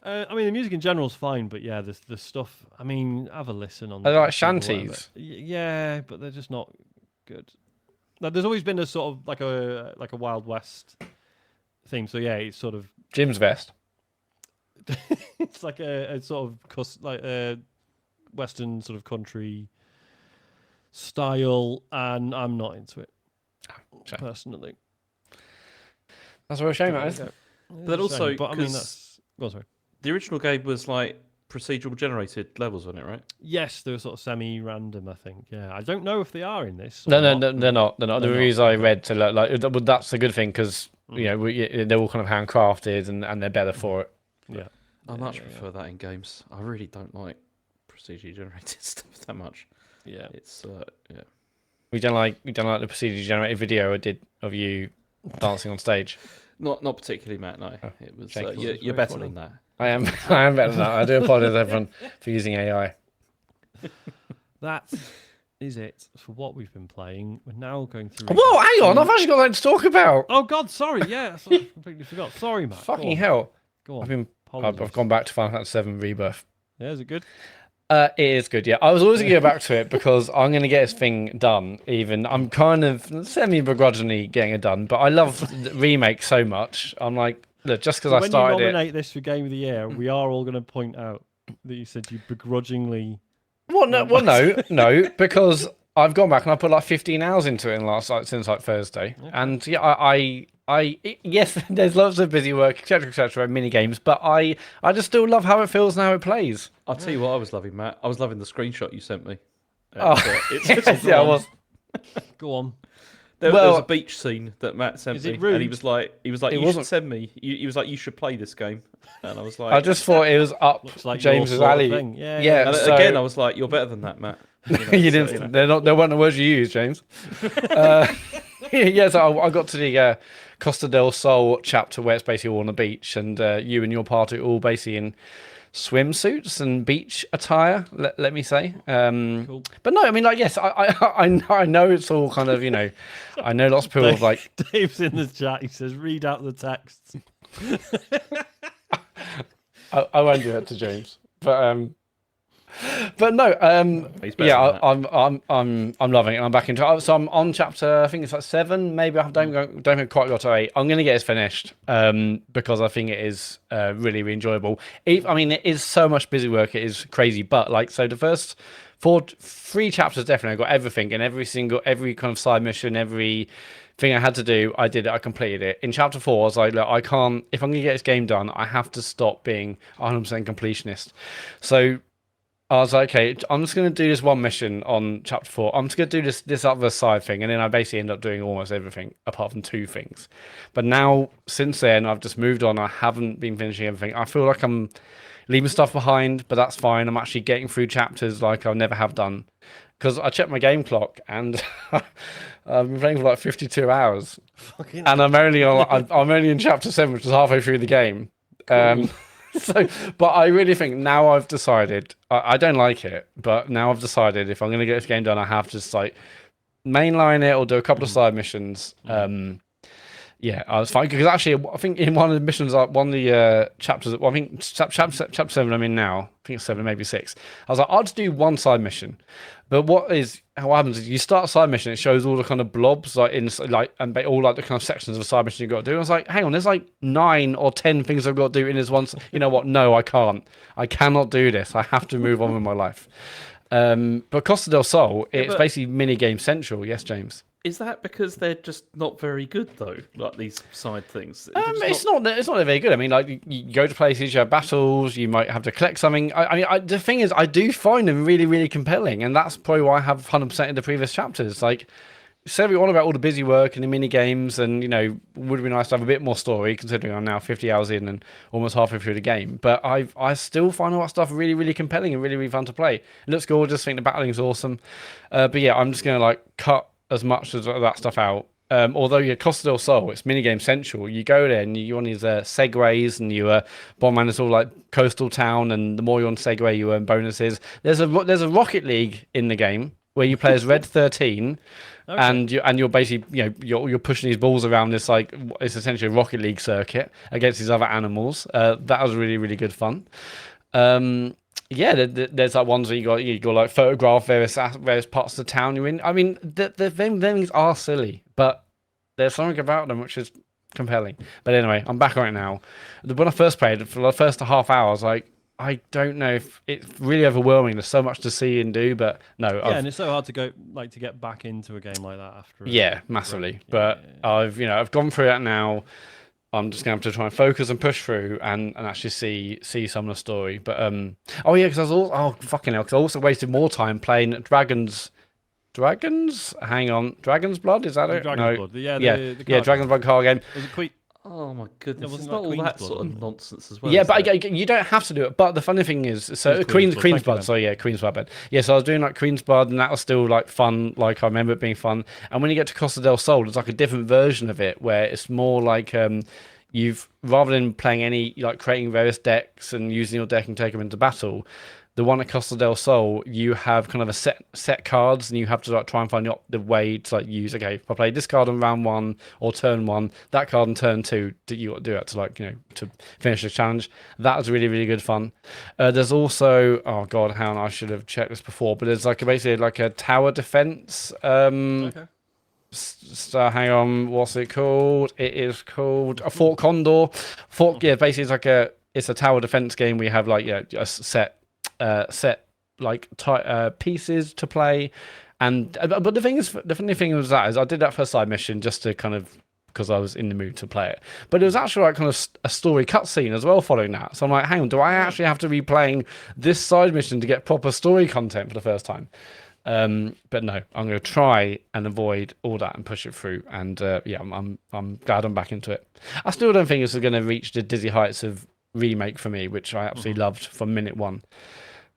[SPEAKER 1] I mean, the music in general is fine, but yeah, the stuff. I mean, have a listen on.
[SPEAKER 3] Are they like
[SPEAKER 1] YouTube or whatever.
[SPEAKER 3] shanties?
[SPEAKER 1] Yeah, but they're just not good. Like, there's always been a sort of like a Wild West theme. So yeah, it's sort of
[SPEAKER 3] Jim's vest.
[SPEAKER 1] it's like a sort of like a Western sort of country style, and I'm not into it personally.
[SPEAKER 3] That's a real shame, that is.
[SPEAKER 2] But also,
[SPEAKER 1] but I mean, that's. Go on, sorry.
[SPEAKER 2] The original game was like procedural generated levels on it, right?
[SPEAKER 1] Yes, they were sort of semi-random, I think. Yeah, I don't know if they are in this.
[SPEAKER 3] No,
[SPEAKER 1] or
[SPEAKER 3] they're not. The reviews I read to like that's a good thing because they're all kind of handcrafted and they're better for it.
[SPEAKER 1] Yeah,
[SPEAKER 2] I much prefer that in games. I really don't like procedurally generated stuff that much.
[SPEAKER 1] yeah.
[SPEAKER 2] It's
[SPEAKER 3] We don't like the procedurally generated video I did of you dancing on stage.
[SPEAKER 2] not particularly, Matt. No, it was.
[SPEAKER 3] shame.
[SPEAKER 2] You're
[SPEAKER 1] Very
[SPEAKER 2] better
[SPEAKER 1] funny.
[SPEAKER 2] than that.
[SPEAKER 3] I am better than that. I do apologize everyone for using AI.
[SPEAKER 1] That is it for what we've been playing. We're now going through.
[SPEAKER 3] Whoa, hang on! I've actually got something to talk about.
[SPEAKER 1] Oh God, sorry. Yeah, I completely forgot. Sorry, Matt.
[SPEAKER 3] Fucking hell!
[SPEAKER 1] Go on.
[SPEAKER 3] I've gone back to Final Fantasy 7 Rebirth.
[SPEAKER 1] Yeah, is it good?
[SPEAKER 3] It is good, yeah. I was always going to go back to it because I'm going to get this thing done. Even I'm kind of semi-begrudgingly getting it done, but I love the remake so much. I'm like, look, just because I started
[SPEAKER 1] when you nominate this for Game of the Year, we are all going to point out that you said you begrudgingly.
[SPEAKER 3] No, because I've gone back and I put like 15 hours into it in since Thursday, and yeah, I yes, there's lots of busy work, etc., mini games, but I just still love how it feels and how it plays.
[SPEAKER 2] I'll tell you what I was loving, Matt. I was loving the screenshot you sent me.
[SPEAKER 3] Yes, yeah, I was.
[SPEAKER 1] Go on.
[SPEAKER 2] There was a beach scene that Matt sent
[SPEAKER 1] Is
[SPEAKER 2] me,
[SPEAKER 1] it rude?
[SPEAKER 2] and he was like, you should send me. He was like, you should play this game, and I was like,
[SPEAKER 3] I just thought it was up
[SPEAKER 1] Looks like
[SPEAKER 3] James's
[SPEAKER 1] your sort of
[SPEAKER 3] alley.
[SPEAKER 1] thing. Yeah.
[SPEAKER 2] and
[SPEAKER 3] so,
[SPEAKER 2] again, I was like, you're better than that, Matt.
[SPEAKER 3] you didn't. They weren't the words you used, James. Yeah, so I got to the Costa del Sol chapter where it's basically all on the beach, and you and your party are all basically in swimsuits and beach attire. Let me say.
[SPEAKER 1] Cool.
[SPEAKER 3] But no, I mean, like, yes, I know it's all kind of, I know lots of people have like.
[SPEAKER 1] Dave's in the chat. He says, "Read out the texts."
[SPEAKER 3] I won't do that to James, but no, yeah, I'm loving it. I'm back into it. So I'm on chapter, I think it's like 7, maybe. I don't quite got to 8. I'm going to get it finished because I think it is really, really enjoyable. I mean, it is so much busy work. It is crazy, but like, so the first three chapters definitely. I got everything, and every kind of side mission, every thing I had to do, I did it. I completed it. In chapter 4, I was like, look, I can't. If I'm gonna get this game done, I have to stop being 100% completionist. So I was like, okay, I'm just going to do this one mission on chapter 4. I'm just going to do this other side thing. And then I basically end up doing almost everything apart from 2 things. But now, since then, I've just moved on. I haven't been finishing everything. I feel like I'm leaving stuff behind, but that's fine. I'm actually getting through chapters like I never have done. Because I checked my game clock and I've been playing for like 52 hours. And I'm only in chapter 7, which is halfway through the game. Cool. So, but I really think now I've decided I don't like it, but now I've decided if I'm going to get this game done, I have to just like mainline it or do a couple of side missions. Yeah, I was fine because actually I think in one of the missions, one of the chapters, well, I think chapter 7 I'm in now, I think it's 7, maybe 6. I was like, I'll just do one side mission. But what happens is you start a side mission, it shows all the kind of blobs and all like the kind of sections of a side mission you've got to do. I was like, hang on, there's like 9 or 10 things I've got to do in this one. You know what? No, I can't. I cannot do this. I have to move on with my life. But Costa del Sol, it's basically mini game central. Yes, James.
[SPEAKER 2] Is that because they're just not very good though? Like these side things.
[SPEAKER 3] It's not very good. I mean, like you go to places, you have battles, you might have to collect something. I mean, the thing is, I do find them really, really compelling, and that's probably why I have 100% in the previous chapters. Like, say we all about all the busy work and the mini games, and would be nice to have a bit more story, considering I'm now 50 hours in and almost halfway through the game. But I still find all that stuff really, really compelling and really, really fun to play. It looks gorgeous. I think the battling is awesome. But yeah, I'm just gonna like cut as much as that stuff out. Although Costa del Sol, it's minigame central. You go there and you on these segways and you bomb around this all like coastal town, and the more you're on segway, you earn bonuses. There's a Rocket League in the game where you play as Red 13, okay. and you're basically you're pushing these balls around this like it's essentially a Rocket League circuit against these other animals. That was really, really good fun. Yeah, there's like ones where you got like photograph various parts of the town you're in. I mean, the things are silly, but there's something about them which is compelling. But anyway, I'm back on it now. When I first played for the first half hour, I was like, I don't know if it's really overwhelming. There's so much to see and do, but no.
[SPEAKER 1] Yeah, and it's so hard to get back into a game like that after.
[SPEAKER 3] Massively. But I've gone through that now. I'm just going to have to try and focus and push through and actually see some of the story. But because I was because I also wasted more time playing Dragon's Blood, is that it?
[SPEAKER 1] Dragon's Blood. The
[SPEAKER 3] Dragon's Blood card game.
[SPEAKER 1] Was it
[SPEAKER 2] Oh my goodness!
[SPEAKER 1] It
[SPEAKER 2] it's
[SPEAKER 1] wasn't
[SPEAKER 2] not
[SPEAKER 1] like
[SPEAKER 2] all that
[SPEAKER 1] Queen's
[SPEAKER 2] sort
[SPEAKER 1] Blood,
[SPEAKER 2] of nonsense as well.
[SPEAKER 3] Yeah, but you don't have to do it. But the funny thing is, so Queen's Blood. So yeah, Queen's Blood. Yeah, so I was doing like Queen's Blood, and that was still like fun. Like I remember it being fun. And when you get to Costa del Sol, it's like a different version of it where it's more like you've rather than playing any like creating various decks and using your deck and take them into battle. The one at Costa del Sol, you have kind of a set cards, and you have to like try and find the way to like use. Okay, if I play this card on round 1 or turn 1, that card on turn 2, you got to do it to like to finish the challenge. That was really, really good fun. There's also I should have checked this before, but there's like basically like a tower defense. Okay. So hang on, what's it called? It is called a Fort Condor. Basically it's a tower defense game. We have like a set pieces to play, and but the funny thing was that is I did that first side mission just to kind of because I was in the mood to play it, but it was actually like kind of a story cutscene as well following that. So I'm like, hang on, do I actually have to be playing this side mission to get proper story content for the first time? But no, I'm going to try and avoid all that and push it through. And I'm glad I'm back into it. I still don't think it's going to reach the dizzy heights of Remake for me, which I absolutely loved from minute 1.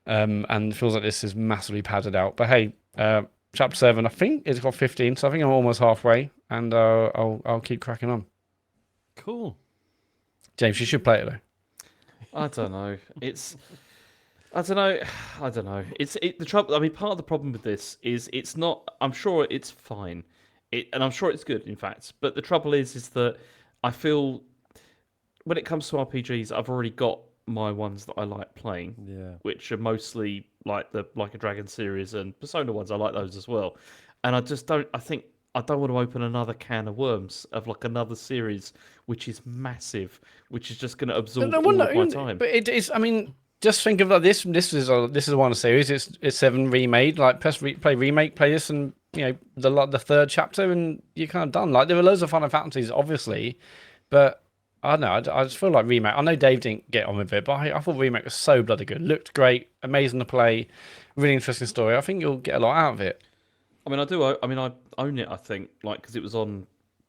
[SPEAKER 3] And it feels like this is massively padded out. But hey, chapter 7, I think it's got 15, so I think I'm almost halfway, and I'll keep cracking on.
[SPEAKER 1] Cool.
[SPEAKER 3] James, you should play it though.
[SPEAKER 2] I don't know. I don't know. The trouble. I mean, part of the problem with this is it's not. I'm sure it's fine, and I'm sure it's good, in fact. But the trouble is that I feel when it comes to RPGs, I've already got my ones that I like playing, which are mostly like the Like a Dragon series and Persona ones. I like those as well, and I just don't. I think I don't want to open another can of worms of like another series which is massive, which is just going to absorb all of my time.
[SPEAKER 3] But it is. I mean, just think of like this. This is one series. It's 7 remade. Like play remake, play this, and the third chapter, and you're kind of done. Like there were loads of Final Fantasies, obviously, but I don't know. I just feel like remake. I know Dave didn't get on with it, but I thought remake was so bloody good. Looked great, amazing to play, really interesting story. I think you'll get a lot out of it.
[SPEAKER 2] I mean, I do. I mean, I own it. I think, like, because it was on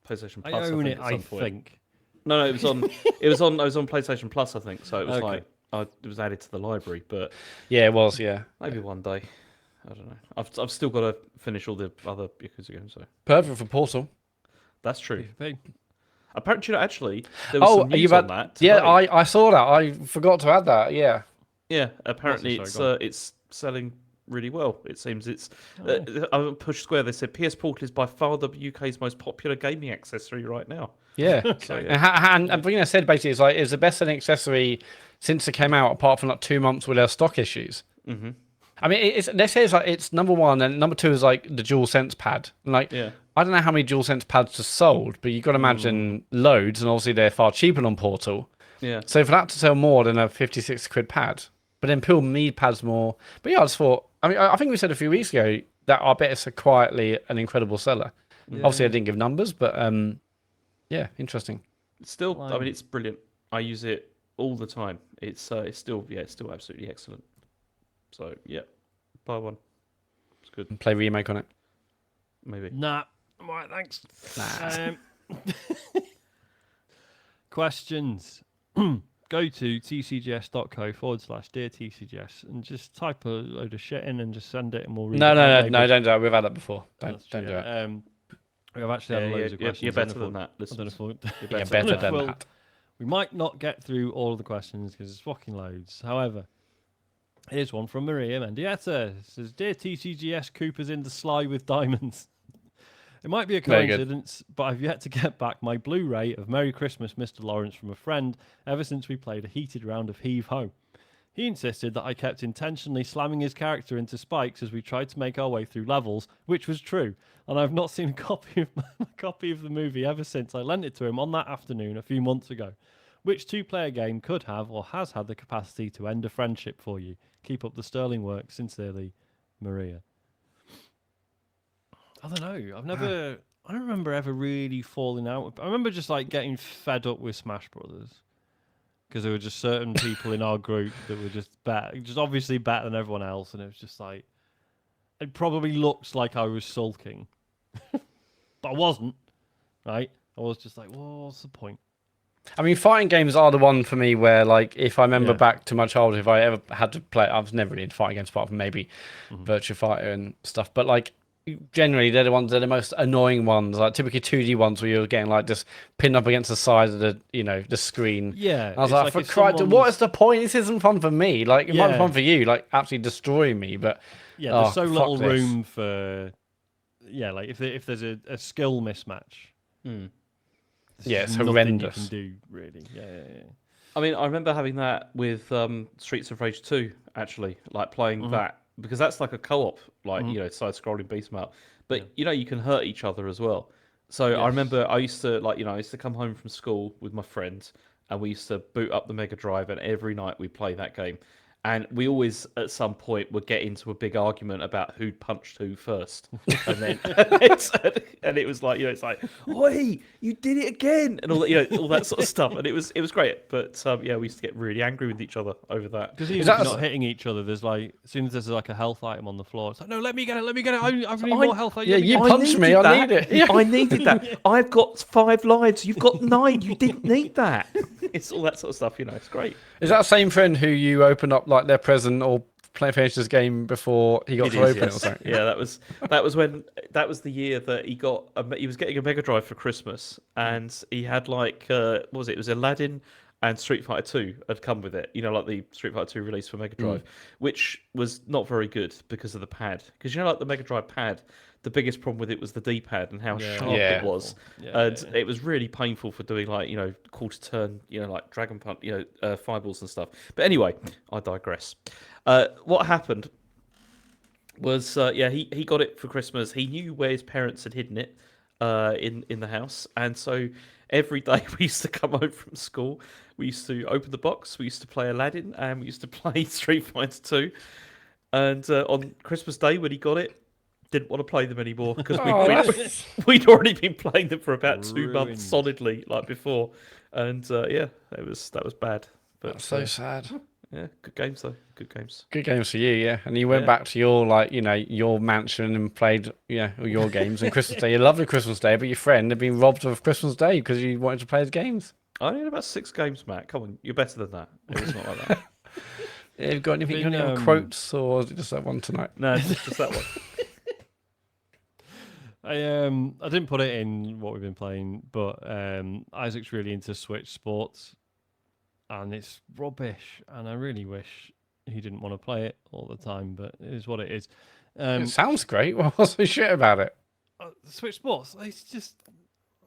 [SPEAKER 2] PlayStation Plus.
[SPEAKER 1] I own
[SPEAKER 2] think,
[SPEAKER 1] it.
[SPEAKER 2] at
[SPEAKER 1] I
[SPEAKER 2] some point.
[SPEAKER 1] think.
[SPEAKER 2] No, it was on. It was on. I was on PlayStation Plus. I think so. It was
[SPEAKER 1] Okay.
[SPEAKER 2] like it was added to the library, but
[SPEAKER 3] Yeah, it was. Yeah,
[SPEAKER 2] maybe one day. I don't know. I've still got to finish all the other Yakuza games. So
[SPEAKER 3] perfect for Portal.
[SPEAKER 2] that's true.
[SPEAKER 1] PvP.
[SPEAKER 2] Apparently, actually, there was some
[SPEAKER 3] are you
[SPEAKER 2] news
[SPEAKER 3] about
[SPEAKER 2] on that.
[SPEAKER 3] Yeah,
[SPEAKER 2] today.
[SPEAKER 3] I saw that. I forgot to add that. Yeah.
[SPEAKER 2] Yeah, apparently
[SPEAKER 1] What's the show
[SPEAKER 2] it's selling really well. It seems it's.
[SPEAKER 1] Oh.
[SPEAKER 2] I Push Square. They said PS Portal is by far the UK's most popular gaming accessory right now.
[SPEAKER 3] Yeah.
[SPEAKER 2] So,
[SPEAKER 3] And Brina said basically it's the best selling accessory since it came out, apart from like 2 months with their stock issues.
[SPEAKER 2] Mm-hmm.
[SPEAKER 3] I mean, they say it's number one, and number two is like the DualSense pad. Like,
[SPEAKER 2] Yeah.
[SPEAKER 3] I don't know how many DualSense pads are sold, but you've got to imagine loads, and obviously they're far cheaper on Portal.
[SPEAKER 2] Yeah.
[SPEAKER 3] So for that to sell more than a 56 quid pad, but then people need pads more. But yeah, I just thought, I mean, I think we said a few weeks ago that I bet it's quietly an incredible seller.
[SPEAKER 1] Yeah.
[SPEAKER 3] Obviously, I didn't give numbers, but yeah, interesting.
[SPEAKER 2] Still, I
[SPEAKER 1] Like-
[SPEAKER 2] mean, it's brilliant. I use it all the time. It's still absolutely excellent. So yeah, buy one. It's good.
[SPEAKER 3] Play remake on it.
[SPEAKER 2] Maybe.
[SPEAKER 1] Nah. All right, thanks.
[SPEAKER 3] Nah.
[SPEAKER 1] Questions. Go to tcgs.co/dear TCGS and just type a load of shit in and just send it and we'll read
[SPEAKER 3] No,
[SPEAKER 1] it.
[SPEAKER 3] no,
[SPEAKER 1] out
[SPEAKER 3] no,
[SPEAKER 1] maybe.
[SPEAKER 3] no, don't do it. We've had that before.
[SPEAKER 1] That's
[SPEAKER 3] Don't
[SPEAKER 1] true,
[SPEAKER 3] do it.
[SPEAKER 1] We've actually had loads of questions.
[SPEAKER 2] You're
[SPEAKER 1] I don't
[SPEAKER 2] better
[SPEAKER 1] know
[SPEAKER 2] than that.
[SPEAKER 1] if we'll- I don't know if we'll-
[SPEAKER 2] You're
[SPEAKER 3] Yeah,
[SPEAKER 2] better.
[SPEAKER 3] better than
[SPEAKER 1] Well,
[SPEAKER 3] that.
[SPEAKER 1] We might not get through all of the questions because it's fucking loads. However, here's one from Maria Mendieta. It says, Dear TCGS, Cooper's in the sly with diamonds. It might be a
[SPEAKER 3] Very good.
[SPEAKER 1] coincidence, but I've yet to get back my Blu-ray of Merry Christmas, Mr. Lawrence from a friend ever since we played a heated round of Heave Ho. He insisted that I kept intentionally slamming his character into spikes as we tried to make our way through levels, which was true, and I've not seen a copy of the movie ever since I lent it to him on that afternoon a few months ago. Which two-player game could have or has had the capacity to end a friendship for you? Keep up the sterling work. Sincerely, Maria. I don't know. I don't remember ever really falling out. I remember just like getting fed up with Smash Brothers because there were just certain people in our group that were just obviously better than everyone else, and it was just like it probably looks like I was sulking, but I wasn't. Right? I was just like, well, what's the point?
[SPEAKER 3] I mean, fighting games are the one for me where, like, if I remember
[SPEAKER 1] Yeah.
[SPEAKER 3] back to my childhood, if I ever had to play, I was never really into fighting games apart from maybe Virtua Fighter and stuff. But like, generally, they're the most annoying ones. Like typically 2D ones where you're getting like just pinned up against the side of the the screen.
[SPEAKER 1] Yeah.
[SPEAKER 3] I was
[SPEAKER 1] it's
[SPEAKER 3] like, for
[SPEAKER 1] if
[SPEAKER 3] Christ, what
[SPEAKER 1] someone's-
[SPEAKER 3] is the point? This isn't fun for me. Like, it might be
[SPEAKER 1] Yeah.
[SPEAKER 3] fun for you, like absolutely destroying me. But
[SPEAKER 1] Yeah, there's so
[SPEAKER 3] fuck
[SPEAKER 1] little
[SPEAKER 3] this.
[SPEAKER 1] room for. Yeah, like if there's a skill mismatch.
[SPEAKER 2] Mm.
[SPEAKER 1] there's
[SPEAKER 3] Yeah,
[SPEAKER 1] just
[SPEAKER 3] it's
[SPEAKER 1] nothing
[SPEAKER 3] horrendous.
[SPEAKER 1] You can do really. Yeah.
[SPEAKER 2] I mean, I remember having that with Streets of Rage 2, actually, like playing that, because that's like a co-op, like, side-scrolling beat 'em up. But, you can hurt each other as well. So I remember I used to come home from school with my friends, and we used to boot up the Mega Drive, and every night we'd play that game. And we always, at some point, would get into a big argument about who punched who first, and then and it was like, it's like, "Oi, you did it again!" and all that, all that sort of stuff. And it was great. But we used to get really angry with each other over that.
[SPEAKER 1] Because even if
[SPEAKER 3] that
[SPEAKER 1] you're
[SPEAKER 3] a-
[SPEAKER 1] not hitting each other, there's like as soon as there's like a health item on the floor, it's like, no, let me get it. I need more health.
[SPEAKER 3] Yeah, you punched me.
[SPEAKER 2] needed
[SPEAKER 3] I
[SPEAKER 2] that.
[SPEAKER 3] need it. Yeah.
[SPEAKER 2] I needed that. I've got 5 lives. You've got 9. You didn't need that. It's all that sort of stuff. It's great.
[SPEAKER 3] Is that the same friend who you open up like their present or finish this game before he got
[SPEAKER 2] It
[SPEAKER 3] to
[SPEAKER 2] is,
[SPEAKER 3] open it or
[SPEAKER 2] yes.
[SPEAKER 3] something?
[SPEAKER 2] Yeah, that was the year that he was getting a Mega Drive for Christmas, and he had like what was it? It was Aladdin and Street Fighter 2 had come with it. Like the Street Fighter 2 release for Mega Drive, which was not very good because of the pad. Because like the Mega Drive pad, the biggest problem with it was the D-pad and how sharp
[SPEAKER 3] Yeah.
[SPEAKER 2] it was,
[SPEAKER 1] Yeah,
[SPEAKER 2] and it was really painful for doing like quarter turn, like Dragon Punch, fireballs and stuff. But anyway, I digress. What happened was, he got it for Christmas. He knew where his parents had hidden it, in the house, and so every day we used to come home from school. We used to open the box. We used to play Aladdin, and we used to play Street Fighter 2. And on Christmas Day, when he got it, didn't want to play them anymore because we'd already been playing them for about 2 months solidly, like before. And yeah, that was bad. But
[SPEAKER 3] That's so sad.
[SPEAKER 2] yeah, good games though. Good games.
[SPEAKER 3] Good games for you, yeah. And you went back to your your mansion and played all your games on Christmas Day. You lovely Christmas Day, but your friend had been robbed of Christmas Day because you wanted to play his games.
[SPEAKER 2] I only had about 6 games, Matt. Come on, you're better than that. It was not like that.
[SPEAKER 3] Have you got anything? You got any other quotes, or is it just that one tonight?
[SPEAKER 2] No, just that one.
[SPEAKER 1] I didn't put it in what we've been playing, but Isaac's really into Switch sports, and it's rubbish. And I really wish he didn't want to play it all the time, but it is what it is.
[SPEAKER 3] It sounds great. What's the shit about it?
[SPEAKER 1] Switch sports, it's just,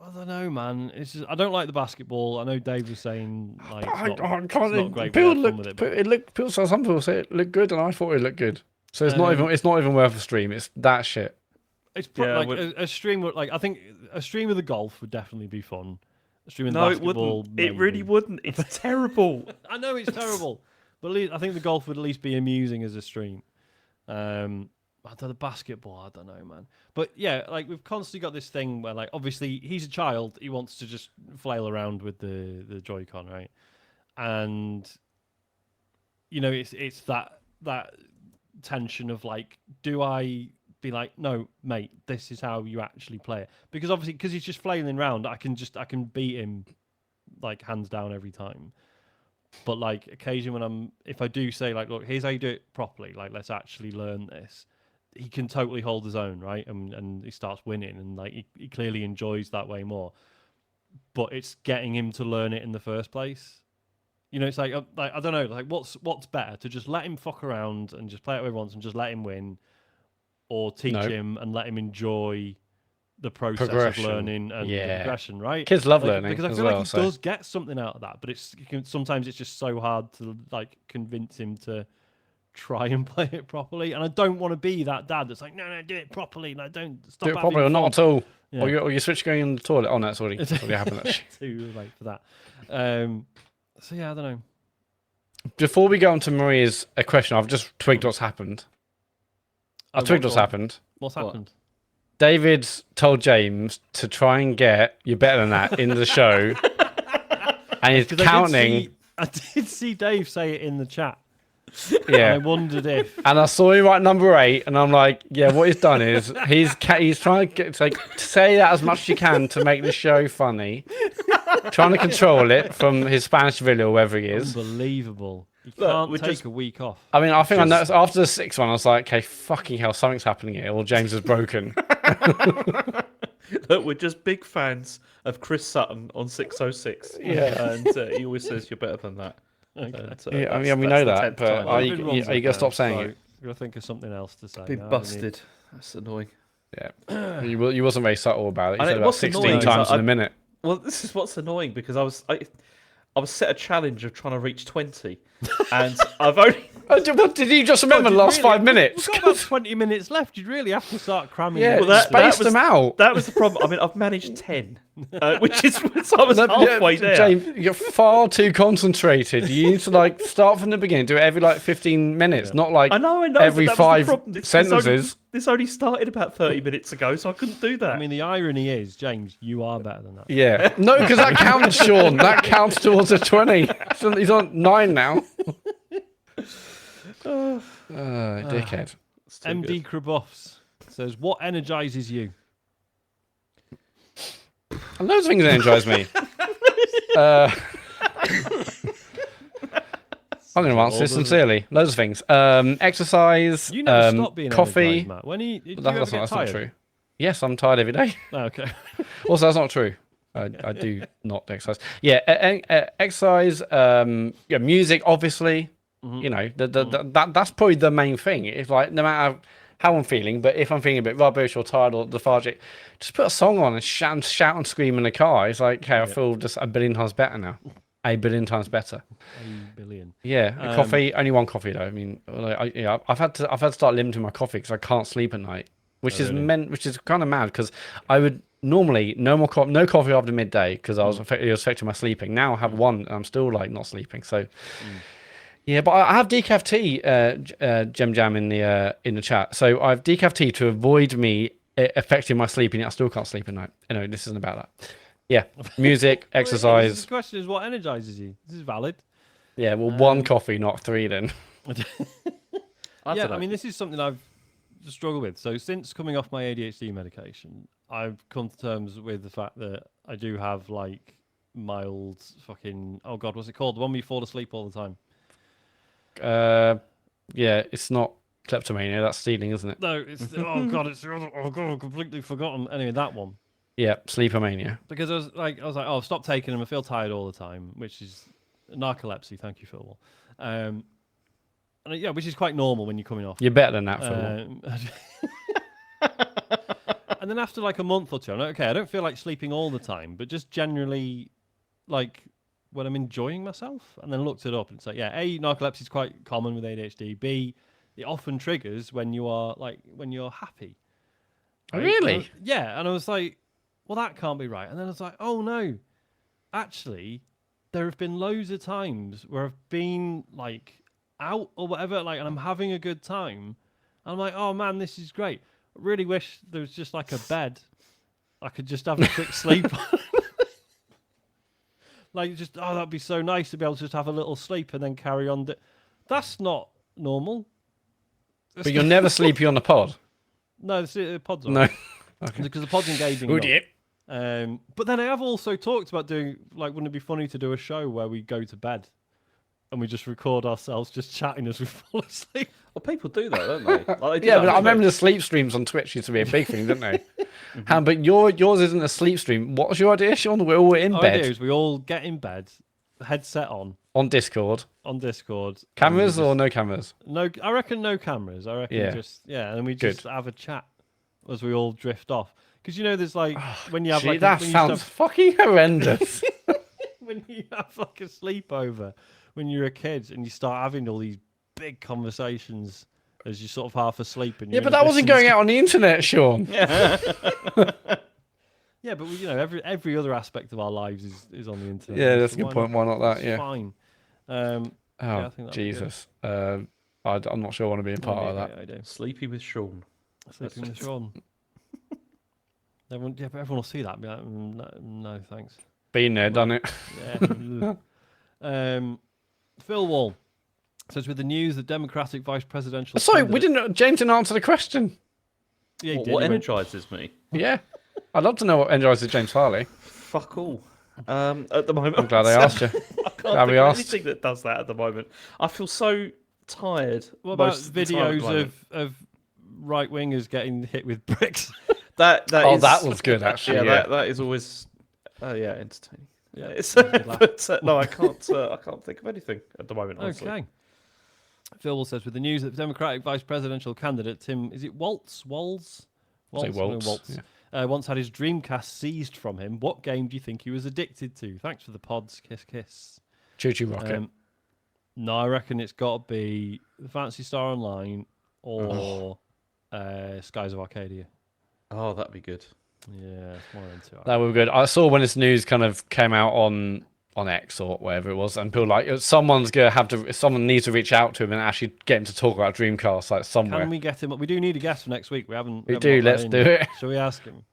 [SPEAKER 1] I don't know, man. It's just, I don't like the basketball. I know Dave was saying like it's not great.
[SPEAKER 3] Some people say it looked good, and I thought it looked good. So it's not even worth a stream. It's that shit.
[SPEAKER 1] It's a stream with, like, I think a stream of the golf would definitely be fun. A stream of basketball,
[SPEAKER 2] it really wouldn't. It's terrible.
[SPEAKER 1] I know it's terrible, but at least, I think the golf would at least be amusing as a stream. I don't know, basketball, I don't know, man. But yeah, like, we've constantly got this thing where, like, obviously he's a child, he wants to just flail around with the Joy-Con, right? And it's that tension of, like, do I be like, no, mate, this is how you actually play it? Because obviously, because he's just flailing around, I can beat him, like, hands down every time. But, like, occasionally if I do say, like, look, here's how you do it properly, like, let's actually learn this, he can totally hold his own, right? And he starts winning, and, like, he clearly enjoys that way more. But it's getting him to learn it in the first place. It's like I don't know, like, what's better, to just let him fuck around and just play it where he wants and just let him win, or teach him and let him enjoy the process of learning and the progression, right?
[SPEAKER 3] Kids love learning,
[SPEAKER 1] because I feel like he does get something out of that, but sometimes it's just so hard to, like, convince him to try and play it properly. And I don't want to be that dad that's like, no, do it properly. Like, don't stop.
[SPEAKER 3] Do it properly or not at all. Yeah. Or your Switch going in the toilet. Oh no, it's already happened. Actually,
[SPEAKER 1] too late for that. So yeah, I don't know.
[SPEAKER 3] Before we go on to Maria's question, I've just twigged what's happened. I've twigged what's happened.
[SPEAKER 1] What's happened?
[SPEAKER 3] David's told James to try and get "You're Better Than That" in the show, and he's counting.
[SPEAKER 1] I did see Dave say it in the chat.
[SPEAKER 3] Yeah,
[SPEAKER 1] I wondered if.
[SPEAKER 3] And I saw him write number 8, and I'm like, yeah, what he's done is he's trying to say that as much as you can to make the show funny, trying to control it from his Spanish villa or wherever he is.
[SPEAKER 1] Unbelievable. You can't take a week off.
[SPEAKER 3] I mean, I think I noticed after the 6th one, I was like, okay, fucking hell, something's happening here, or James is broken.
[SPEAKER 2] Look, we're just big fans of Chris Sutton on 606.
[SPEAKER 3] Yeah,
[SPEAKER 2] and he always says you're better than that.
[SPEAKER 3] Okay. I mean, we know that, but are you going to stop saying it?
[SPEAKER 1] You're going to think of something else to say.
[SPEAKER 2] Been busted. That's annoying.
[SPEAKER 3] Yeah. You wasn't very subtle about it. You said about 16
[SPEAKER 2] annoying
[SPEAKER 3] times in a minute.
[SPEAKER 2] Well, this is what's annoying, because I was set a challenge of trying to reach 20, and I've only.
[SPEAKER 3] What did you just remember the last 5 minutes?
[SPEAKER 1] We've got about 20 minutes left. You'd really have to start cramming.
[SPEAKER 3] Yeah, space them out.
[SPEAKER 2] That was the problem. I mean, I've managed 10, which is so I was halfway there.
[SPEAKER 3] James, you're far too concentrated. You need to start from the beginning. Do it every 15 minutes, not
[SPEAKER 2] I know,
[SPEAKER 3] every 5 sentences.
[SPEAKER 2] This only started about 30 minutes ago, so I couldn't do that.
[SPEAKER 1] I mean, the irony is, James, you are better than that.
[SPEAKER 3] Yeah, no, because that counts, Sean. That counts towards a 20. He's on 9 now. Dickhead.
[SPEAKER 1] MD Krabuffs says, what energizes you?
[SPEAKER 3] Loads of things energize me. I'm going to answer this sincerely. Loads of things. Exercise,
[SPEAKER 1] you never stop being
[SPEAKER 3] coffee.
[SPEAKER 1] Matt. When
[SPEAKER 3] That's not true. Yes, I'm tired every day.
[SPEAKER 1] Oh, okay.
[SPEAKER 3] Also, that's not true. I do not exercise. Yeah, exercise, music, obviously. Mm-hmm. That's probably the main thing. It's like, no matter how I'm feeling, but if I'm feeling a bit rubbish or tired or lethargic, just put a song on and shout and scream in the car. It's like, okay, I feel just a billion times better now. A billion times better.
[SPEAKER 1] A billion.
[SPEAKER 3] Yeah, coffee. Only one coffee though. I mean, I've had to start limiting my coffee because I can't sleep at night, which is kind of mad because I would normally no more no coffee after midday because it was affecting my sleeping. Now I have one and I'm still like not sleeping. So yeah, but I have decaf tea, Gem Jam in the chat. So I have decaf tea to avoid me affecting my sleeping. I still can't sleep at night. Anyway, this isn't about that. Yeah, music,
[SPEAKER 1] Well,
[SPEAKER 3] exercise.
[SPEAKER 1] the question is, what energizes you? This is valid.
[SPEAKER 3] Yeah, well, one coffee, not three then.
[SPEAKER 1] Yeah, I mean, this is something I've struggled with. So since coming off my ADHD medication, I've come to terms with the fact that I do have like mild fucking, oh god, what's it called? The one where you fall asleep all the time.
[SPEAKER 3] Yeah, it's not kleptomania. That's stealing, isn't it?
[SPEAKER 1] No, it's oh god, I've completely forgotten. Anyway, that one.
[SPEAKER 3] Yeah, sleepomania.
[SPEAKER 1] Because I was like, oh, stop taking them. I feel tired all the time, which is narcolepsy. Thank you, Phil. And yeah, which is quite normal when you're coming off.
[SPEAKER 3] You're better than that, Phil.
[SPEAKER 1] And then after like a month or two, I'm like, okay, I don't feel like sleeping all the time, but just generally, like when I'm enjoying myself. And then looked it up and it's like, yeah, A, narcolepsy is quite common with ADHD. B, it often triggers when you are like when you're happy. Right?
[SPEAKER 3] Really?
[SPEAKER 1] Yeah, and I was like, well, that can't be right. And then I was like, oh no, actually, there have been loads of times where I've been like out or whatever, like, and I'm having a good time. I'm like, oh man, this is great. I really wish there was just like a bed I could just have a quick sleep on. Like, just, oh, that'd be so nice to be able to just have a little sleep and then carry on. That's not normal.
[SPEAKER 3] But you're never sleepy on the pod.
[SPEAKER 1] No, the pod's
[SPEAKER 3] No.
[SPEAKER 1] on.
[SPEAKER 3] Okay.
[SPEAKER 1] Because the pod's engaging.
[SPEAKER 3] Oh dear.
[SPEAKER 1] But then I have also talked about doing, like, wouldn't it be funny to do a show where we go to bed and we just record ourselves just chatting as we fall asleep?
[SPEAKER 2] Well, people do that, don't they? Like, they do
[SPEAKER 3] Yeah,
[SPEAKER 2] that
[SPEAKER 3] but I
[SPEAKER 2] on
[SPEAKER 3] remember the sleep streams on Twitch used to be a big thing, didn't they? But yours isn't a sleep stream. What was your idea, Sean? We're all in
[SPEAKER 1] Our idea
[SPEAKER 3] bed
[SPEAKER 1] is we all get in bed, headset on
[SPEAKER 3] Discord.
[SPEAKER 1] Discord.
[SPEAKER 3] Cameras
[SPEAKER 1] and we
[SPEAKER 3] or no cameras?
[SPEAKER 1] no, I reckon no cameras. I reckon
[SPEAKER 3] Yeah.
[SPEAKER 1] just, yeah, and then we
[SPEAKER 3] Good.
[SPEAKER 1] just have a chat as we all drift off. Because, you know, there's like, when you have
[SPEAKER 3] Gee,
[SPEAKER 1] like,
[SPEAKER 3] that
[SPEAKER 1] when you
[SPEAKER 3] sounds fucking horrendous.
[SPEAKER 1] when you have like a sleepover when you're a kid and you start having all these big conversations as you're sort of half asleep. And
[SPEAKER 3] Yeah, but that wasn't going out on the internet, Sean.
[SPEAKER 1] Yeah, but you know, every other aspect of our lives is on the internet.
[SPEAKER 3] Yeah, that's a
[SPEAKER 1] so
[SPEAKER 3] good point. Why not that?
[SPEAKER 1] It's
[SPEAKER 3] Yeah.
[SPEAKER 1] fine.
[SPEAKER 3] Oh,
[SPEAKER 1] I think that'd be good.
[SPEAKER 3] Jesus. I'm not sure I want to be a part of that.
[SPEAKER 1] I do.
[SPEAKER 2] Sleepy with Sean.
[SPEAKER 1] Sleeping with Sean. Everyone, yeah, but everyone will see that and be like, no, thanks.
[SPEAKER 3] Been there, done it.
[SPEAKER 1] Yeah. Phil Wall says, with the news, the Democratic vice presidential.
[SPEAKER 3] Sorry,
[SPEAKER 1] candidate...
[SPEAKER 3] James didn't answer the question.
[SPEAKER 1] Yeah, he did,
[SPEAKER 2] What
[SPEAKER 1] he went-
[SPEAKER 2] energizes me?
[SPEAKER 3] Yeah. I'd love to know what energizes James Harley.
[SPEAKER 2] Fuck all. At the moment,
[SPEAKER 3] I'm glad I asked you.
[SPEAKER 2] I can't
[SPEAKER 3] Glad we
[SPEAKER 2] think of
[SPEAKER 3] asked.
[SPEAKER 2] anything that does that at the moment. I feel so tired.
[SPEAKER 1] What about
[SPEAKER 2] most of the time at the
[SPEAKER 1] videos
[SPEAKER 2] moment.
[SPEAKER 1] of right wingers getting hit with bricks?
[SPEAKER 2] that?
[SPEAKER 3] Oh,
[SPEAKER 2] is-
[SPEAKER 3] that was good, actually.
[SPEAKER 2] Yeah,
[SPEAKER 3] Yeah.
[SPEAKER 2] that is always entertaining.
[SPEAKER 1] Yeah,
[SPEAKER 2] It's,
[SPEAKER 1] that was a good laugh.
[SPEAKER 2] but no, I can't think of anything at the moment. Honestly.
[SPEAKER 1] Okay. Phil Wall says, with the news that the Democratic vice presidential candidate Tim, is it Waltz?
[SPEAKER 3] Say
[SPEAKER 1] No,
[SPEAKER 3] Waltz, yeah.
[SPEAKER 1] once had his Dreamcast seized from him. What game do you think he was addicted to? Thanks for the pods. Kiss, kiss.
[SPEAKER 3] Choo Choo Rocket.
[SPEAKER 1] No, I reckon it's got to be Fantasy Star Online or Skies of Arcadia.
[SPEAKER 2] Oh, that'd be good.
[SPEAKER 1] Yeah, it's more into it.
[SPEAKER 3] That would be good. I saw when this news kind of came out on X or whatever it was, and people like someone needs to reach out to him and actually get him to talk about Dreamcast like somewhere.
[SPEAKER 1] Can we get him? We do need a guest for next week. We haven't.
[SPEAKER 3] We
[SPEAKER 1] haven't
[SPEAKER 3] do.
[SPEAKER 1] got that
[SPEAKER 3] Let's
[SPEAKER 1] in
[SPEAKER 3] do
[SPEAKER 1] yet.
[SPEAKER 3] it.
[SPEAKER 1] Shall we ask him?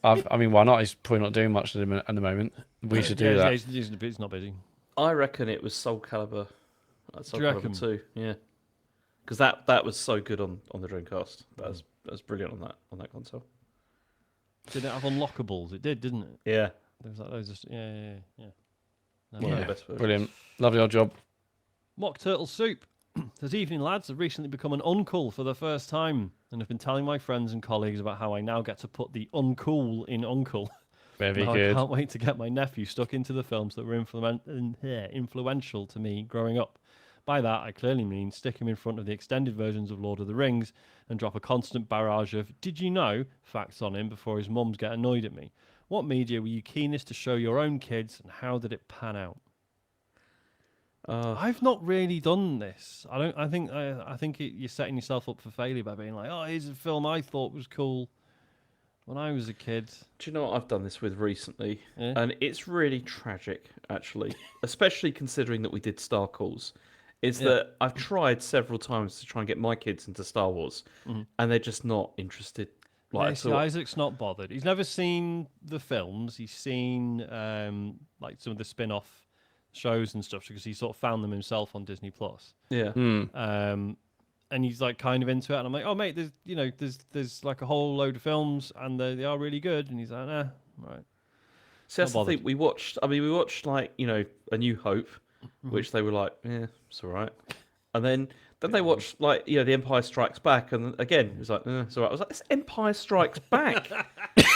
[SPEAKER 3] I mean, why not? He's probably not doing much at the moment. We should do that.
[SPEAKER 1] He's not busy.
[SPEAKER 2] I reckon it was Soul Calibur. Soul
[SPEAKER 1] you
[SPEAKER 2] Calibur
[SPEAKER 1] reckon?
[SPEAKER 2] 2, yeah. Because that was so good on the Dreamcast. That was brilliant on that console.
[SPEAKER 1] Did it have unlockables? It did, didn't it?
[SPEAKER 2] Yeah.
[SPEAKER 1] There was like loads of yeah. No,
[SPEAKER 2] One of
[SPEAKER 3] Yeah,
[SPEAKER 2] the best versions.
[SPEAKER 3] brilliant. Lovely old job.
[SPEAKER 1] Mock Turtle Soup. Says, evening lads, I've recently become an uncle for the first time and have been telling my friends and colleagues about how I now get to put the uncool in uncle.
[SPEAKER 3] Very
[SPEAKER 1] Now
[SPEAKER 3] good.
[SPEAKER 1] I can't wait to get my nephew stuck into the films that were influential to me growing up. By that, I clearly mean stick him in front of the extended versions of Lord of the Rings and drop a constant barrage of "did you know" facts on him before his mums get annoyed at me. What media were you keenest to show your own kids, and how did it pan out? I've not really done this. I think you're setting yourself up for failure by being like, "Oh, here's a film I thought was cool." When I was a kid,
[SPEAKER 2] Do you know what I've done this with recently?
[SPEAKER 1] Yeah.
[SPEAKER 2] And it's really tragic, actually, especially considering that we did Star Calls. Is
[SPEAKER 1] Yeah.
[SPEAKER 2] that I've tried several times to try and get my kids into Star Wars, and they're just not interested. Like,
[SPEAKER 1] yeah,
[SPEAKER 2] at
[SPEAKER 1] see,
[SPEAKER 2] all.
[SPEAKER 1] Isaac's not bothered. He's never seen the films. He's seen like some of the spin-off shows and stuff because he sort of found them himself on Disney Plus.
[SPEAKER 2] Yeah.
[SPEAKER 1] And he's like kind of into it, and I'm like, oh mate, there's like a whole load of films, and they are really good. And he's like, nah, right.
[SPEAKER 2] See, that's the
[SPEAKER 1] bothered.
[SPEAKER 2] thing. We watched. I mean, we watched like A New Hope, which they were like, yeah, it's all right. And then they watched like The Empire Strikes Back, and again it was like, it's all right. I was like, it's Empire Strikes Back.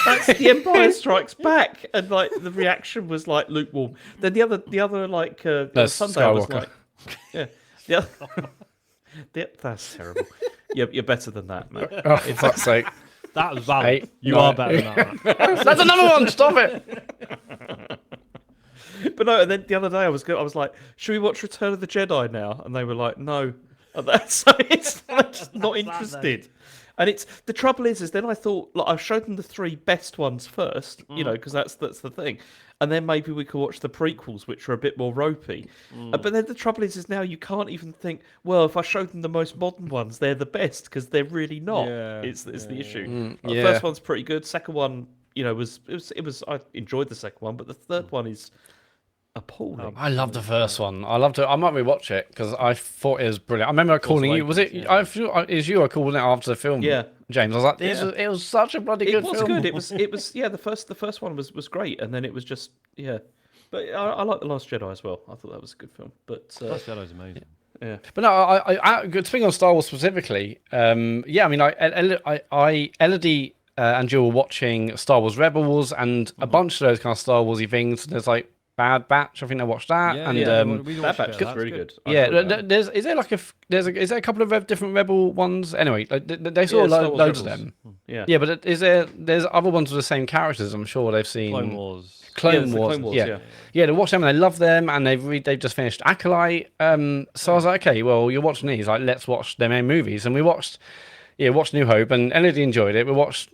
[SPEAKER 2] That's The Empire Strikes Back, and like the reaction was like lukewarm. Then the other like
[SPEAKER 3] That's
[SPEAKER 2] Sunday I was
[SPEAKER 3] Skywalker.
[SPEAKER 2] like, yeah, yeah. That's terrible. You're better than that, mate.
[SPEAKER 3] Oh, for fuck's sake.
[SPEAKER 1] That was valid.
[SPEAKER 3] Hey,
[SPEAKER 1] You
[SPEAKER 3] no.
[SPEAKER 1] are better than that. Man.
[SPEAKER 3] That's another one. Stop it.
[SPEAKER 2] But no, and then the other day I was like, should we watch Return of the Jedi now? And they were like, no. And so it's like just not interested. And it's the trouble is then I thought, like, I showed them the 3 best ones first, because that's the thing. And then maybe we could watch the prequels, which are a bit more ropey. But then the trouble is now you can't even think, well, if I showed them the most modern ones, they're the best, because they're really not.
[SPEAKER 1] Yeah,
[SPEAKER 2] It's the issue.
[SPEAKER 3] Mm,
[SPEAKER 2] The
[SPEAKER 3] yeah.
[SPEAKER 2] first one's pretty good. Second one, was I enjoyed the second one, but the third one is appalling.
[SPEAKER 3] I love the first one. I loved it. I might rewatch it because I thought it was brilliant. I remember calling you. Was it?
[SPEAKER 1] Awakens, yeah.
[SPEAKER 3] I feel it was you. I called it after the film.
[SPEAKER 2] Yeah.
[SPEAKER 3] James. I was like,
[SPEAKER 2] Yeah.
[SPEAKER 3] it was such a bloody
[SPEAKER 2] It
[SPEAKER 3] good
[SPEAKER 2] was
[SPEAKER 3] film.
[SPEAKER 2] good. It was yeah. The first one was great, and then it was just yeah. But I like the Last Jedi as well. I thought that was a good film. But
[SPEAKER 1] Last Jedi's amazing.
[SPEAKER 2] yeah,
[SPEAKER 3] But no, I speaking on Star Wars specifically, yeah, I mean, Elodie and Jill were watching Star Wars Rebels and a bunch of those kind of Star Warsy things. There's like Bad Batch. I think they watched that,
[SPEAKER 1] Yeah,
[SPEAKER 3] and
[SPEAKER 1] yeah,
[SPEAKER 3] um,
[SPEAKER 1] we
[SPEAKER 2] Bad
[SPEAKER 1] watched
[SPEAKER 2] Batch
[SPEAKER 1] it.
[SPEAKER 2] is
[SPEAKER 1] That's
[SPEAKER 2] really good. I
[SPEAKER 3] yeah,
[SPEAKER 2] enjoyed that.
[SPEAKER 3] is there like is there a couple of different Rebel ones? Anyway, like, they saw
[SPEAKER 2] Yeah, Star Wars
[SPEAKER 3] loads of
[SPEAKER 2] Rebels.
[SPEAKER 3] them.
[SPEAKER 2] Yeah.
[SPEAKER 3] Yeah, but there's other ones with the same characters. I'm sure they've seen
[SPEAKER 1] Clone Wars.
[SPEAKER 3] Clone
[SPEAKER 2] Yeah, it's the
[SPEAKER 3] Wars.
[SPEAKER 2] Clone Wars,
[SPEAKER 3] yeah.
[SPEAKER 2] yeah.
[SPEAKER 3] Yeah, they watch them and they love them, and they've just finished Acolyte. So I was like, okay, well, you're watching these, like, let's watch their main movies. And we watched New Hope, and Elodie enjoyed it. We watched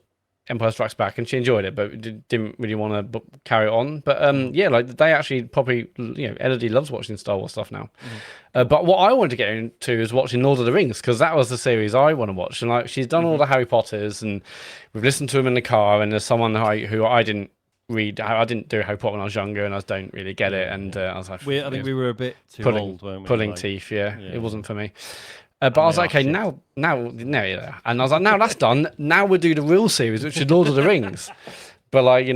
[SPEAKER 3] Empire Strikes Back, and she enjoyed it, but didn't really want to carry it on. But yeah, like they actually probably, Elodie loves watching Star Wars stuff now. But what I wanted to get into is watching Lord of the Rings, because that was the series I want to watch. And like she's done all the Harry Potters, and we've listened to them in the car. And there's someone who I didn't read. I didn't do Harry Potter when I was younger, and I don't really get it. And I was like,
[SPEAKER 1] I think we were a bit too old, weren't we?
[SPEAKER 3] pulling
[SPEAKER 1] Like,
[SPEAKER 3] teeth. Yeah,
[SPEAKER 1] yeah.
[SPEAKER 3] it wasn't for me. But I was like, okay,
[SPEAKER 1] shit.
[SPEAKER 3] now, yeah. And I was like, now that's done. Now we'll do the real series, which is Lord of the Rings. But like,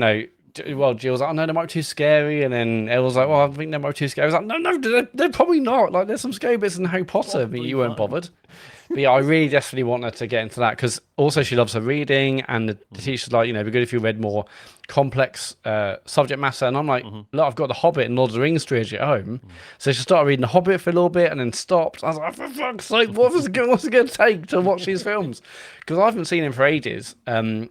[SPEAKER 3] well, Jill was like, oh no, they might be too scary. And then Elle was like, well, I think they might be too scary. I was like, no, they're probably not. Like, there's some scary bits in Harry Potter, but you weren't bothered. But yeah, I really desperately want her to get into that, because also she loves her reading, and the teacher's like, it'd be good if you read more complex subject matter. And I'm like, look, I've got The Hobbit and Lord of the Rings trilogy at home. So she started reading The Hobbit for a little bit and then stopped. I was like, for fuck's sake, what's it going to take to watch these films? Because I haven't seen them for ages. And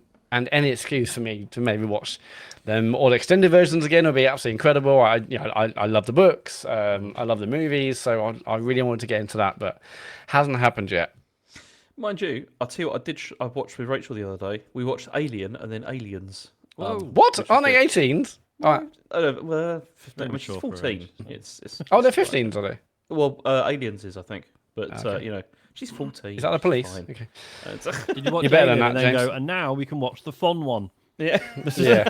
[SPEAKER 3] any excuse for me to maybe watch them all the extended versions again would be absolutely incredible. I love the books. I love the movies. So I really wanted to get into that, but hasn't happened yet.
[SPEAKER 2] Mind you, I'll tell you what I watched with Rachel the other day. We watched Alien and then Aliens.
[SPEAKER 3] What? Aren't they 18s? Well,
[SPEAKER 2] Well, 15,
[SPEAKER 1] Very
[SPEAKER 2] which is
[SPEAKER 1] mature for her
[SPEAKER 2] 14.
[SPEAKER 1] age.
[SPEAKER 2] It's
[SPEAKER 3] oh, they're 15s, are they?
[SPEAKER 2] Well, Aliens is, I think. But, she's 14.
[SPEAKER 3] Is that the
[SPEAKER 2] she's
[SPEAKER 3] police?
[SPEAKER 2] fine.
[SPEAKER 3] Okay.
[SPEAKER 1] Did you watch
[SPEAKER 3] You're better than
[SPEAKER 1] Alien
[SPEAKER 3] that,
[SPEAKER 1] and then
[SPEAKER 3] James.
[SPEAKER 1] go, and now we can watch the fun one?
[SPEAKER 2] Yeah.
[SPEAKER 3] Yeah.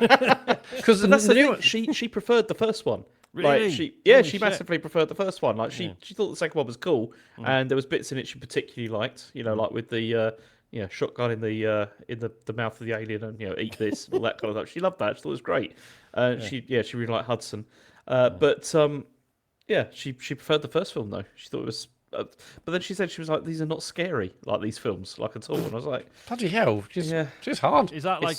[SPEAKER 3] Because
[SPEAKER 2] But that's
[SPEAKER 3] the
[SPEAKER 2] the
[SPEAKER 3] new
[SPEAKER 2] thing. She preferred the first one.
[SPEAKER 1] Really?
[SPEAKER 2] Like she
[SPEAKER 1] Holy
[SPEAKER 2] she
[SPEAKER 1] shit.
[SPEAKER 2] massively preferred the first one. Like she thought the second one was cool, and there was bits in it she particularly liked. Like with the shotgun in the mouth of the alien, and eat this, all that kind of stuff. She loved that. She thought it was great. She really liked Hudson. But she preferred the first film though. She thought it was. But then she said she was like, these are not scary like these films like at all. And I was like,
[SPEAKER 3] bloody hell,
[SPEAKER 2] Yeah.
[SPEAKER 3] just hard.
[SPEAKER 1] Is that like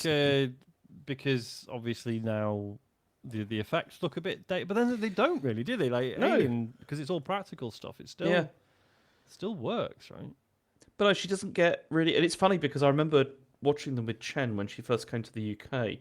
[SPEAKER 1] because obviously now the effects look a bit dated, but then they don't really, do they? Like
[SPEAKER 2] No.
[SPEAKER 1] Alien, because it's all practical stuff. It still works, right?
[SPEAKER 2] But no, she doesn't get really. And it's funny because I remember watching them with Chen when she first came to the UK,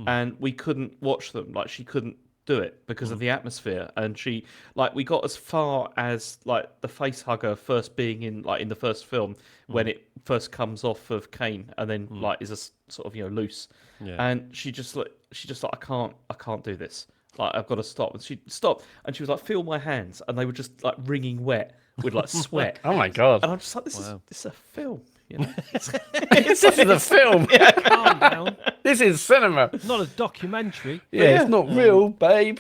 [SPEAKER 2] and we couldn't watch them. Like she couldn't do it because of the atmosphere. And she, like, we got as far as like the face hugger first being in the first film when it first comes off of Kane and then like is a sort of loose.
[SPEAKER 1] Yeah.
[SPEAKER 2] And she just like I can't do this. Like I've got to stop. And she stopped and she was like, feel my hands, and they were just like wringing wet with like sweat.
[SPEAKER 3] Oh my god!
[SPEAKER 2] And I'm just like, this is a film. You know?
[SPEAKER 3] This is a film.
[SPEAKER 1] Calm down.
[SPEAKER 3] This is cinema.
[SPEAKER 1] Not a documentary.
[SPEAKER 3] Yeah, it's not real, babe.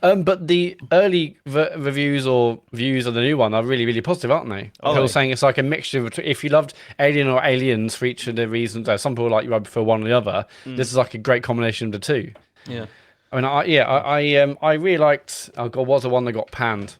[SPEAKER 3] But the early reviews or views of the new one are really, really positive, aren't they? People saying it's like a mixture between, if you loved Alien or Aliens for each of the reasons, some people like you prefer one or the other. This is like a great combination of the two.
[SPEAKER 2] Yeah.
[SPEAKER 3] I mean, I really liked. Oh god, what's the one that got panned?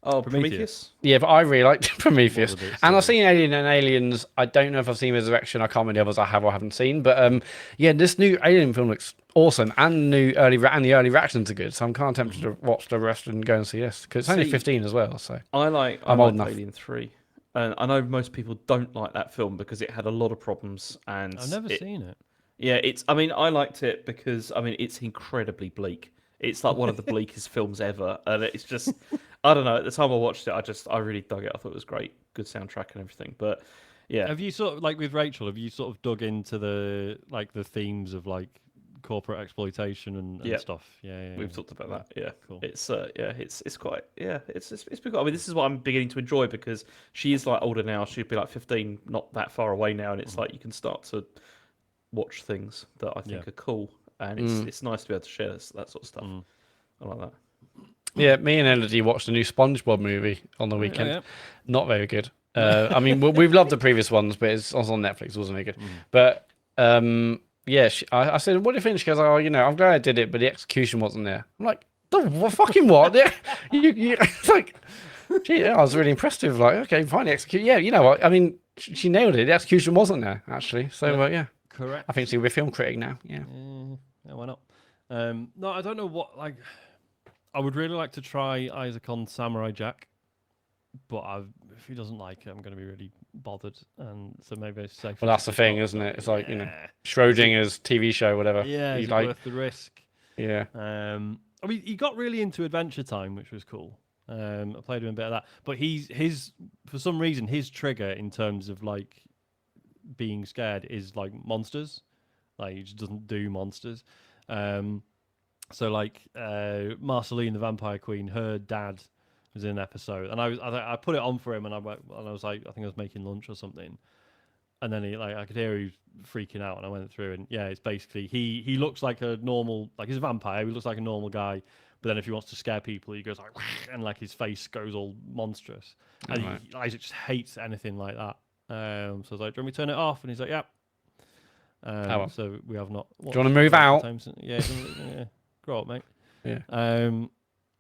[SPEAKER 2] Prometheus.
[SPEAKER 3] Yeah, but I really liked Prometheus, and I've seen Alien and Aliens. I don't know if I've seen Resurrection. I can't remember the others I have or haven't seen. But yeah, this new Alien film looks awesome, and the early reactions are good. So I'm kind of tempted to watch the rest and go and see this because it's only 15 as well. So
[SPEAKER 2] I like
[SPEAKER 3] old enough.
[SPEAKER 2] Alien 3, and I know most people don't like that film because it had a lot of problems. And
[SPEAKER 1] I've never seen it.
[SPEAKER 2] Yeah, I mean, I liked it because it's incredibly bleak. It's like one of the bleakest films ever, and it's just, I don't know. At the time I watched it, I really dug it. I thought it was great, good soundtrack and everything. But yeah,
[SPEAKER 1] have you sort of like with Rachel? Have you sort of dug into the themes of like corporate exploitation and stuff? Yeah,
[SPEAKER 2] we've talked about that. Yeah,
[SPEAKER 1] cool.
[SPEAKER 2] It's it's quite it's been. I mean, this is what I'm beginning to enjoy because she is like older now. She'd be like 15, not that far away now, and it's like you can start to watch things that I think are cool. And it's nice to be able to share that sort of stuff. I like that.
[SPEAKER 3] Yeah, me and Elodie watched a new SpongeBob movie on the weekend.
[SPEAKER 1] Yeah.
[SPEAKER 3] Not very good. I mean, we've loved the previous ones, but it's also on Netflix. It wasn't very good. But yeah, I said, "What do you think?" She goes, "Oh, I'm glad I did it, but the execution wasn't there." I'm like, "The fucking what?" It's like, gee, I was really impressed with like, okay, fine, the execution. Yeah, you know what? I mean, she nailed it. The execution wasn't there actually. So yeah,
[SPEAKER 1] correct.
[SPEAKER 3] I think she'll be a film critic now. Yeah.
[SPEAKER 1] Yeah, why not? No, I don't know what. Like, I would really like to try Isaac on Samurai Jack, but if he doesn't like it, I'm going to be really bothered. And so maybe it's safe.
[SPEAKER 3] Well, that's the thing, isn't it? It's like Schrodinger's TV show, whatever.
[SPEAKER 1] Yeah, is it
[SPEAKER 3] like,
[SPEAKER 1] worth the risk?
[SPEAKER 3] Yeah.
[SPEAKER 1] I mean, he got really into Adventure Time, which was cool. I played him a bit of that, but for some reason his trigger in terms of like being scared is like monsters. Like he just doesn't do monsters. So like Marceline, the Vampire Queen, her dad was in an episode, and I put it on for him, and I was like, I think I was making lunch or something, and then I could hear he was freaking out, and I went through, and yeah, it's basically he looks like a normal, like he's a vampire, he looks like a normal guy, but then if he wants to scare people, he goes like, and like his face goes all monstrous, and Isaac just hates anything like that. So I was like, do you want me to turn it off? And he's like, yeah. So we have not.
[SPEAKER 3] Do you want to move out?
[SPEAKER 1] Yeah, grow up, mate.
[SPEAKER 3] Yeah.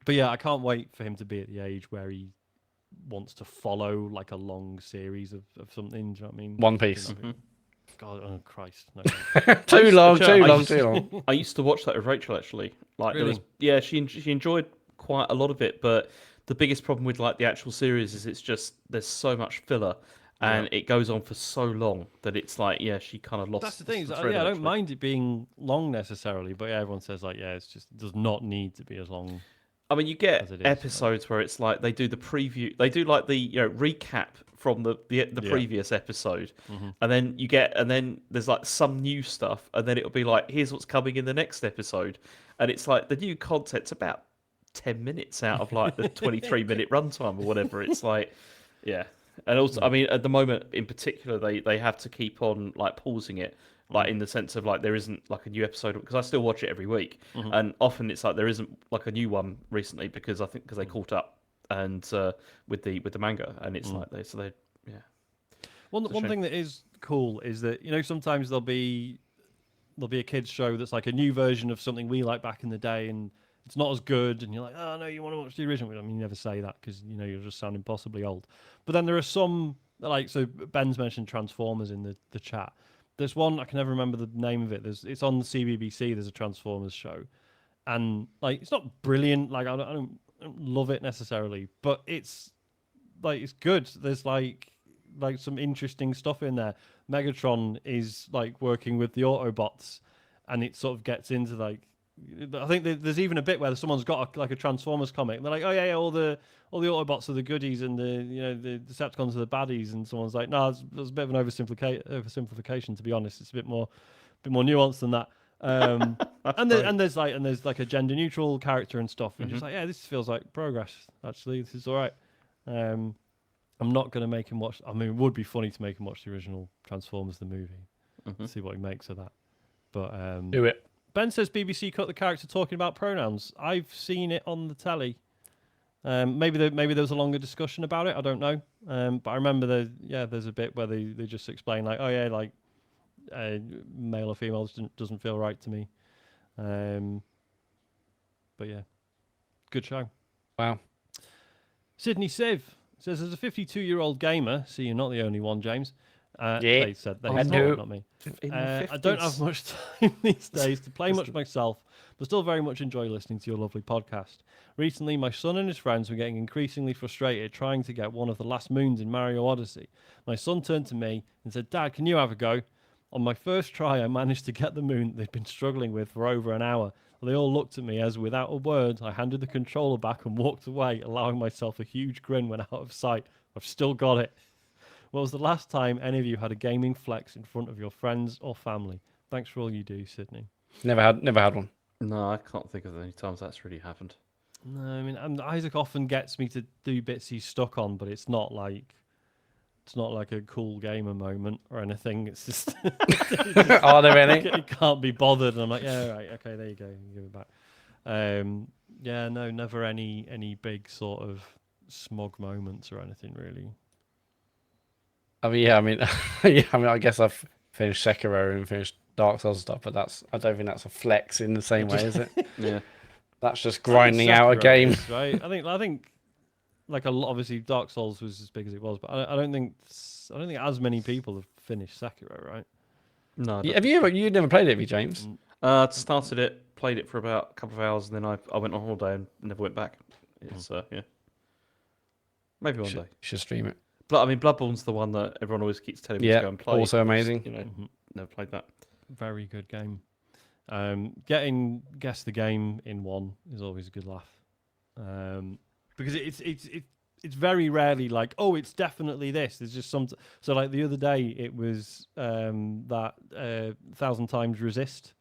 [SPEAKER 1] But yeah, I can't wait for him to be at the age where he wants to follow like a long series of something. Do you know what I mean?
[SPEAKER 3] One Piece.
[SPEAKER 1] God, oh Christ! No.
[SPEAKER 3] Too long.
[SPEAKER 2] I used to watch that with Rachel actually. Like,
[SPEAKER 1] really?
[SPEAKER 2] She enjoyed quite a lot of it, but the biggest problem with like the actual series is it's just there's so much filler. And it goes on for so long that it's like, she kind of lost.
[SPEAKER 1] That's the thing.
[SPEAKER 2] thread
[SPEAKER 1] I don't mind it being long necessarily, but everyone says like, it does not need to be as long.
[SPEAKER 2] I mean, you get episodes where it's like they do the preview, they do like the recap from the previous episode, and then there's like some new stuff, and then it'll be like, here's what's coming in the next episode, and it's like the new content's about 10 minutes out of like the 23-minute runtime or whatever. It's like, yeah. And also, I mean, at the moment in particular, they have to keep on like pausing it, like in the sense of like there isn't like a new episode, because I still watch it every week, and often it's like there isn't like a new one recently because they caught up and with the manga, and it's like they.
[SPEAKER 1] One thing that is cool is that sometimes there'll be a kids show that's like a new version of something we liked back in the day, and it's not as good, and you're like, oh no, you want to watch the original. I mean, you never say that because you're just sounding impossibly old. But then there are some, like, so Ben's mentioned Transformers in the chat. There's one, I can never remember the name of it. It's on the CBBC. There's a Transformers show, and like it's not brilliant. Like I don't love it necessarily, but it's like it's good. There's like some interesting stuff in there. Megatron is like working with the Autobots, and it sort of gets into like I think there's even a bit where someone's got a Transformers comic. And they're like, oh yeah, all the Autobots are the goodies and the Decepticons are the baddies. And someone's like, no, it's a bit of an oversimplification. To be honest, it's a bit more nuanced than that. And there's like a gender neutral character and stuff. And just like, yeah, this feels like progress. Actually, this is all right. I'm not going to make him watch. I mean, it would be funny to make him watch the original Transformers the movie, see what he makes of that. But
[SPEAKER 3] Do it.
[SPEAKER 1] Ben says BBC cut the character talking about pronouns. I've seen it on the telly. Maybe there was a longer discussion about it. I don't know. But I remember there's a bit where they just explain like, oh yeah, like male or female doesn't feel right to me. But yeah, good show.
[SPEAKER 3] Wow.
[SPEAKER 1] Sydney Siv says, as a 52-year-old gamer, see, you're not the only one, James.
[SPEAKER 3] Yeah.
[SPEAKER 1] They said not me. I don't have much time these days to play much myself, but still very much enjoy listening to your lovely podcast. Recently, my son and his friends were getting increasingly frustrated trying to get one of the last moons in Mario Odyssey. My son turned to me and said, Dad, can you have a go? On my first try, I managed to get the moon they'd been struggling with for over an hour. They all looked at me as, without a word, I handed the controller back and walked away, allowing myself a huge grin when out of sight. I've still got it. What was the last time any of you had a gaming flex in front of your friends or family? Thanks for all you do, Sydney.
[SPEAKER 3] Never had one.
[SPEAKER 2] No, I can't think of any times that's really happened.
[SPEAKER 1] No, I mean, Isaac often gets me to do bits he's stuck on, but it's not like a cool gamer moment or anything. It's just
[SPEAKER 3] Are there any?
[SPEAKER 1] he can't be bothered, and I'm like, yeah, right, okay, there you go, you give it back. Yeah, no, never any big sort of smug moments or anything really.
[SPEAKER 3] I mean, I guess I've finished Sekiro and finished Dark Souls stuff, but I don't think that's a flex in the same way, is it?
[SPEAKER 2] Yeah.
[SPEAKER 3] That's just grinding out a
[SPEAKER 1] Sekiro
[SPEAKER 3] game.
[SPEAKER 1] is, right? I think like obviously Dark Souls was as big as it was, but I don't think as many people have finished Sekiro, right?
[SPEAKER 2] No.
[SPEAKER 3] Have you never played it, have you, James?
[SPEAKER 2] Started it, played it for about a couple of hours, and then I went on holiday and never went back. It's yeah. Maybe one day.
[SPEAKER 3] You should stream it.
[SPEAKER 2] But I mean, Bloodborne's the one that everyone always keeps telling me to go and play.
[SPEAKER 3] Also amazing.
[SPEAKER 2] You know, never played that.
[SPEAKER 1] Very good game. Getting guess the game in one is always a good laugh, because it's very rarely like, oh, it's definitely this. There's just some. So like the other day, it was that 1,000 times resist,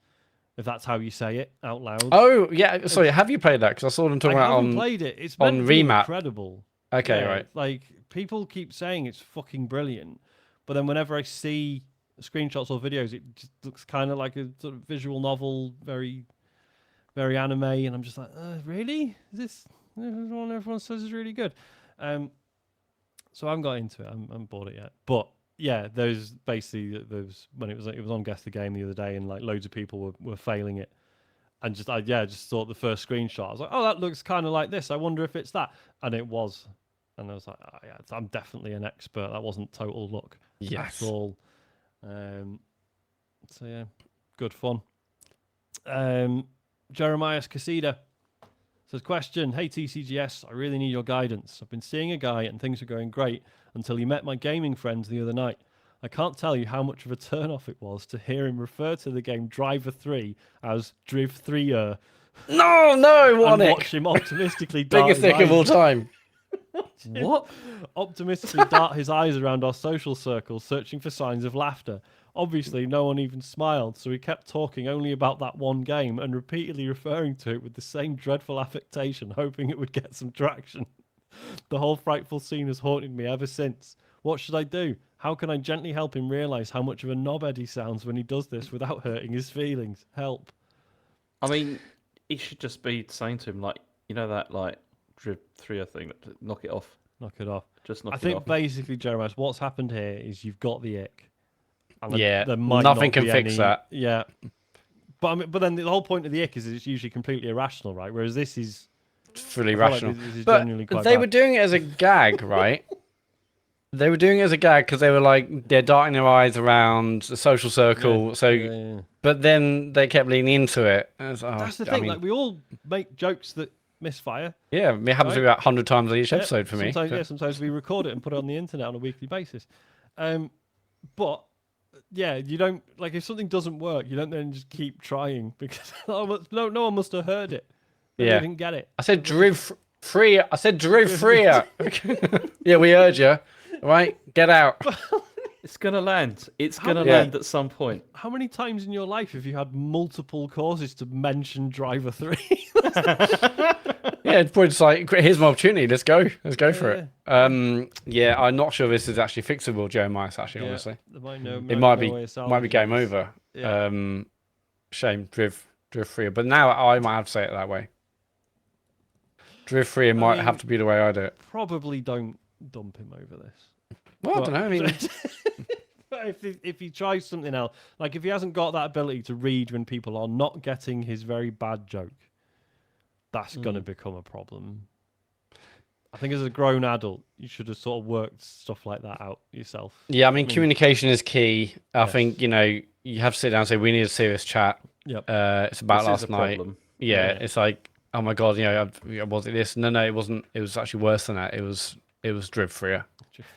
[SPEAKER 1] if that's how you say it out loud.
[SPEAKER 3] Oh yeah, sorry. Have you played that? Because I saw them talking about on.
[SPEAKER 1] Played it. It's
[SPEAKER 3] on
[SPEAKER 1] meant to be
[SPEAKER 3] Remap.
[SPEAKER 1] Incredible.
[SPEAKER 3] Okay,
[SPEAKER 1] Yeah,
[SPEAKER 3] right.
[SPEAKER 1] Like people keep saying it's fucking brilliant, but then whenever I see screenshots or videos, it just looks kind of like a sort of visual novel, very, very anime, and I'm just like, really? Is this everyone says is really good? So I haven't got into it. I haven't bought it yet, but yeah, those when it was on Guess the Game the other day, and like loads of people were failing it. And just just thought the first screenshot, I was like, oh, that looks kind of like this. I wonder if it's that. And it was. And I was like, oh, yeah, I'm definitely an expert. That wasn't total luck at all. So, yeah, good fun. Jeremiah Casida says, question, hey, TCGS, I really need your guidance. I've been seeing a guy and things are going great until he met my gaming friends the other night. I can't tell you how much of a turn-off it was to hear him refer to the game Driver 3 as Driv 3er.
[SPEAKER 3] No, what
[SPEAKER 1] and
[SPEAKER 3] Nick?
[SPEAKER 1] watch him optimistically dart
[SPEAKER 3] Biggest
[SPEAKER 1] his
[SPEAKER 3] Nick of
[SPEAKER 1] eyes-
[SPEAKER 3] all time.
[SPEAKER 2] What?
[SPEAKER 1] optimistically dart his eyes around our social circle, searching for signs of laughter. Obviously, no one even smiled, so he kept talking only about that one game and repeatedly referring to it with the same dreadful affectation, hoping it would get some traction. The whole frightful scene has haunted me ever since. What should I do? How can I gently help him realise how much of a knobhead he sounds when he does this without hurting his feelings? Help.
[SPEAKER 2] I mean, he should just be saying to him, like, you know that, like, Driv 3 thing, knock it off.
[SPEAKER 1] Knock it off.
[SPEAKER 2] Just knock
[SPEAKER 1] I
[SPEAKER 2] it
[SPEAKER 1] think
[SPEAKER 2] off.
[SPEAKER 1] basically, Jeremiah, what's happened here is you've got the ick. And
[SPEAKER 3] Yeah,
[SPEAKER 1] there might
[SPEAKER 3] nothing
[SPEAKER 1] not
[SPEAKER 3] can
[SPEAKER 1] be
[SPEAKER 3] fix
[SPEAKER 1] any-
[SPEAKER 3] that.
[SPEAKER 1] Yeah. But then the whole point of the ick is it's usually completely irrational, right? Whereas this is
[SPEAKER 3] Fully
[SPEAKER 1] I feel like
[SPEAKER 3] rational.
[SPEAKER 1] this is
[SPEAKER 3] But
[SPEAKER 1] genuinely quite
[SPEAKER 3] they
[SPEAKER 1] bad.
[SPEAKER 3] were doing it as a gag, right? They were doing it as a gag because they were like, they're darting their eyes around the social circle.
[SPEAKER 1] Yeah,
[SPEAKER 3] So,
[SPEAKER 1] yeah.
[SPEAKER 3] but then they kept leaning into it. And it's,
[SPEAKER 1] That's the
[SPEAKER 3] I
[SPEAKER 1] thing.
[SPEAKER 3] mean,
[SPEAKER 1] Like we all make jokes that misfire.
[SPEAKER 3] yeah, it happens
[SPEAKER 1] Right?
[SPEAKER 3] about 100 times each episode for me.
[SPEAKER 1] Sometimes,
[SPEAKER 3] So-
[SPEAKER 1] sometimes we record it and put it on the internet on a weekly basis. But yeah, you don't like if something doesn't work, you don't then just keep trying because no one must have heard it. Maybe
[SPEAKER 3] Yeah.
[SPEAKER 1] they didn't get it.
[SPEAKER 3] I said free. I said Drew freer. Yeah, we heard you. All right, get out.
[SPEAKER 2] It's gonna land. It's gonna
[SPEAKER 3] Yeah.
[SPEAKER 2] land at some point.
[SPEAKER 1] How many times in your life have you had multiple causes to mention Driver 3?
[SPEAKER 3] Yeah, it's probably just like, here's my opportunity. Let's go for it. Yeah, I'm not sure this is actually fixable, Jeremiah. Actually, honestly,
[SPEAKER 1] There might no,
[SPEAKER 3] it might be
[SPEAKER 1] no way of
[SPEAKER 3] might be game
[SPEAKER 1] salvaging this.
[SPEAKER 3] over.
[SPEAKER 1] Yeah.
[SPEAKER 3] Shame, Driv freer. But now I might have to say it that way. Driv freer might
[SPEAKER 1] mean-
[SPEAKER 3] have to be the way I do it.
[SPEAKER 1] Probably don't dump him over this.
[SPEAKER 3] Well, I don't know. I mean,
[SPEAKER 1] But if he tries something else, like if he hasn't got that ability to read when people are not getting his very bad joke, that's going to become a problem. I think as a grown adult, you should have sort of worked stuff like that out yourself.
[SPEAKER 3] yeah, I mean, communication is key. I
[SPEAKER 1] Yes.
[SPEAKER 3] think you have to sit down and say we need a serious chat.
[SPEAKER 1] Yep.
[SPEAKER 3] It's about
[SPEAKER 2] This
[SPEAKER 3] last
[SPEAKER 2] is a
[SPEAKER 3] night.
[SPEAKER 2] problem.
[SPEAKER 3] Yeah,
[SPEAKER 1] Yeah.
[SPEAKER 3] it's like, oh my god, was it this? No, it wasn't. It was actually worse than that. It was Driv freer,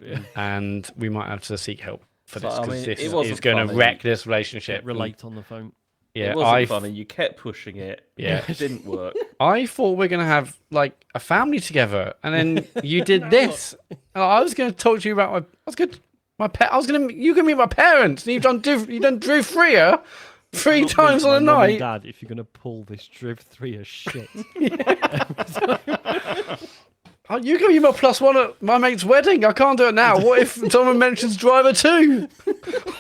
[SPEAKER 1] Yeah.
[SPEAKER 3] and we might have to seek help for
[SPEAKER 2] So,
[SPEAKER 3] this
[SPEAKER 2] I
[SPEAKER 3] because
[SPEAKER 2] mean,
[SPEAKER 3] this
[SPEAKER 2] it
[SPEAKER 3] is
[SPEAKER 2] wasn't
[SPEAKER 3] going to
[SPEAKER 2] funny.
[SPEAKER 3] wreck this relationship.
[SPEAKER 1] Relate on the phone.
[SPEAKER 3] Yeah,
[SPEAKER 2] It wasn't funny. You kept pushing it.
[SPEAKER 3] Yeah.
[SPEAKER 2] It didn't work.
[SPEAKER 3] I thought we're gonna have like a family together, and then you did this. I was gonna talk to you about you gonna meet my parents, and you've done Drew freer three
[SPEAKER 1] Not
[SPEAKER 3] times
[SPEAKER 1] meet
[SPEAKER 3] on a
[SPEAKER 1] my mum and
[SPEAKER 3] night.
[SPEAKER 1] Dad, if you're going to pull this Driv 3 as shit.
[SPEAKER 3] Oh, you can be my +1 at my mate's wedding. I can't do it now. What if someone mentions Driver 2?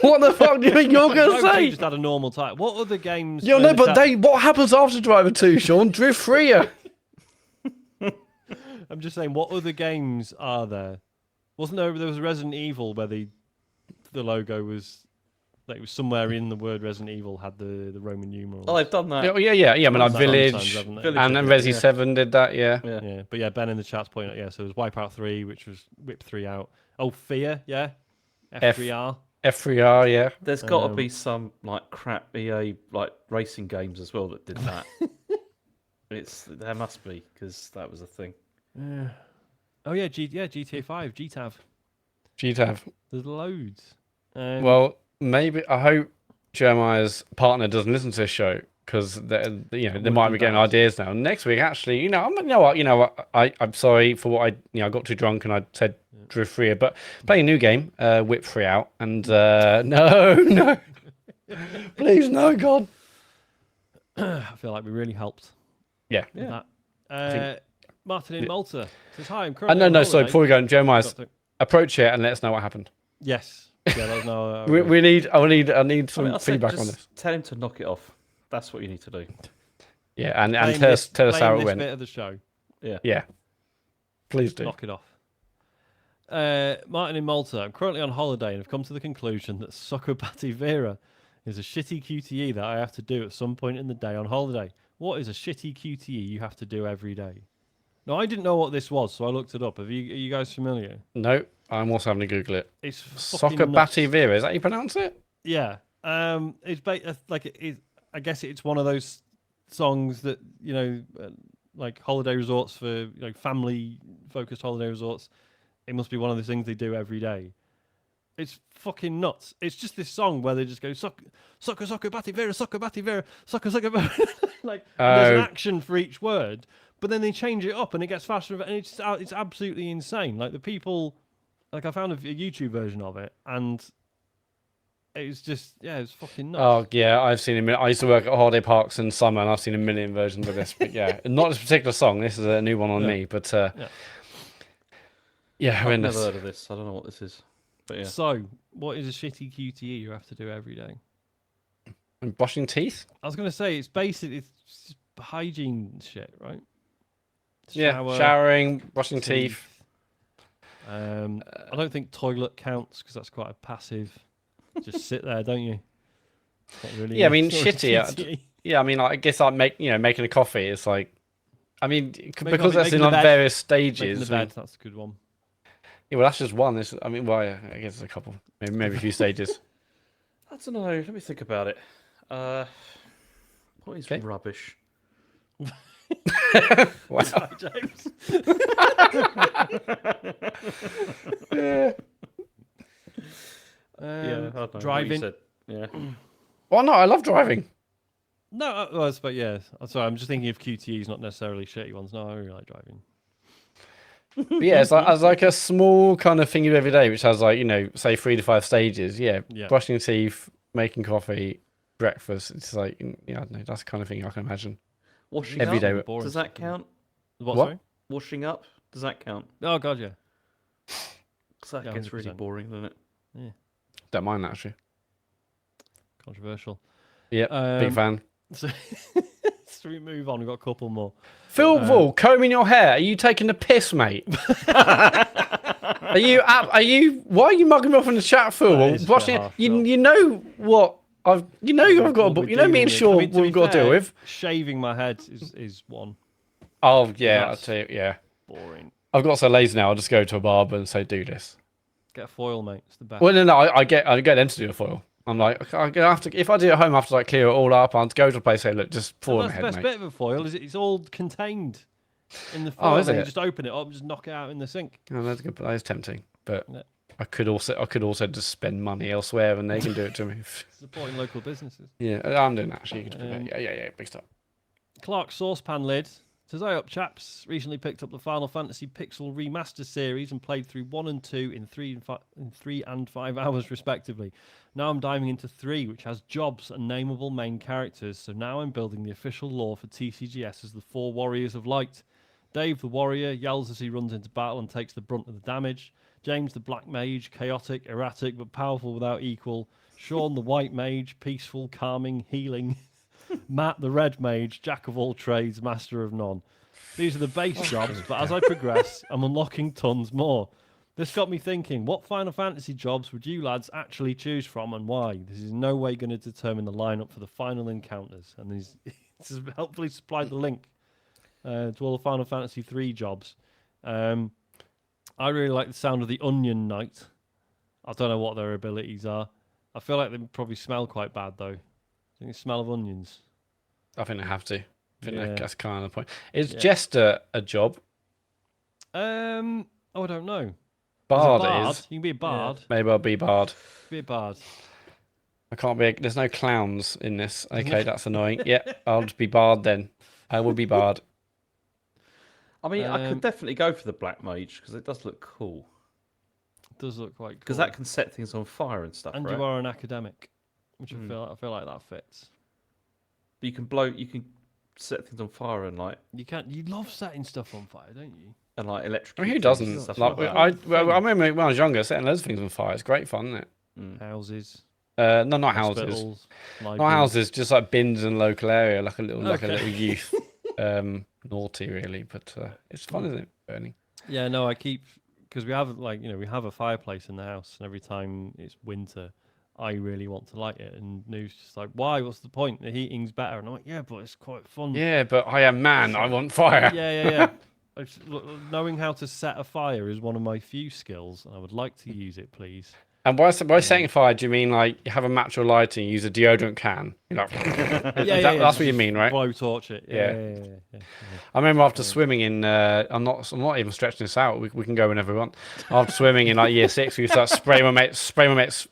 [SPEAKER 3] What the fuck do you think you're gonna
[SPEAKER 1] Driver 2
[SPEAKER 3] say?
[SPEAKER 1] just had a normal time. What other games?
[SPEAKER 3] Yo,
[SPEAKER 1] in
[SPEAKER 3] no,
[SPEAKER 1] the
[SPEAKER 3] but
[SPEAKER 1] chat-
[SPEAKER 3] what happens after Driver 2, Sean? Drift freer.
[SPEAKER 1] I'm just saying, what other games are there? Wasn't there was Resident Evil where the logo was like it was somewhere in the word Resident Evil had the Roman numerals.
[SPEAKER 2] Oh, they've done that.
[SPEAKER 3] Yeah. I mean, like
[SPEAKER 1] Sometimes,
[SPEAKER 3] Village,
[SPEAKER 1] haven't they?
[SPEAKER 2] Village
[SPEAKER 3] and then
[SPEAKER 2] did it,
[SPEAKER 3] Resi
[SPEAKER 2] yeah.
[SPEAKER 3] 7 did that. Yeah.
[SPEAKER 2] Yeah.
[SPEAKER 1] Yeah, but yeah, Ben in the chat's pointing out, yeah, so there's Wipeout 3, which was Whip 3 out. Oh, Fear, yeah. F3R.
[SPEAKER 3] F3R, yeah.
[SPEAKER 2] There's got to be some like crap EA like racing games as well that did that. There must be because that was a thing.
[SPEAKER 1] Oh yeah, GTA 5, GTAV.
[SPEAKER 3] GTAV.
[SPEAKER 1] There's loads.
[SPEAKER 3] Well, maybe I hope Jeremiah's partner doesn't listen to this show because they might be getting ideas now. Next week, actually, I'm sorry for what I got too drunk and I said Drift freer, but playing a new game, Whip free out, and no, please no, God.
[SPEAKER 1] I feel like we really helped.
[SPEAKER 3] Yeah.
[SPEAKER 1] with that. Martin in Malta says, "Hi, I'm
[SPEAKER 3] No,
[SPEAKER 1] currently on
[SPEAKER 3] sorry.
[SPEAKER 1] holiday."
[SPEAKER 3] Before we go, Jeremiah's
[SPEAKER 1] Got to-
[SPEAKER 3] approach it and let us know what happened.
[SPEAKER 1] Yes. Yeah, that was no.
[SPEAKER 3] We need. I need some
[SPEAKER 2] I'll say
[SPEAKER 3] feedback
[SPEAKER 2] just
[SPEAKER 3] on this.
[SPEAKER 2] Tell him to knock it off. That's what you need to do.
[SPEAKER 3] Yeah, and
[SPEAKER 1] playing
[SPEAKER 3] tell us
[SPEAKER 1] playing
[SPEAKER 3] how it
[SPEAKER 1] this
[SPEAKER 3] went.
[SPEAKER 1] bit of the show.
[SPEAKER 3] Yeah, please do.
[SPEAKER 1] Knock it off. Martin in Malta. I'm currently on holiday and have come to the conclusion that Socobati Vera is a shitty QTE that I have to do at some point in the day on holiday. What is a shitty QTE you have to do every day? No, I didn't know what this was, so I looked it up. Are you guys familiar?
[SPEAKER 3] No, I'm also having to Google it.
[SPEAKER 1] It's fucking
[SPEAKER 3] Soccer
[SPEAKER 1] nuts.
[SPEAKER 3] Batty Vera. Is that how you pronounce it?
[SPEAKER 1] Yeah. It's I guess it's one of those songs that like holiday resorts for family focused holiday resorts. It must be one of the things they do every day. It's fucking nuts. It's just this song where they just go soccer batty vera, soccer batty vera, soccer like there's an action for each word, but then they change it up and it gets faster and it's absolutely insane. Like the people, like I found a YouTube version of it and it's just it's fucking nuts.
[SPEAKER 3] Oh yeah, I've seen a million. I used to work at holiday parks in summer, and I've seen a million versions of this. But yeah, not this particular song. This is a new one on me. But yeah,
[SPEAKER 2] I've
[SPEAKER 3] horrendous.
[SPEAKER 2] never heard of this. I don't know what this is. But yeah.
[SPEAKER 1] So, what is a shitty QTE you have to do every day?
[SPEAKER 3] And brushing teeth.
[SPEAKER 1] I was going to say it's basically it's hygiene shit, right?
[SPEAKER 3] Yeah, showering, brushing teeth.
[SPEAKER 1] I don't think toilet counts because that's quite a passive. Just sit there, don't you? Not really.
[SPEAKER 3] Yeah, I mean,
[SPEAKER 1] it's not a
[SPEAKER 3] shitty.
[SPEAKER 1] QTE.
[SPEAKER 3] Yeah, I mean, I guess like making a coffee. It's like, I mean, because
[SPEAKER 1] coffee,
[SPEAKER 3] that's
[SPEAKER 1] making
[SPEAKER 3] in
[SPEAKER 1] the
[SPEAKER 3] like
[SPEAKER 1] bed.
[SPEAKER 3] various
[SPEAKER 1] Making
[SPEAKER 3] stages.
[SPEAKER 1] the
[SPEAKER 3] I mean,
[SPEAKER 1] bed, that's a good one.
[SPEAKER 3] yeah, well, that's just one. I mean, well, yeah, I guess there's a couple, maybe a few stages.
[SPEAKER 2] I don't know. Let me think about it. What is
[SPEAKER 3] Okay.
[SPEAKER 2] rubbish?
[SPEAKER 3] Wow.
[SPEAKER 1] James.
[SPEAKER 2] Yeah, I don't know.
[SPEAKER 1] Driving.
[SPEAKER 2] What you said. Yeah.
[SPEAKER 3] Well, no, I love driving.
[SPEAKER 1] No, but yeah. Sorry, I'm just thinking of QTEs, not necessarily shitty ones. No, I really like driving.
[SPEAKER 3] But yeah, it's like as like a small kind of thing you do every day, which has like say 3 to 5 stages. Yeah,
[SPEAKER 1] Yeah.
[SPEAKER 3] brushing your teeth, making coffee, breakfast. It's like I don't know. That's the kind of thing I can imagine.
[SPEAKER 2] Washing
[SPEAKER 3] Every
[SPEAKER 2] up.
[SPEAKER 3] day.
[SPEAKER 1] Boring
[SPEAKER 2] Does that
[SPEAKER 1] stuff.
[SPEAKER 2] count?
[SPEAKER 1] What?
[SPEAKER 3] What?
[SPEAKER 1] Sorry?
[SPEAKER 2] Washing up. Does that count?
[SPEAKER 1] Oh god, yeah.
[SPEAKER 2] 'Cause that
[SPEAKER 1] Yeah,
[SPEAKER 2] gets really
[SPEAKER 1] 100%.
[SPEAKER 2] boring, doesn't it?
[SPEAKER 3] Don't mind that, actually.
[SPEAKER 1] Controversial.
[SPEAKER 3] Yeah, big fan.
[SPEAKER 1] So, so we move on. We've got a couple more.
[SPEAKER 3] Phil Vall, combing your hair. Are you taking the piss, mate? Are you? Why are you mugging me off in the chat, Phil?
[SPEAKER 1] That is a bit
[SPEAKER 3] Watching it,
[SPEAKER 1] harsh,
[SPEAKER 3] you
[SPEAKER 1] Phil.
[SPEAKER 3] know what I've got to
[SPEAKER 1] What
[SPEAKER 3] you know me and Shaw
[SPEAKER 1] to be
[SPEAKER 3] we've got to deal
[SPEAKER 1] fair,
[SPEAKER 3] with.
[SPEAKER 1] Shaving my head is one.
[SPEAKER 3] Oh yeah, I'll
[SPEAKER 1] That's-
[SPEAKER 3] tell you, yeah.
[SPEAKER 1] Boring.
[SPEAKER 3] I've got so lazy now. I'll just go to a barber and say, "Do this."
[SPEAKER 1] Get a foil, mate. It's the best.
[SPEAKER 3] Well, no, I get them to do the foil. I'm like, okay, I'm gonna have to. If I do it at home, I have to like clear it all up. I have to go to the place and say, look, just
[SPEAKER 1] So
[SPEAKER 3] foil my
[SPEAKER 1] that's the
[SPEAKER 3] head,
[SPEAKER 1] best
[SPEAKER 3] mate.
[SPEAKER 1] bit of a foil. Is it's all contained in the foil.
[SPEAKER 3] Oh, is
[SPEAKER 1] and You
[SPEAKER 3] it?
[SPEAKER 1] just open it up, and just knock it out in the sink.
[SPEAKER 3] Oh, that's good. That is tempting, but
[SPEAKER 1] Yeah.
[SPEAKER 3] I could also just spend money elsewhere, and they can do it to me.
[SPEAKER 1] Supporting local businesses.
[SPEAKER 3] Yeah, I'm doing that actually.
[SPEAKER 1] Um,
[SPEAKER 3] Yeah, big stuff.
[SPEAKER 1] Clark Saucepan Lid says, "Hi up, chaps. Recently picked up the Final Fantasy Pixel Remaster series and played through 1 and 2 in 3 and 5 hours, respectively. Now I'm diving into 3, which has jobs and nameable main characters. So now I'm building the official lore for TCGS as the 4 Warriors of Light. Dave the Warrior yells as he runs into battle and takes the brunt of the damage. James the Black Mage, chaotic, erratic, but powerful without equal. Sean the White Mage, peaceful, calming, healing. Matt the Red Mage, jack of all trades, master of none. These are the base jobs, but as I progress, I'm unlocking tons more. This got me thinking, what Final Fantasy jobs would you lads actually choose from and why? This is in no way going to determine the lineup for the final encounters. And he's helpfully supplied the link to all the Final Fantasy 3 jobs. I really like the sound of the Onion Knight. I don't know what their abilities are. I feel like they probably smell quite bad, though. I think the smell of onions.
[SPEAKER 3] I think they have to. I think
[SPEAKER 1] Yeah.
[SPEAKER 3] that's kind of the point. Is
[SPEAKER 1] Yeah.
[SPEAKER 3] Jester a job?
[SPEAKER 1] Oh, I don't know. There's a
[SPEAKER 3] Bard
[SPEAKER 1] bard.
[SPEAKER 3] is.
[SPEAKER 1] You can be a bard.
[SPEAKER 3] Maybe I'll be Bard.
[SPEAKER 1] Be a bard.
[SPEAKER 3] I can't be. There's no clowns in this. Okay, that's annoying. Yeah, I'll just be Bard then. I will be Bard.
[SPEAKER 2] I mean, I
[SPEAKER 1] Um,
[SPEAKER 2] could definitely go for the Black Mage because it does look cool.
[SPEAKER 1] It does look quite cool.
[SPEAKER 2] Because that can set things on fire and stuff,
[SPEAKER 1] and
[SPEAKER 2] right?
[SPEAKER 1] you are an academic, which
[SPEAKER 2] Mm.
[SPEAKER 1] I feel like that fits.
[SPEAKER 2] But you can set things on fire and
[SPEAKER 1] You love setting stuff on fire, don't you?
[SPEAKER 2] electric.
[SPEAKER 3] I mean, who doesn't?
[SPEAKER 2] Stuff
[SPEAKER 3] Like,
[SPEAKER 2] like that.
[SPEAKER 3] I remember when I was younger, setting loads of things on fire. It's great fun, isn't it?
[SPEAKER 1] Houses,
[SPEAKER 3] No, not houses.
[SPEAKER 1] hospitals,
[SPEAKER 3] Not
[SPEAKER 1] libraries.
[SPEAKER 3] houses, just like bins in the local area, like a little
[SPEAKER 1] Okay.
[SPEAKER 3] youth. Naughty, really, but it's fun, isn't it? Burning.
[SPEAKER 1] Yeah, no, I keep because we have we have a fireplace in the house, and every time it's winter, I really want to light it. And Noo's just like, "Why? What's the point? The heating's better." And I'm like, "Yeah, but it's quite fun."
[SPEAKER 3] Yeah, but I am man. I want fire.
[SPEAKER 1] yeah. Knowing how to set a fire is one of my few skills, and I would like to use it, please.
[SPEAKER 3] And by setting fire, do you mean like you have a match or lighter and use a deodorant can? You know, that's what you mean, right?
[SPEAKER 1] Blow torch it.
[SPEAKER 3] Yeah.
[SPEAKER 1] Yeah.
[SPEAKER 3] I remember after swimming in, I'm not even stretching this out. We can go whenever we want. After swimming in like year 6, we used to like, spray my mates'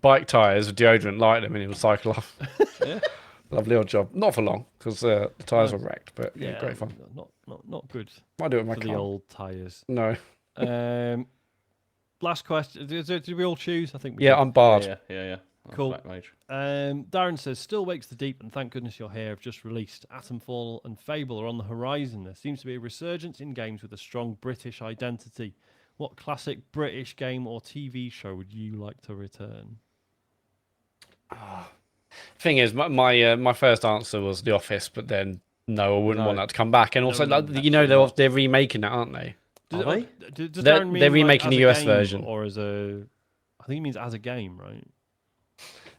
[SPEAKER 3] bike tires with deodorant, light them, and it would cycle off.
[SPEAKER 2] Yeah.
[SPEAKER 3] Lovely odd job. Not for long because the tires were wrecked, but yeah, great fun.
[SPEAKER 1] Not good
[SPEAKER 3] Might do it with my
[SPEAKER 1] for
[SPEAKER 3] car.
[SPEAKER 1] the old tires.
[SPEAKER 3] No.
[SPEAKER 1] Last question. Did we all choose? I think we
[SPEAKER 3] Yeah,
[SPEAKER 1] did.
[SPEAKER 3] I'm Bard.
[SPEAKER 2] Yeah.
[SPEAKER 1] Cool.
[SPEAKER 2] Black Mage.
[SPEAKER 1] Darren says, "Still wakes the deep, and thank goodness you're here. Have just released. Atomfall and Fable are on the horizon. There seems to be a resurgence in games with a strong British identity. What classic British game or TV show would you like to return?"
[SPEAKER 3] Thing is, my first answer was The Office, but then no, I wouldn't want that to come back. And also, they're remaking that, aren't they?
[SPEAKER 1] Does
[SPEAKER 3] They're
[SPEAKER 1] Darren mean,
[SPEAKER 3] remaking
[SPEAKER 1] as
[SPEAKER 3] the
[SPEAKER 1] a
[SPEAKER 3] US
[SPEAKER 1] game
[SPEAKER 3] version.
[SPEAKER 1] or as a? I think he means as a game, right?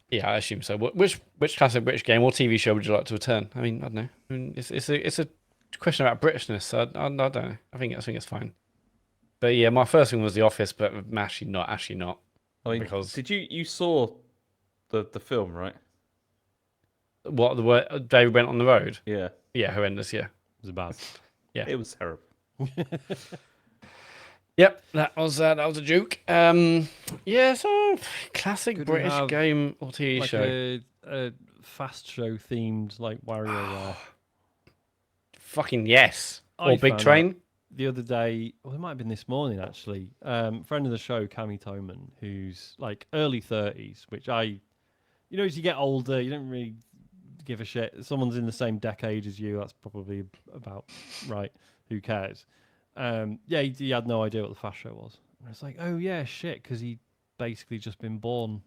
[SPEAKER 3] Yeah, I assume so. Which classic British game or TV show would you like to return? I mean, I don't know. I mean, it's a question about Britishness. So I don't know. I think it's fine. But yeah, my first one was The Office, but actually not.
[SPEAKER 2] I mean,
[SPEAKER 3] because
[SPEAKER 2] did you saw the film, right?
[SPEAKER 3] what the word David went on the road?
[SPEAKER 2] Yeah.
[SPEAKER 3] Yeah, horrendous. Yeah,
[SPEAKER 1] It was bad.
[SPEAKER 3] Yeah.
[SPEAKER 2] It was terrible.
[SPEAKER 3] Yep, that was a joke. Yeah, so classic
[SPEAKER 1] Could we
[SPEAKER 3] British
[SPEAKER 1] have,
[SPEAKER 3] game or TV
[SPEAKER 1] like
[SPEAKER 3] show.
[SPEAKER 1] a fast show themed like WarioWare.
[SPEAKER 3] Fucking yes.
[SPEAKER 1] I
[SPEAKER 3] Or Big
[SPEAKER 1] found
[SPEAKER 3] Train.
[SPEAKER 1] out the other day, well, it might have been this morning actually. Friend of the show, Cammy Toman, who's like early 30s, which as you get older, you don't really give a shit. Someone's in the same decade as you, that's probably about right. Who cares? He had no idea what the fast show was. And it's like, oh yeah, shit, because he basically just been born.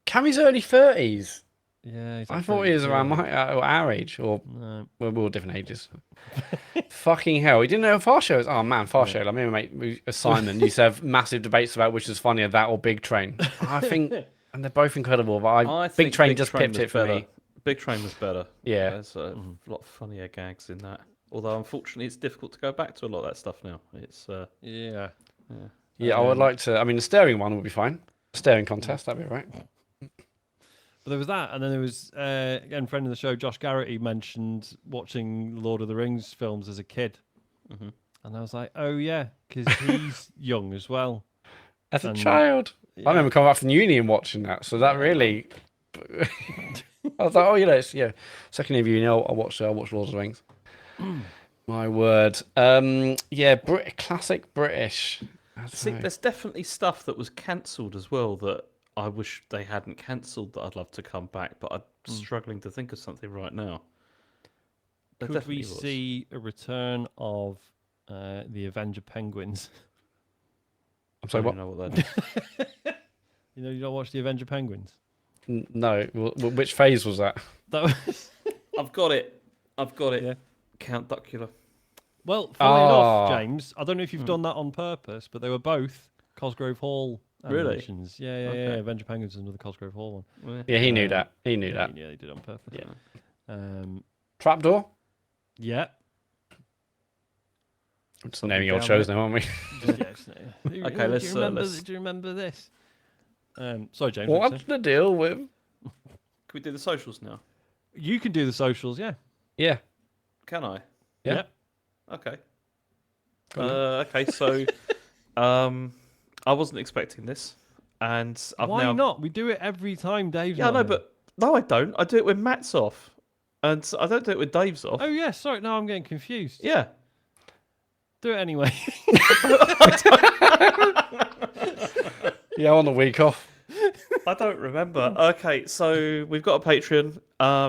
[SPEAKER 3] Cammy's early 30s.
[SPEAKER 1] Yeah, he's
[SPEAKER 3] I
[SPEAKER 1] like
[SPEAKER 3] thought he was
[SPEAKER 1] 32,
[SPEAKER 3] around
[SPEAKER 1] I think.
[SPEAKER 3] our age, or
[SPEAKER 1] No.
[SPEAKER 3] we're all different ages. Fucking hell, he didn't know Fast Show was. Oh man, Fast Show. Like me and my mate Simon used to have massive debates about which was funnier, that or Big Train. I think, and they're both incredible, but
[SPEAKER 2] I
[SPEAKER 3] Big
[SPEAKER 2] think
[SPEAKER 3] Train just pipped
[SPEAKER 2] was
[SPEAKER 3] it for
[SPEAKER 2] better.
[SPEAKER 3] me.
[SPEAKER 2] Big Train was better.
[SPEAKER 3] Yeah.
[SPEAKER 2] There's a lot funnier gags in that. Although unfortunately, it's difficult to go back to a lot of that stuff now. It's
[SPEAKER 1] Yeah.
[SPEAKER 3] Yeah, I would like to. I mean, the staring one would be fine. Staring contest, that'd be right.
[SPEAKER 1] But there was that, and then there was again, friend of the show, Josh Garrity mentioned watching Lord of the Rings films as a kid, and I was like, oh yeah, because he's young as well.
[SPEAKER 3] As a
[SPEAKER 1] And-
[SPEAKER 3] child,
[SPEAKER 1] Yeah.
[SPEAKER 3] I remember coming back from uni and watching that. So that really, I was like, oh, it's second year of uni. I'll watch Lord of the Rings. My word. Yeah, classic British.
[SPEAKER 2] See, there's definitely stuff that was cancelled as well that I wish they hadn't cancelled that I'd love to come back, but I'm struggling to think of something right now. There
[SPEAKER 1] Could we
[SPEAKER 2] definitely was.
[SPEAKER 1] see a return of the Avenger Penguins?
[SPEAKER 3] I'm
[SPEAKER 2] I
[SPEAKER 3] sorry,
[SPEAKER 2] don't
[SPEAKER 3] what?
[SPEAKER 2] even know what that is.
[SPEAKER 1] You don't watch the Avenger Penguins?
[SPEAKER 3] No, which phase was that?
[SPEAKER 1] That was
[SPEAKER 2] I've got it.
[SPEAKER 1] Yeah.
[SPEAKER 2] Count Duckula.
[SPEAKER 1] well, funny enough,
[SPEAKER 3] Ah.
[SPEAKER 1] James. I don't know if you've done that on purpose, but they were both Cosgrove Hall
[SPEAKER 2] Really?
[SPEAKER 1] animations. Yeah.
[SPEAKER 2] Okay.
[SPEAKER 1] Avenger Penguins is another Cosgrove Hall one.
[SPEAKER 3] Yeah, he knew that. He knew that.
[SPEAKER 1] Yeah, they did it on purpose.
[SPEAKER 3] Yeah.
[SPEAKER 1] Um,
[SPEAKER 3] Trapdoor?
[SPEAKER 1] yeah.
[SPEAKER 3] I'm just
[SPEAKER 1] Something
[SPEAKER 3] naming old
[SPEAKER 1] down
[SPEAKER 3] shows
[SPEAKER 1] there.
[SPEAKER 3] now, aren't we?
[SPEAKER 2] Okay, let's, let's-
[SPEAKER 1] Do you remember this? Sorry, James. what you
[SPEAKER 3] What's the deal with?
[SPEAKER 2] Can we do the socials now?
[SPEAKER 1] said? You can do the socials, yeah.
[SPEAKER 3] Yeah.
[SPEAKER 2] Can I?
[SPEAKER 3] Yeah.
[SPEAKER 1] Yep.
[SPEAKER 2] Okay.
[SPEAKER 3] Go on
[SPEAKER 2] Okay, so I wasn't expecting this, and I've
[SPEAKER 1] Why
[SPEAKER 2] now.
[SPEAKER 1] not? We do it every time Dave's
[SPEAKER 2] Yeah, I
[SPEAKER 1] not
[SPEAKER 2] know,
[SPEAKER 1] here.
[SPEAKER 2] but no, I don't. I do it when Matt's off, and I don't do it when Dave's off.
[SPEAKER 1] Oh, yeah, sorry. No, I'm getting confused.
[SPEAKER 2] Yeah.
[SPEAKER 1] Do it anyway.
[SPEAKER 3] Yeah, on the week off.
[SPEAKER 2] I don't remember. Okay, so we've got a Patreon.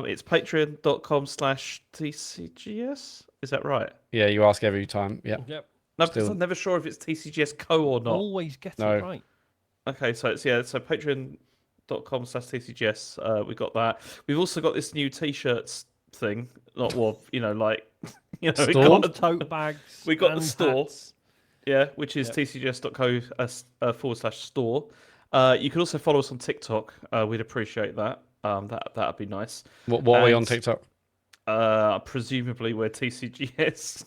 [SPEAKER 2] It's patreon.com/TCGS. Is that right?
[SPEAKER 3] Yeah, you ask every time. Yeah.
[SPEAKER 1] Yep.
[SPEAKER 2] No, because
[SPEAKER 3] Still-
[SPEAKER 2] I'm never sure if it's TCGS Co or not.
[SPEAKER 1] Always get
[SPEAKER 3] No.
[SPEAKER 1] it right.
[SPEAKER 2] Okay, so it's so patreon.com/TCGS. We got that. We've also got this new T-shirts thing. Not well, we
[SPEAKER 3] Store?
[SPEAKER 2] got a-
[SPEAKER 1] Tote bags.
[SPEAKER 2] We got the
[SPEAKER 1] and
[SPEAKER 2] store.
[SPEAKER 1] hats.
[SPEAKER 2] Yeah, which is
[SPEAKER 1] Yep.
[SPEAKER 2] tcgs.co/store. You can also follow us on TikTok. We'd appreciate that. That'd be nice.
[SPEAKER 3] What are we on
[SPEAKER 2] And-
[SPEAKER 3] TikTok?
[SPEAKER 2] Presumably we're TCGS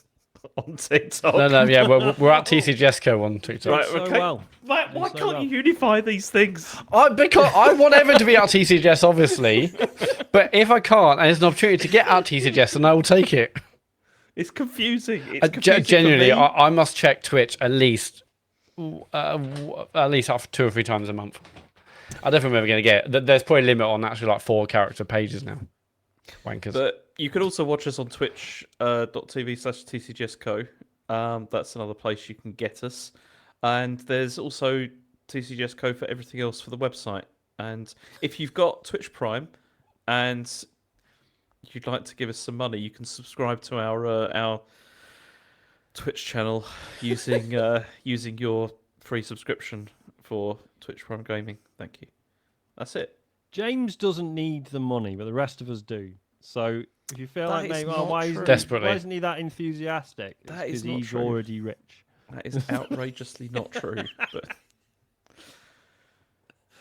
[SPEAKER 2] on TikTok.
[SPEAKER 3] No, yeah, we're at TCGSCO on TikTok.
[SPEAKER 2] Right,
[SPEAKER 1] So
[SPEAKER 2] okay.
[SPEAKER 1] well.
[SPEAKER 2] Matt, why
[SPEAKER 1] So
[SPEAKER 2] can't
[SPEAKER 1] well.
[SPEAKER 2] you unify these things?
[SPEAKER 3] Because I want everyone to be at TCGS, obviously. But if I can't, and there's an opportunity to get out TCGS, then I will take it.
[SPEAKER 2] It's confusing. It's confusing for
[SPEAKER 3] Genuinely,
[SPEAKER 2] me.
[SPEAKER 3] I must check Twitch at least after 2 or 3 times a month. I don't think I'm ever going to get it. There's probably a limit on actually like 4 character pages now. Wankers.
[SPEAKER 2] But you can also watch us on twitch.tv/TCGSCO. That's another place you can get us. And there's also TCGSCO for everything else for the website. And if you've got Twitch Prime and you'd like to give us some money, you can subscribe to our Twitch channel using using your free subscription for Twitch Prime Gaming. Thank you. That's it.
[SPEAKER 1] James doesn't need the money, but the rest of us do. So if you feel
[SPEAKER 2] That
[SPEAKER 1] like
[SPEAKER 2] is
[SPEAKER 1] maybe,
[SPEAKER 2] not
[SPEAKER 1] why
[SPEAKER 2] true.
[SPEAKER 3] Desperately.
[SPEAKER 1] why isn't he that enthusiastic? It's
[SPEAKER 2] That is
[SPEAKER 1] 'cause
[SPEAKER 2] not
[SPEAKER 1] he's
[SPEAKER 2] true.
[SPEAKER 1] already rich.
[SPEAKER 2] That is outrageously not true. But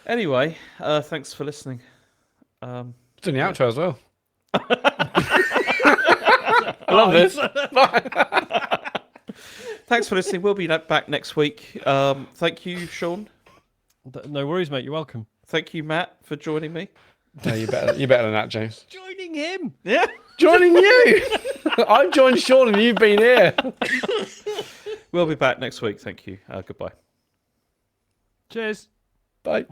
[SPEAKER 2] anyway, thanks for listening.
[SPEAKER 3] Doing the outro as well. I love this.
[SPEAKER 2] Thanks for listening. We'll be back next week. Thank you, Sean.
[SPEAKER 1] No worries, mate. You're welcome.
[SPEAKER 2] Thank you, Matt, for joining me.
[SPEAKER 3] No, you're better than that, James.
[SPEAKER 1] Joining him.
[SPEAKER 2] Yeah.
[SPEAKER 3] Joining you. I've joined Sean and you've been here.
[SPEAKER 2] We'll be back next week. Thank you. Goodbye.
[SPEAKER 1] Cheers.
[SPEAKER 3] Bye.